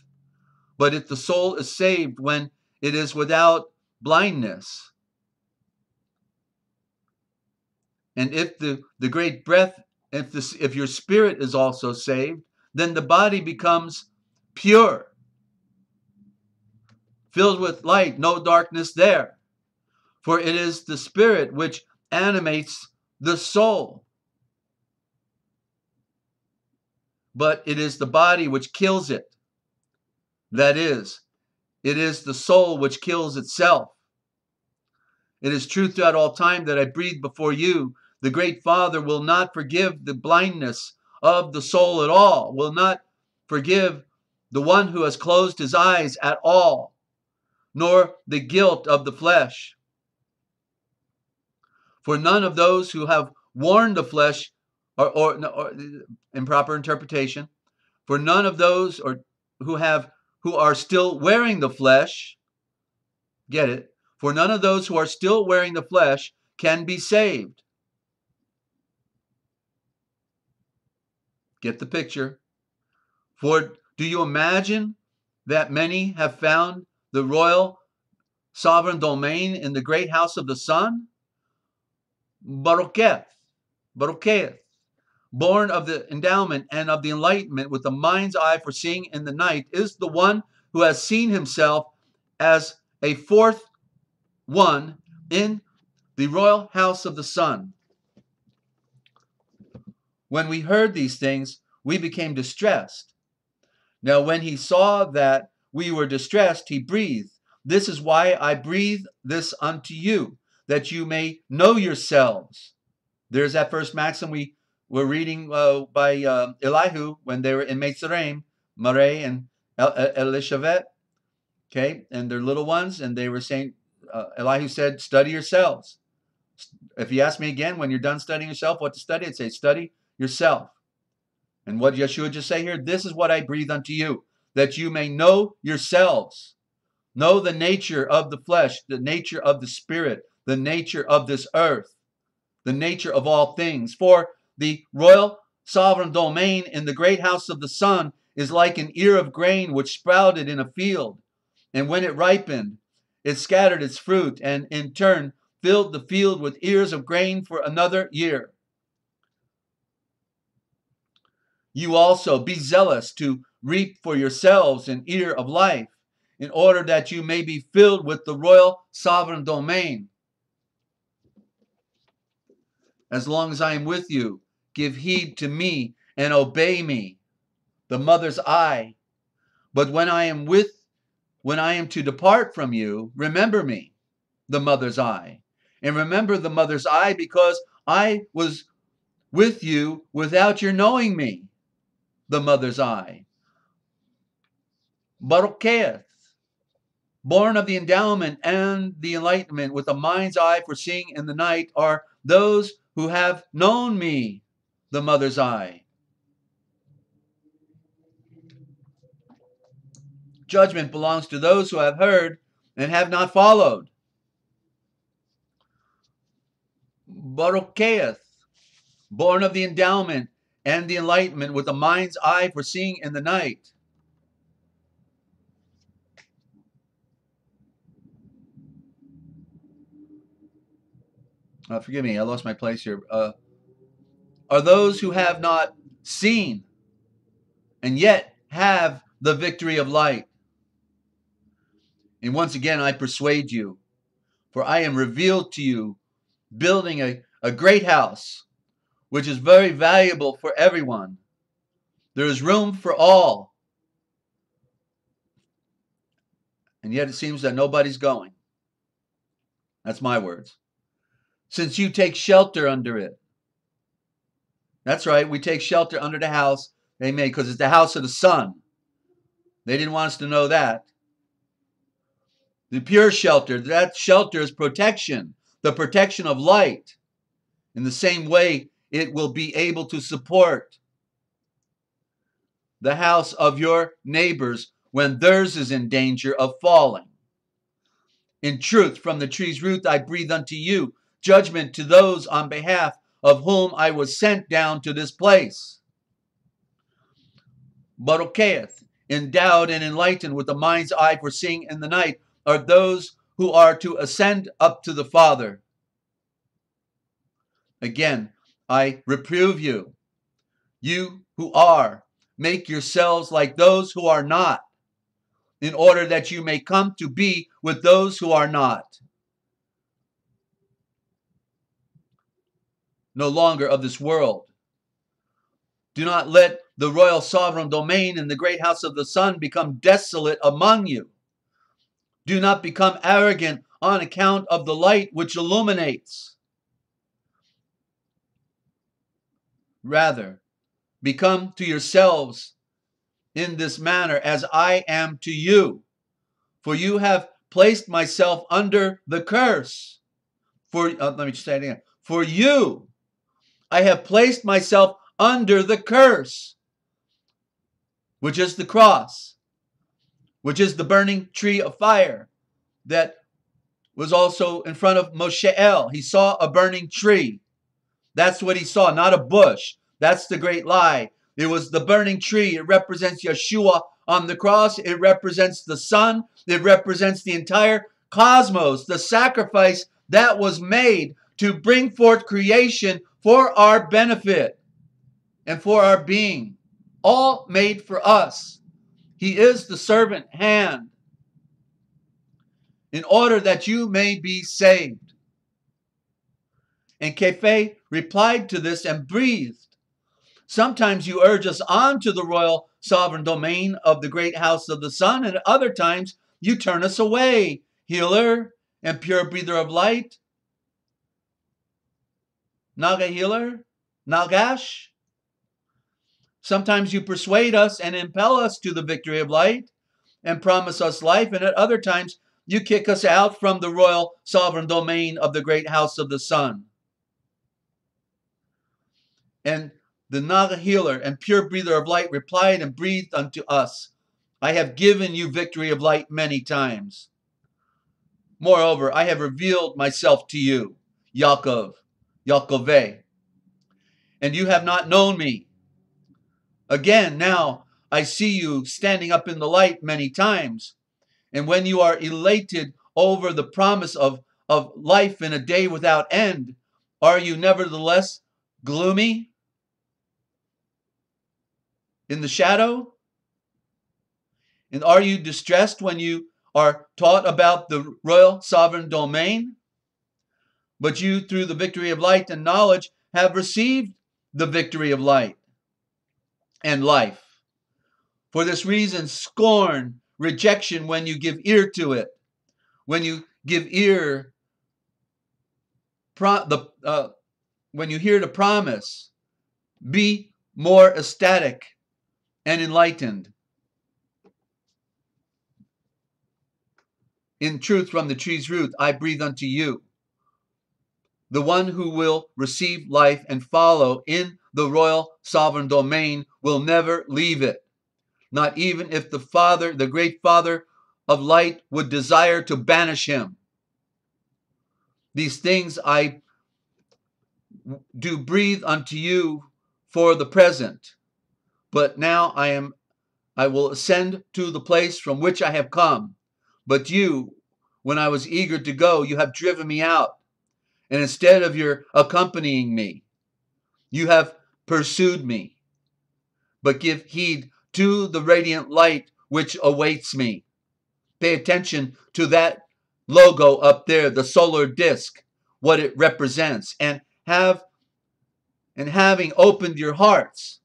But if the soul is saved when it is without blindness, and if the great breath, if your spirit is also saved, then the body becomes pure, filled with light, no darkness there. For it is the spirit which animates the soul, but it is the body which kills it. That is, it is the soul which kills itself. It is true throughout all time that I breathe before you. The great Father will not forgive the blindness of the soul at all, will not forgive the one who has closed his eyes at all, nor the guilt of the flesh. For none of those who have worn the flesh, or improper interpretation, for none of those who are still wearing the flesh, get it? For none of those who are still wearing the flesh can be saved. Get the picture. For do you imagine that many have found the royal sovereign domain in the great house of the sun? Baroketh, born of the endowment and of the enlightenment with the mind's eye for seeing in the night, is the one who has seen himself as a fourth one in the royal house of the sun. When we heard these things, we became distressed. Now, when he saw that we were distressed, he breathed, "This is why I breathe this unto you, that you may know yourselves." There's that first maxim we were reading by Elihu when they were in Mitzrayim, Mare and Elishavet, okay, and their little ones, and they were saying, Elihu said, "Study yourselves." If you ask me again when you're done studying yourself what to study, I'd say, study yourself. And what Yeshua just say here, "This is what I breathe unto you, that you may know yourselves." Know the nature of the flesh, the nature of the spirit, the nature of this earth, the nature of all things. For the royal sovereign domain in the great house of the sun is like an ear of grain which sprouted in a field. And when it ripened, it scattered its fruit, and in turn filled the field with ears of grain for another year. You also be zealous to reap for yourselves an ear of life, in order that you may be filled with the royal sovereign domain. As long as I am with you, give heed to me and obey me, the mother's eye. But when I am to depart from you, remember me, the mother's eye. And remember the mother's eye, because I was with you without your knowing me, the mother's eye. Barucheth, born of the endowment and the enlightenment with a mind's eye for seeing in the night, are those who have known me, the mother's eye. Judgment belongs to those who have heard and have not followed. Barucheth, born of the endowment and the enlightenment with a mind's eye for seeing in the night. Forgive me, I lost my place here. Are those who have not seen and yet have the victory of light. And once again, I persuade you, for I am revealed to you, building a great house, which is very valuable for everyone. There is room for all. And yet it seems that nobody's going. That's my words. Since you take shelter under it. That's right, we take shelter under the house they made, because it's the house of the sun. They didn't want us to know that. The pure shelter, that shelter is protection, the protection of light. In the same way, it will be able to support the house of your neighbors when theirs is in danger of falling. In truth, from the tree's root I breathe unto you, judgment to those on behalf of whom I was sent down to this place. Barucheth, endowed and enlightened with the mind's eye for seeing in the night, are those who are to ascend up to the Father. Again, I reprove you. You who are, make yourselves like those who are not, in order that you may come to be with those who are not. No longer of this world. Do not let the royal sovereign domain in the great house of the sun become desolate among you. Do not become arrogant on account of the light which illuminates. Rather, become to yourselves in this manner as I am to you. For you have placed myself under the curse. Let me just say it again. For you, I have placed myself under the curse, which is the cross, which is the burning tree of fire that was also in front of Moshe. He saw a burning tree. That's what he saw, not a bush. That's the great lie. It was the burning tree. It represents Yeshua on the cross. It represents the Son. It represents the entire cosmos, the sacrifice that was made to bring forth creation for our benefit and for our being. All made for us. He is the servant hand in order that you may be saved. And SKYPE replied to this and breathed. Sometimes you urge us on to the royal sovereign domain of the great house of the sun, and at other times you turn us away, healer and pure breather of light. Naga healer, Nagash. Sometimes you persuade us and impel us to the victory of light and promise us life, and at other times you kick us out from the royal sovereign domain of the great house of the sun. And the Naga healer and pure breather of light replied and breathed unto us, I have given you victory of light many times. Moreover, I have revealed myself to you, Yaakov, Yaakove, and you have not known me. Again, now I see you standing up in the light many times. And when you are elated over the promise of life in a day without end, are you nevertheless gloomy in the shadow? And are you distressed when you are taught about the royal sovereign domain? But you, through the victory of light and knowledge, have received the victory of light and life. For this reason, scorn, rejection when you give ear to it. When you give ear, when you hear the promise, be more ecstatic and enlightened. In truth, from the tree's root, I breathe unto you. The one who will receive life and follow in the royal sovereign domain will never leave it. Not even if the Father, the great Father of light, would desire to banish him. These things I do breathe unto you for the present. But now I will ascend to the place from which I have come. But you, when I was eager to go, you have driven me out. And instead of your accompanying me, you have pursued me. But give heed to the radiant light which awaits me. Pay attention to that logo up there, the solar disk, what it represents. And having opened your hearts,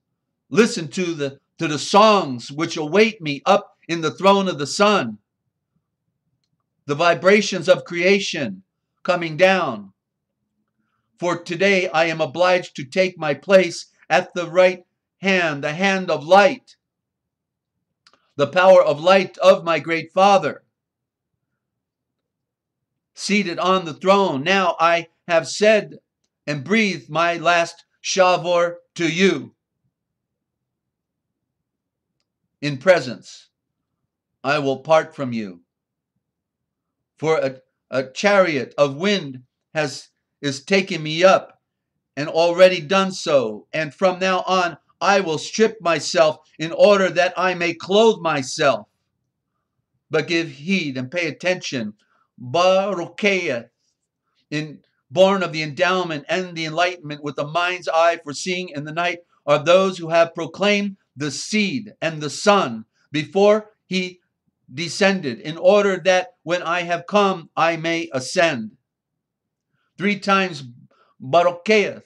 listen to the songs which await me up in the throne of the sun. The vibrations of creation coming down. For today I am obliged to take my place at the right hand, the hand of light, the power of light of my great Father, seated on the throne. Now I have said and breathed my last shavor to you. In presence, I will part from you. For a chariot of wind is taking me up, and already done so. And from now on, I will strip myself in order that I may clothe myself. But give heed and pay attention. Barucheth, born of the endowment and the enlightenment with the mind's eye for seeing in the night, are those who have proclaimed the seed and the Son before he descended, in order that when I have come, I may ascend. 3 times Barucheth,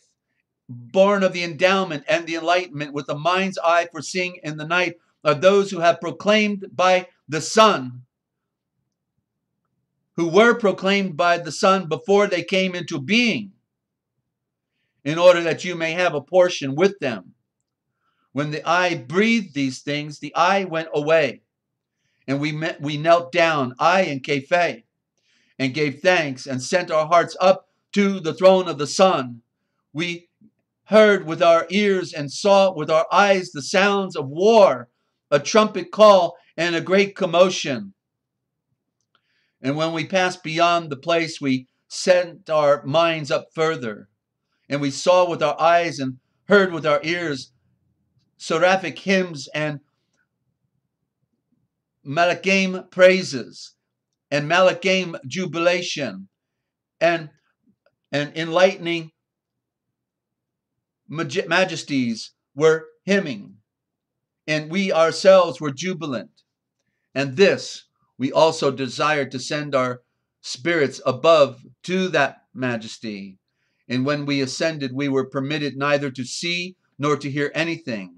born of the endowment and the enlightenment with the mind's eye for seeing in the night, are those who have proclaimed by the Son who were proclaimed by the Son before they came into being, in order that you may have a portion with them. When the I breathed these things, the I went away, and we knelt down, I and SKYPE, and gave thanks and sent our hearts up to the throne of the Son. We heard with our ears and saw with our eyes the sounds of war, a trumpet call, and a great commotion. And when we passed beyond the place, we sent our minds up further, and we saw with our eyes and heard with our ears seraphic hymns and malachim praises and malachim jubilation and enlightening majesties were hymning, and we ourselves were jubilant. And this we also desired to send our spirits above to that majesty. And when we ascended, we were permitted neither to see nor to hear anything.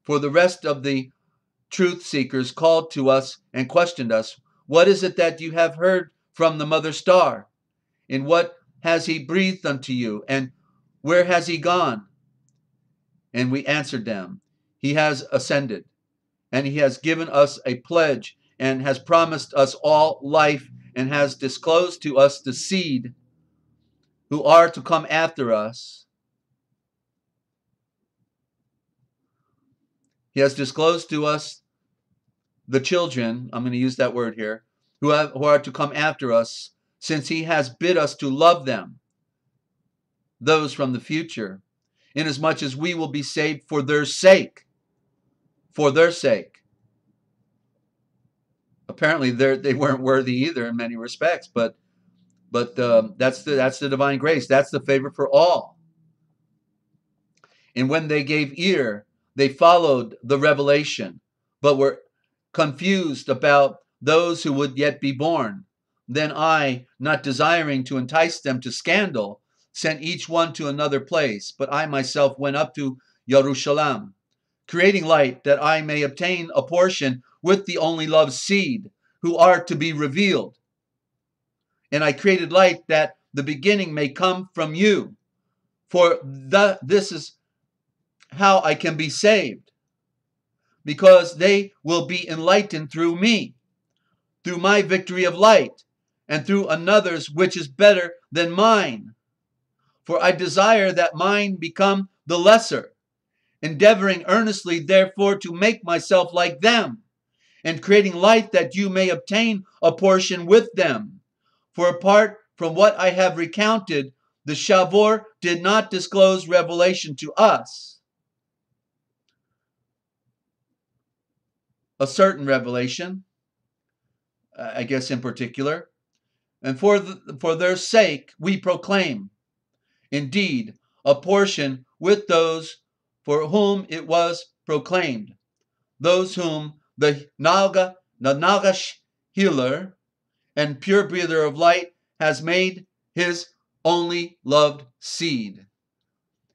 For the rest of the truth seekers called to us and questioned us, what is it that you have heard from the mother star? And what has he breathed unto you? And where has he gone? And we answered them, he has ascended, and he has given us a pledge, and has promised us all life, and has disclosed to us the seed who are to come after us. He has disclosed to us the children, I'm going to use that word here, who are to come after us, since he has bid us to love them, those from the future, inasmuch as we will be saved for their sake. For their sake. Apparently they weren't worthy either in many respects, but that's the divine grace. That's the favor for all. And when they gave ear, they followed the revelation, but were confused about those who would yet be born. Then I, not desiring to entice them to scandal, sent each one to another place, but I myself went up to Jerusalem, creating light that I may obtain a portion with the only loved seed who are to be revealed. And I created light that the beginning may come from you, for this is how I can be saved, because they will be enlightened through me, through my victory of light, and through another's which is better than mine. For I desire that mine become the lesser, endeavoring earnestly therefore to make myself like them, and creating light that you may obtain a portion with them. For apart from what I have recounted, the Shavor did not disclose revelation to us, a certain revelation, I guess in particular, and for their sake we proclaim, indeed, a portion with those for whom it was proclaimed, those whom the Nagash healer and pure breather of light has made his only loved seed.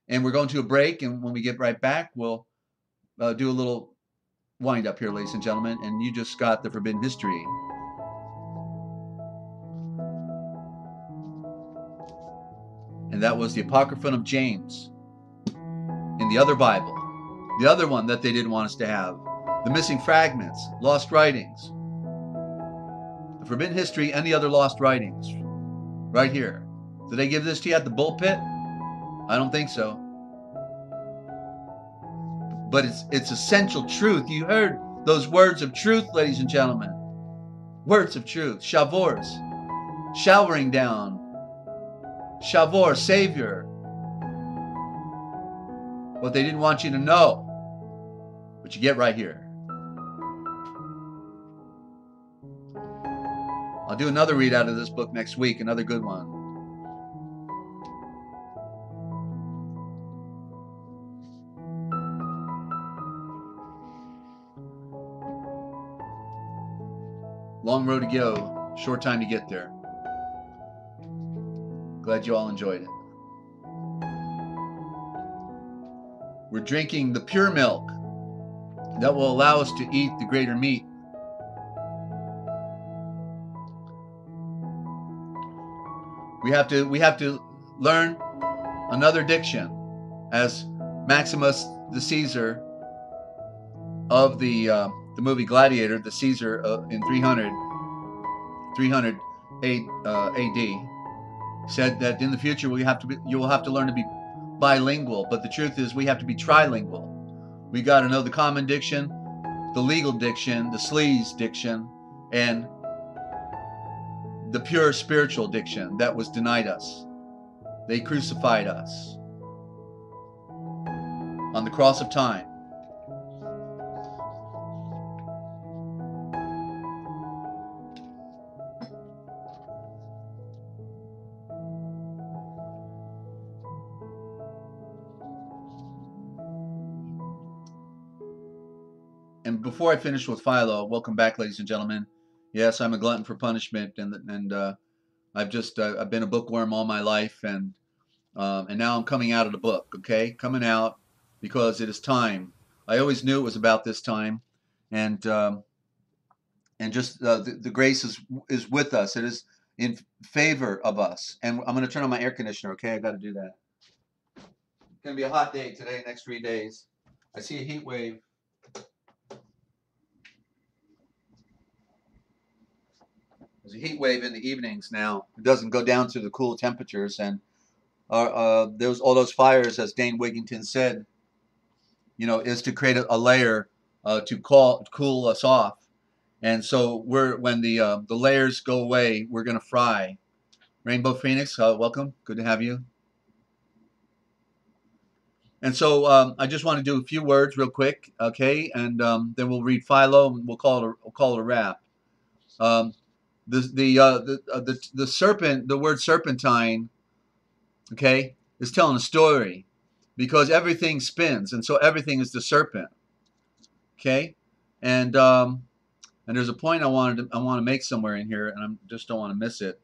And we're going to a break, and when we get right back, we'll do a little wind up here, ladies and gentlemen, and you just got the Forbidden History. And that was the Apocryphon of James in the other Bible, the other one that they didn't want us to have, the missing fragments, lost writings, the Forbidden History and the other lost writings, right here. Did they give this to you at the bullpit? I don't think so. But it's essential truth. You heard those words of truth, ladies and gentlemen. Words of truth. Shavors. Showering down. Shavor, Savior. What they didn't want you to know. But you get right here. I'll do another read out of this book next week. Another good one. Long road to go, short time to get there. Glad you all enjoyed it. We're drinking the pure milk that will allow us to eat the greater meat. We have to learn another diction, as Maximus the Caesar of the movie Gladiator, the Caesar in 300 AD, said that in the future you will have to learn to be bilingual. But the truth is, we have to be trilingual. We got to know the common diction, the legal diction, the sleaze diction, and the pure spiritual diction that was denied us. They crucified us on the cross of time. And before I finish with Philo, welcome back, ladies and gentlemen. Yes, I'm a glutton for punishment, and I've been a bookworm all my life, and now I'm coming out of the book. Okay, coming out because it is time. I always knew it was about this time, and just the grace is with us. It is in favor of us. And I'm going to turn on my air conditioner. Okay, I got to do that. It's going to be a hot day today, next 3 days. I see a heat wave. There's a heat wave in the evenings now. It doesn't go down to the cool temperatures, and there's all those fires, as Dane Wigington said, is to create a layer to cool us off. And so when the layers go away, we're going to fry. Rainbow Phoenix, welcome. Good to have you. And so I just want to do a few words real quick, okay? And then we'll read Philo, and we'll call it a wrap. The serpent, the word serpentine, okay, is telling a story, because everything spins, and so everything is the serpent, okay, and there's a point I want to make somewhere in here, and I just don't want to miss it.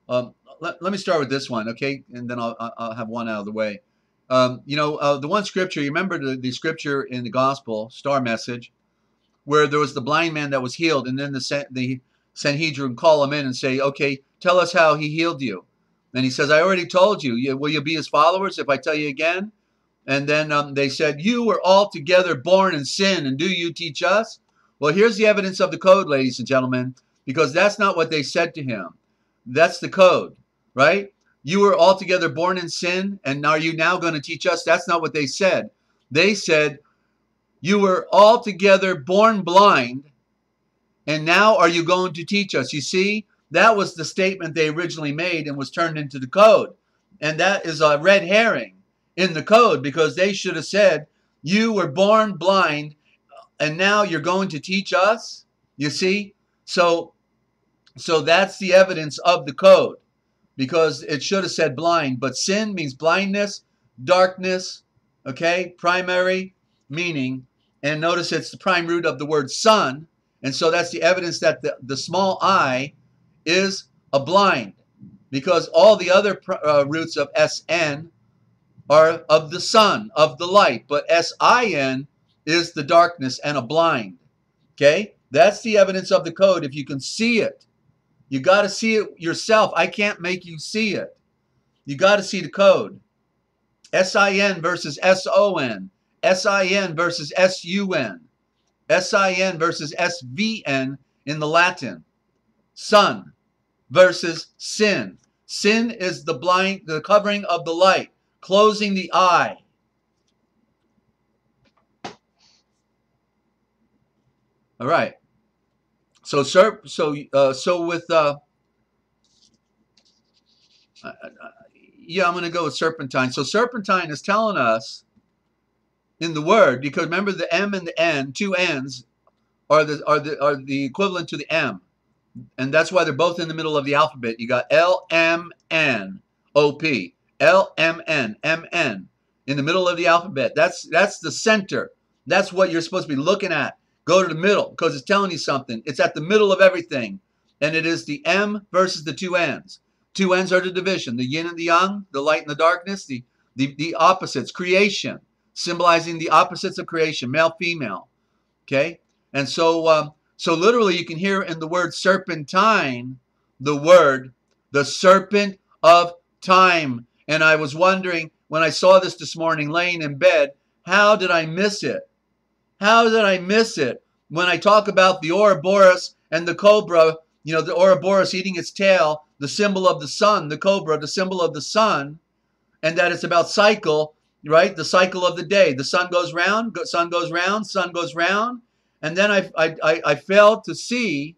Let me start with this one, okay, and then I'll have one out of the way. The one scripture, you remember the scripture in the gospel, star message, where there was the blind man that was healed, and then the Sanhedrin call him in and say, okay, tell us how he healed you. And he says, I already told you. Will you be his followers if I tell you again? And then they said, you were altogether born in sin, and do you teach us? Well, here's the evidence of the code, ladies and gentlemen, because that's not what they said to him. That's the code, right? You were altogether born in sin, and are you now going to teach us? That's not what they said. They said, you were altogether born blind, and now are you going to teach us? You see, that was the statement they originally made and was turned into the code. And that is a red herring in the code, because they should have said, you were born blind, and now you're going to teach us? You see? So that's the evidence of the code, because it should have said blind. But sin means blindness, darkness, okay? Primary meaning. And notice it's the prime root of the word sun. And so that's the evidence that the small I is a blind, because all the other roots of SN are of the sun, of the light. But SIN is the darkness and a blind. Okay? That's the evidence of the code. If you can see it, you got to see it yourself. I can't make you see it. You got to see the code. SIN versus SON. SIN versus SUN. SIN versus SVN in the Latin. Sun versus sin. Sin is the covering of the light, closing the eye. All right. So with I'm going to go with serpentine. So serpentine is telling us in the word, because remember the M and the N, two N's are the equivalent to the M, and that's why they're both in the middle of the alphabet. You got L M N O P, L M N M N in the middle of the alphabet. That's the center. That's what you're supposed to be looking at. Go to the middle, because it's telling you something. It's at the middle of everything, and it is the M versus the two N's. Two N's are the division, the yin and the yang, the light and the darkness, the opposites, creation, symbolizing the opposites of creation, male, female. Okay? And so literally you can hear in the word serpentine, the serpent of time. And I was wondering when I saw this morning laying in bed, how did I miss it? How did I miss it? When I talk about the Ouroboros and the cobra, you know, the Ouroboros eating its tail, the symbol of the sun, the cobra, the symbol of the sun, and that it's about cycle, right? The cycle of the day. The sun goes round, sun goes round, sun goes round. And then I failed to see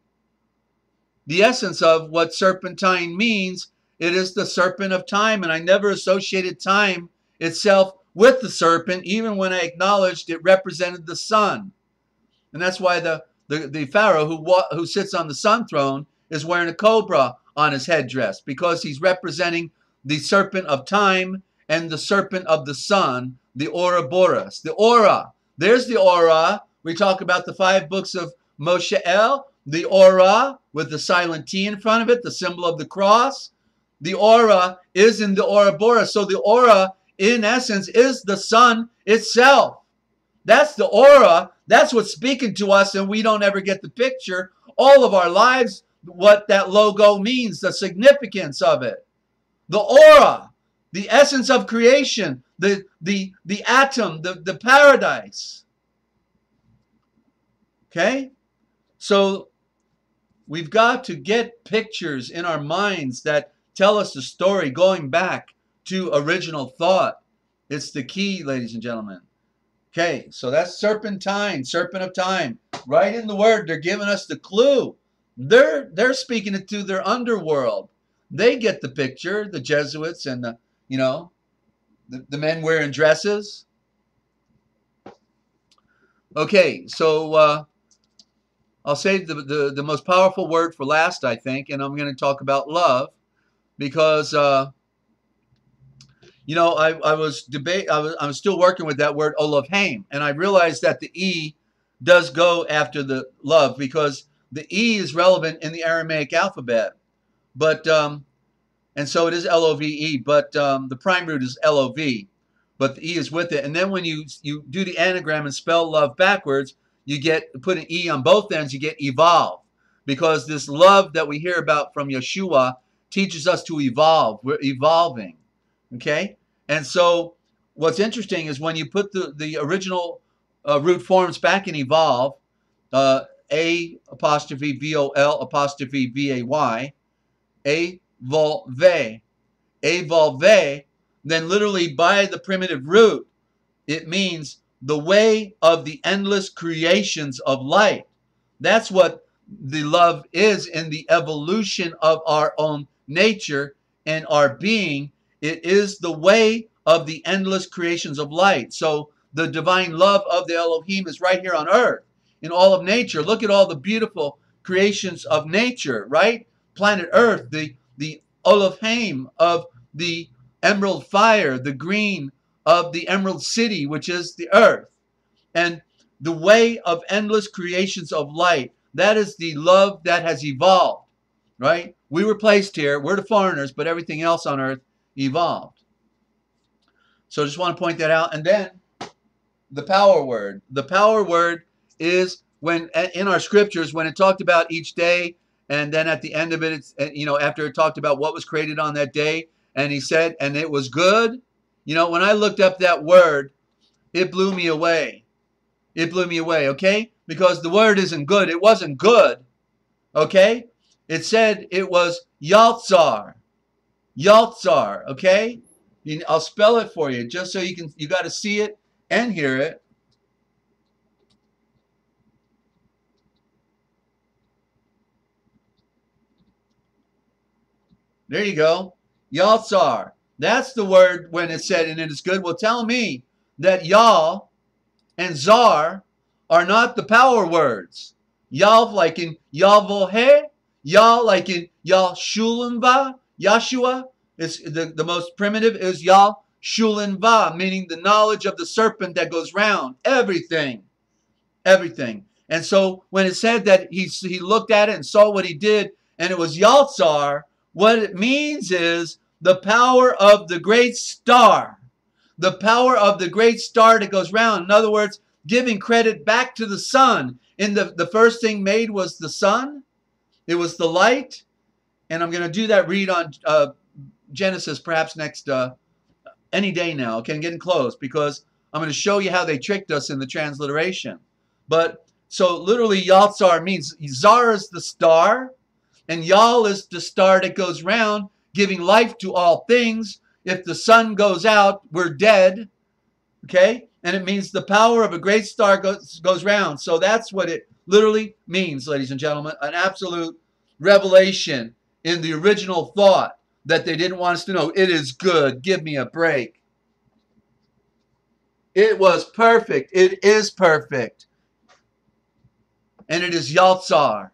the essence of what serpentine means. It is the serpent of time, and I never associated time itself with the serpent, even when I acknowledged it represented the sun. And that's why the pharaoh who sits on the sun throne is wearing a cobra on his headdress, because he's representing the serpent of time and the serpent of the sun, the Ouroboros, the aura. There's the aura. We talk about the 5 books of Moshe El, the aura with the silent T in front of it, the symbol of the cross. The aura is in the Ouroboros. So the aura, in essence, is the sun itself. That's the aura. That's what's speaking to us, and we don't ever get the picture. All of our lives, what that logo means, the significance of it. The aura, the essence of creation, the atom, the paradise. Okay? So we've got to get pictures in our minds that tell us the story going back to original thought. It's the key, ladies and gentlemen. Okay, so that's serpentine, serpent of time. Right in the word, they're giving us the clue. They're speaking it to their underworld. They get the picture, the Jesuits and the, you know, the men wearing dresses. Okay, so I'll say the most powerful word for last, I think, and I'm going to talk about love, because you know, I was still working with that word Elohim, and I realized that the E does go after the love, because the E is relevant in the Aramaic alphabet, but and so it is L-O-V-E, but the prime root is L-O-V, but the E is with it. And then when you do the anagram and spell love backwards, you put an E on both ends, you get evolve, because this love that we hear about from Yeshua teaches us to evolve. We're evolving. Okay, and so what's interesting is when you put the original root forms back in evolve, A apostrophe V-O-L apostrophe V-A-Y, evolve, evolve, then literally by the primitive root, it means the way of the endless creations of light. That's what the love is in the evolution of our own nature and our being. It is the way of the endless creations of light. So the divine love of the Elohim is right here on earth, in all of nature. Look at all the beautiful creations of nature, right? Planet Earth, the Elohim of the emerald fire, the green of the emerald city, which is the earth. And the way of endless creations of light, that is the love that has evolved, right? We were placed here, we're the foreigners, but everything else on earth evolved. So I just want to point that out. And then the power word. The power word is when in our scriptures, when it talked about each day, and then at the end of it, it's, you know, after it talked about what was created on that day, and he said, and it was good. You know, when I looked up that word, it blew me away. It blew me away, okay? Because the word isn't good. It wasn't good, okay? It said it was Yaltzar. Yaltzar, okay? I'll spell it for you just so you got to see it and hear it. There you go. Yaltzar. That's the word when it said, and it is good. Well, tell me that Yal and Zar are not the power words. Yal like in Yalvohe, Yal like in Yal-Shulim-Va, Yashua. It's the most primitive is Yal-Shulim-Va, meaning the knowledge of the serpent that goes round. Everything. Everything. And so when it said that he looked at it and saw what he did, and it was Yaltzar, what it means is the power of the great star. The power of the great star that goes round. In other words, giving credit back to the sun. In the first thing made was the sun. It was the light. And I'm going to do that read on Genesis perhaps next any day now. Okay, getting close, because I'm going to show you how they tricked us in the transliteration. But so literally, Yaltzar means Zar is the star, and Yal is the star that goes round, giving life to all things. If the sun goes out, we're dead. Okay, and it means the power of a great star goes round. So that's what it literally means, ladies and gentlemen. An absolute revelation in the original thought that they didn't want us to know. It is good. Give me a break. It was perfect. It is perfect. And it is Yaltzar.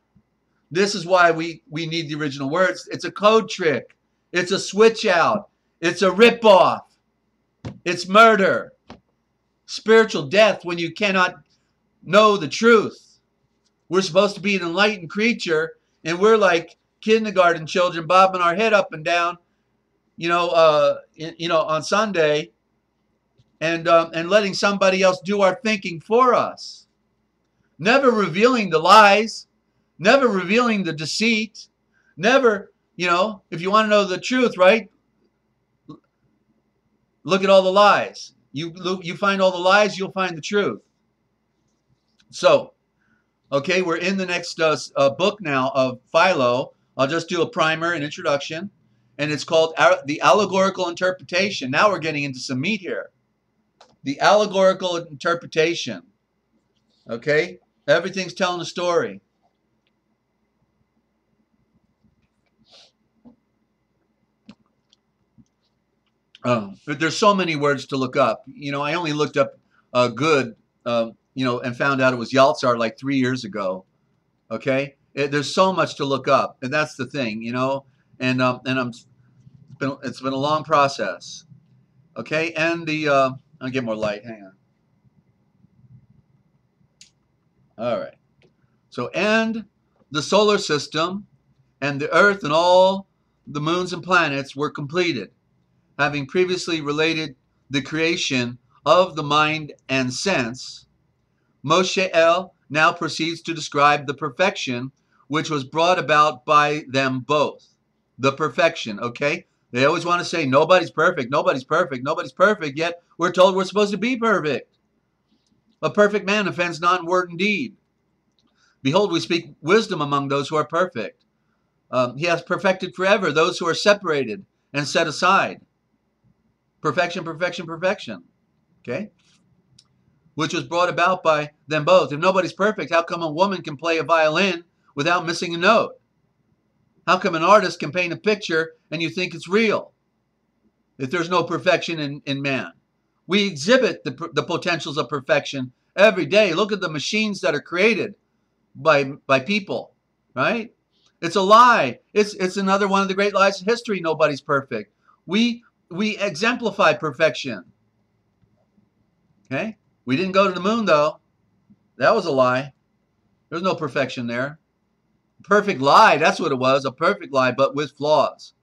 This is why we need the original words. It's a code trick. It's a switch out. It's a ripoff. It's murder. Spiritual death when you cannot know the truth. We're supposed to be an enlightened creature, and we're like kindergarten children bobbing our head up and down, on Sunday, and letting somebody else do our thinking for us. Never revealing the lies, never revealing the deceit, never, if you want to know the truth, right? Look at all the lies. You find all the lies, you'll find the truth. So, okay, we're in the next book now of Philo. I'll just do a primer, an introduction, and it's called The Allegorical Interpretation. Now we're getting into some meat here. The allegorical interpretation. Okay? Everything's telling a story. But there's so many words to look up. I only looked up good, and found out it was Yaltzar like 3 years ago. Okay? There's so much to look up, and that's the thing, and it's been a long process. Okay? And I'll get more light. Hang on. All right. So, and the solar system and the Earth and all the moons and planets were completed, having previously related the creation of the mind and sense. Moshe El now proceeds to describe the perfection which was brought about by them both. The perfection, okay? They always want to say nobody's perfect, nobody's perfect, nobody's perfect, yet we're told we're supposed to be perfect. A perfect man offends not in word and deed. Behold, we speak wisdom among those who are perfect. He has perfected forever those who are separated and set aside. Perfection, perfection, perfection. Okay? Which was brought about by them both. If nobody's perfect, how come a woman can play a violin without missing a note? How come an artist can paint a picture and you think it's real if there's no perfection in man? We exhibit the potentials of perfection every day. Look at the machines that are created by people, right? It's a lie. It's another one of the great lies of history. Nobody's perfect. We exemplify perfection. Okay? We didn't go to the moon, though. That was a lie. There's no perfection there. Perfect lie, that's what it was, a perfect lie, but with flaws.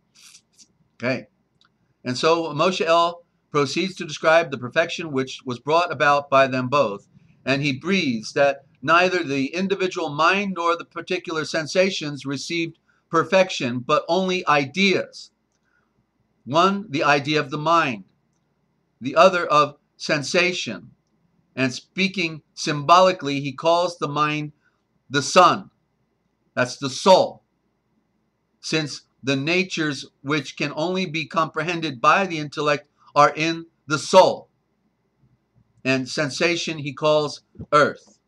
Okay. And so Moshe El proceeds to describe the perfection which was brought about by them both. And he breathes that neither the individual mind nor the particular sensations received perfection, but only ideas. One, the idea of the mind. The other of sensation. And speaking symbolically, he calls the mind the sun. That's the soul. Since the natures which can only be comprehended by the intellect are in the soul. And sensation he calls earth.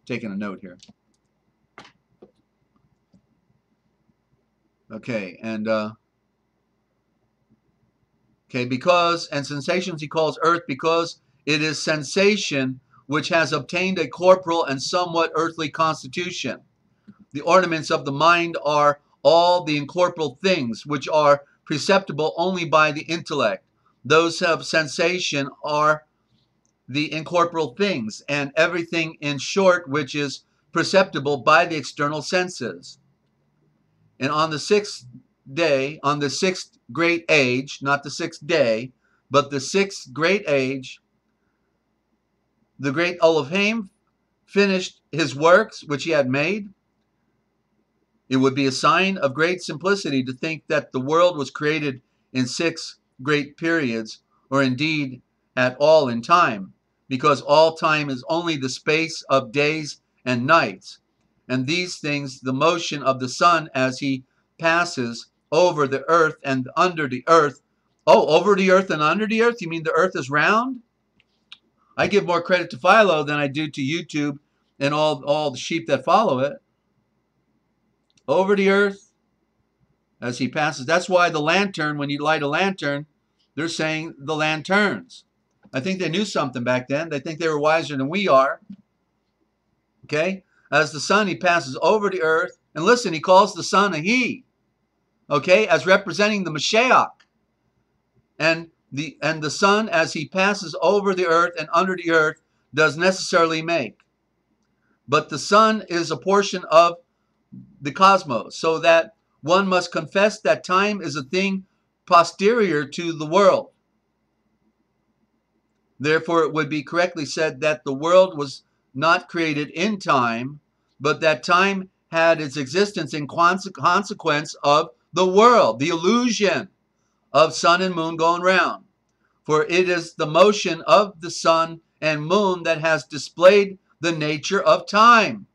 Taking a note here. Okay, and because, and sensations he calls earth because it is sensation which has obtained a corporal and somewhat earthly constitution. The ornaments of the mind are all the incorporeal things which are perceptible only by the intellect. Those of sensation are the incorporeal things, and everything in short which is perceptible by the external senses. And on the sixth day, on the sixth great age, not the sixth day, but the sixth great age, the great Elohim finished his works which he had made, It would be a sign of great simplicity to think that the world was created in 6 great periods, or indeed at all in time, because all time is only the space of days and nights. And these things, the motion of the sun as he passes over the earth and under the earth. Oh, over the earth and under the earth? You mean the earth is round? I give more credit to Philo than I do to YouTube and all the sheep that follow it. Over the earth as he passes. That's why the lantern, when you light a lantern, they're saying the lanterns. I think they knew something back then. They think they were wiser than we are. Okay? As the sun, he passes over the earth. And listen, he calls the sun a he. Okay? As representing the Mashiach. And the sun, as he passes over the earth and under the earth, does necessarily make. But the sun is a portion of the cosmos, so that one must confess that time is a thing posterior to the world. Therefore, it would be correctly said that the world was not created in time, but that time had its existence in consequence of the world, the illusion of sun and moon going round. For it is the motion of the sun and moon that has displayed the nature of time.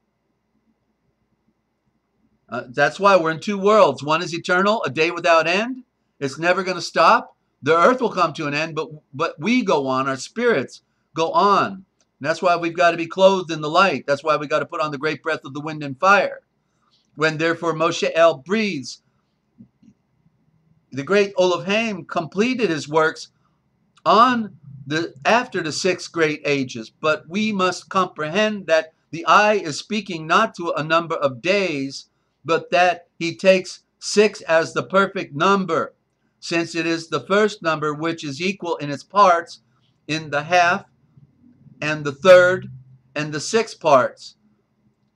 That's why we're in 2 worlds. One is eternal, a day without end. It's never going to stop. The earth will come to an end, but we go on. Our spirits go on. And that's why we've got to be clothed in the light. That's why we got to put on the great breath of the wind and fire. When therefore Moshe El breathes, the great Elohim completed his works after the 6 great ages. But we must comprehend that the I is speaking not to a number of days, but that he takes 6 as the perfect number, since it is the first number which is equal in its parts in the half and the third and the 6 parts.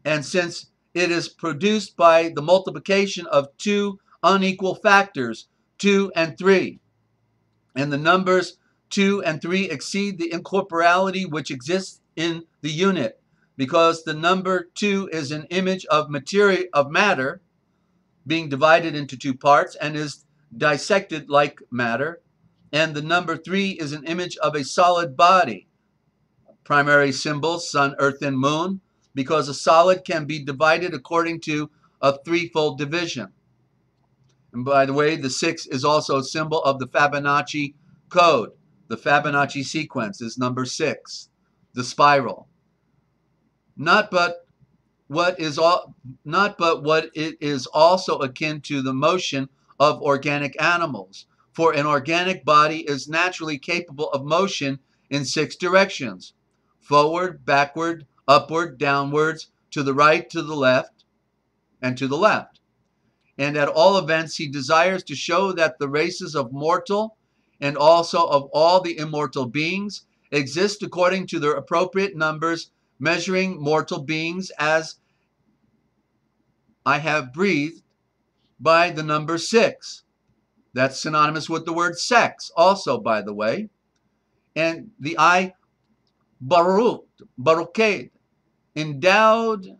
And since it is produced by the multiplication of 2 unequal factors, 2 and 3, and the numbers 2 and 3 exceed the incorporeality which exists in the unit, because the number 2 is an image of matter being divided into 2 parts and is dissected like matter, and the number 3 is an image of a solid body. Primary symbols, sun, earth, and moon, because a solid can be divided according to a 3-fold division. And by the way, the 6 is also a symbol of the Fibonacci code. The Fibonacci sequence is number 6, the spiral. Not but what it is also akin to the motion of organic animals. For an organic body is naturally capable of motion in 6 directions: forward, backward, upward, downwards, to the right, to the left, and to the left. And at all events, he desires to show that the races of mortal and also of all the immortal beings exist according to their appropriate numbers, measuring mortal beings as I have breathed by the number 6. That's synonymous with the word sex also, by the way. And the I, Baruched, endowed,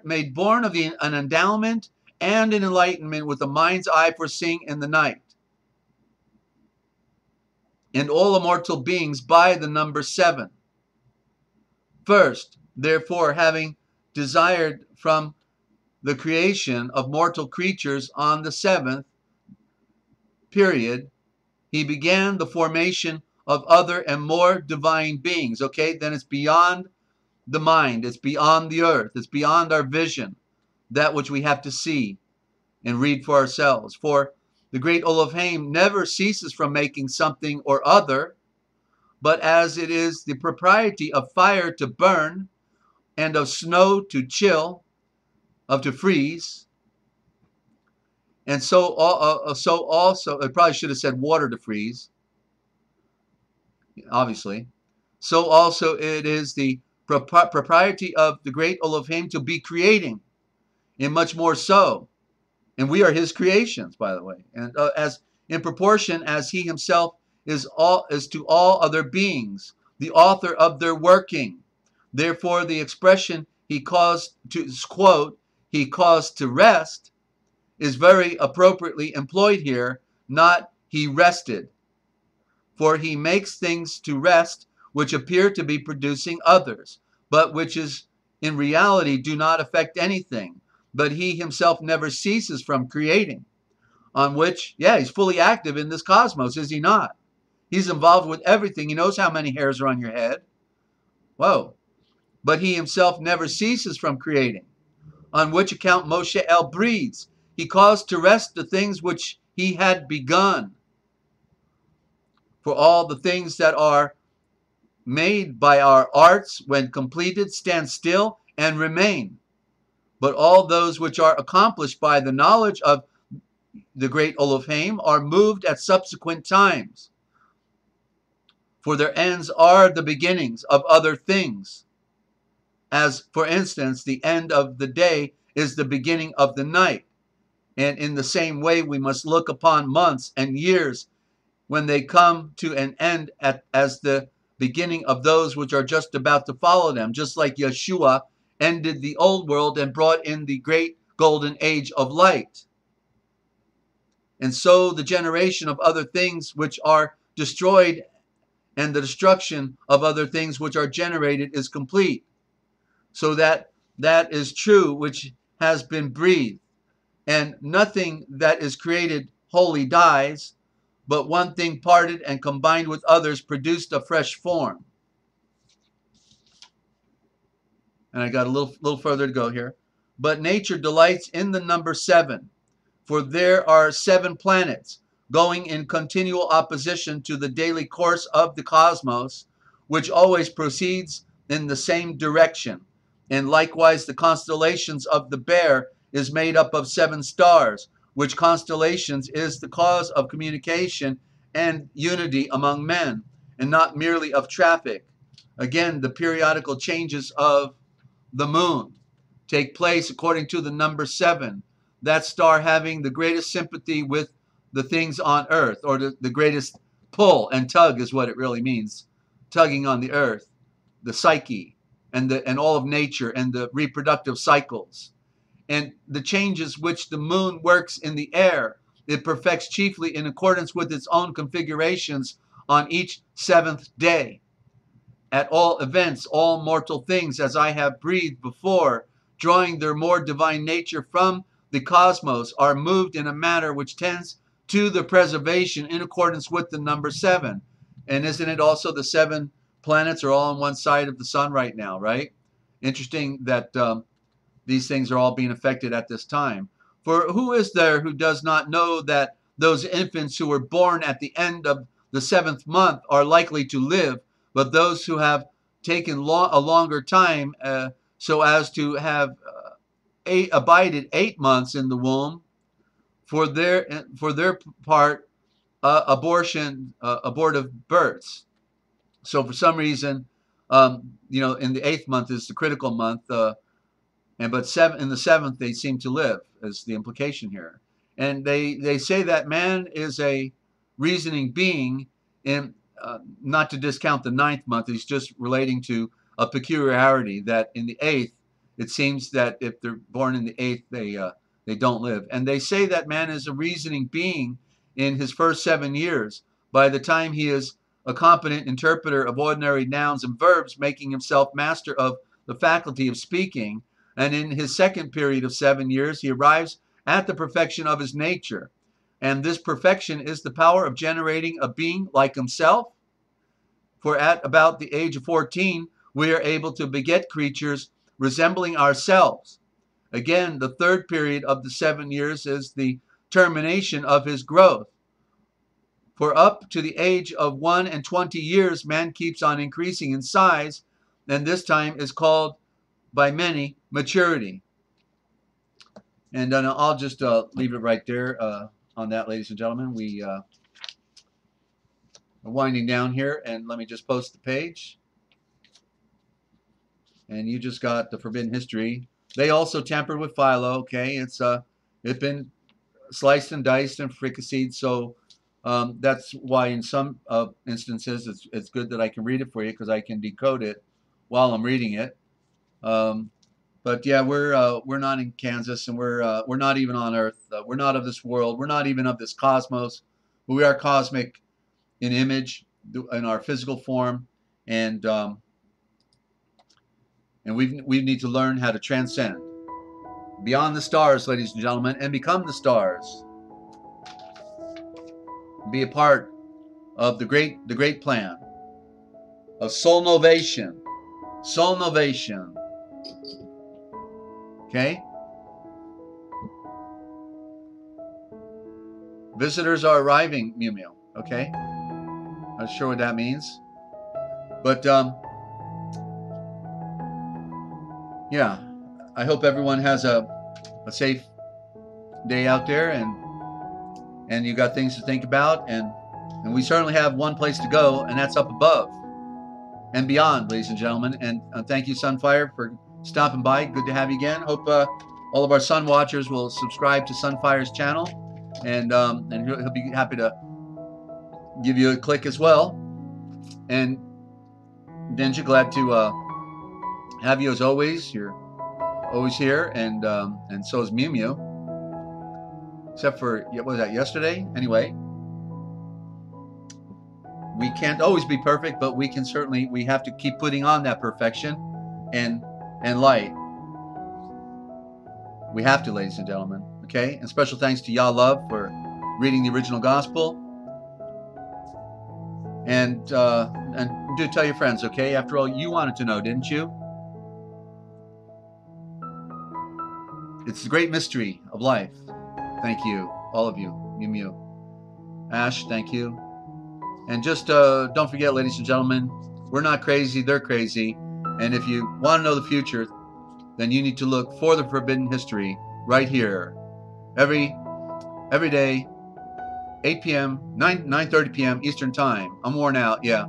made born of an endowment and an enlightenment with a mind's eye for seeing in the night. And all immortal beings by the number 7. First, therefore, having desired from the creation of mortal creatures on the 7th period, he began the formation of other and more divine beings. Okay, then it's beyond the mind, it's beyond the earth, it's beyond our vision, that which we have to see and read for ourselves. For the great Elohim never ceases from making something or other, but as it is the propriety of fire to burn and of snow to chill, to freeze, and so also, I probably should have said water to freeze, obviously. So also it is the propriety of the great Elohim to be creating, and much more so. And we are his creations, by the way, and as in proportion as he himself is to all other beings, the author of their working. Therefore, the expression he caused to quote, he caused to rest is very appropriately employed here, not he rested. For he makes things to rest which appear to be producing others, but which is in reality do not affect anything. But he himself never ceases from creating, on which, yeah, he's fully active in this cosmos, is he not? He's involved with everything. He knows how many hairs are on your head. Whoa. But he himself never ceases from creating, on which account Moshe El breathes. He caused to rest the things which he had begun. For all the things that are made by our arts, when completed, stand still and remain. But all those which are accomplished by the knowledge of the great Elohim are moved at subsequent times. For their ends are the beginnings of other things. As, for instance, the end of the day is the beginning of the night. And in the same way, we must look upon months and years when they come to an end as the beginning of those which are just about to follow them, just like Yeshua ended the old world and brought in the great golden age of light. And so the generation of other things which are destroyed and the destruction of other things which are generated is complete. So that is true which has been breathed. And nothing that is created wholly dies, but one thing parted and combined with others produced a fresh form. And I got a little further to go here. But nature delights in the number 7, for there are 7 planets going in continual opposition to the daily course of the cosmos, which always proceeds in the same direction. And likewise the constellations of the Bear is made up of 7 stars, which constellations is the cause of communication and unity among men, and not merely of traffic. Again, the periodical changes of the moon take place according to the number 7, that star having the greatest sympathy with the things on earth, or the greatest pull and tug is what it really means, tugging on the earth, the psyche, and all of nature, and the reproductive cycles. And the changes which the moon works in the air, it perfects chiefly in accordance with its own configurations on each 7th day. At all events, all mortal things, as I have breathed before, drawing their more divine nature from the cosmos, are moved in a manner which tends to the preservation in accordance with the number 7. And isn't it also the 7 planets are all on one side of the sun right now, right? Interesting that these things are all being affected at this time. For who is there who does not know that those infants who were born at the end of the 7th month are likely to live, but those who have taken a longer time so as to have abided 8 months in the womb, for their part, abortive births. So for some reason, in the 8th month is the critical month, but in the 7th they seem to live, is the implication here. And they say that man is a reasoning being, and not to discount the 9th month, he's just relating to a peculiarity that in the 8th, it seems that if they're born in the 8th, they don't live. And they say that man is a reasoning being in his first 7 years. By the time he is a competent interpreter of ordinary nouns and verbs, making himself master of the faculty of speaking, and in his second period of 7 years, he arrives at the perfection of his nature. And this perfection is the power of generating a being like himself. For at about the age of 14, we are able to beget creatures resembling ourselves. Again, the third period of the 7 years is the termination of his growth. For up to the age of 21 years, man keeps on increasing in size, and this time is called by many maturity. And I'll just leave it right there on that, ladies and gentlemen. We are winding down here, and let me just post the page. And you just got the Forbidden History. They also tampered with Philo. Okay, it's been sliced and diced and fricasseed. So that's why in some instances it's good that I can read it for you, because I can decode it while I'm reading it. But But yeah, we're not in Kansas, and we're not even on Earth. We're not of this world. We're not even of this cosmos. But we are cosmic in image, in our physical form, and we need to learn how to transcend beyond the stars, ladies and gentlemen, and become the stars. Be a part of the great plan of soul novation. Soul novation. Okay? Visitors are arriving, Mew Mew. Okay? Not sure what that means. But yeah, I hope everyone has a safe day out there, and you got things to think about, and we certainly have one place to go, and that's up above and beyond, ladies and gentlemen. And thank you, Sunfire, for stopping by. Good to have you again. Hope all of our Sun watchers will subscribe to Sunfire's channel, and he'll be happy to give you a click as well. And Ninja, glad to have you as always. You're always here, and so is Mew Mew. Except for, what was that, yesterday? Anyway, we can't always be perfect, but we have to keep putting on that perfection and light. We have to, ladies and gentlemen. Okay? And special thanks to Yah Love for reading the original gospel. And do tell your friends, okay? After all, you wanted to know, didn't you? It's the great mystery of life. Thank you, all of you. Mew Mew. Ash, thank you. And just don't forget, ladies and gentlemen, we're not crazy, they're crazy. And if you want to know the future, then you need to look for the Forbidden History right here. Every day, 8 p.m., 9:30 p.m. Eastern Time. I'm worn out, yeah.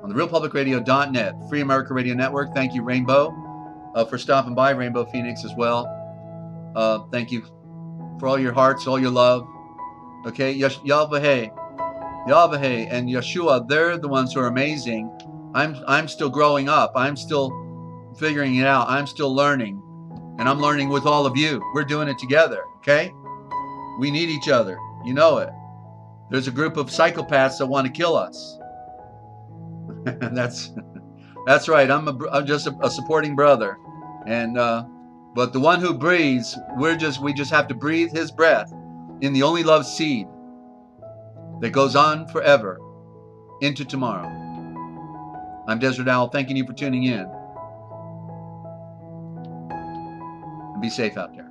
On the RealPublicRadio.net, Free America Radio Network. Thank you, Rainbow, for stopping by. Rainbow Phoenix as well. Thank you for all your hearts, all your love. Okay, Yahweh, and Yeshua, they're the ones who are amazing. I'm still growing up. I'm still figuring it out. I'm still learning, and I'm learning with all of you. We're doing it together. Okay, we need each other. You know it. There's a group of psychopaths that want to kill us. That's right. I'm just a supporting brother, and but the one who breathes, we just have to breathe his breath in the only love seed that goes on forever into tomorrow. I'm Desert Owl, thanking you for tuning in. And be safe out there.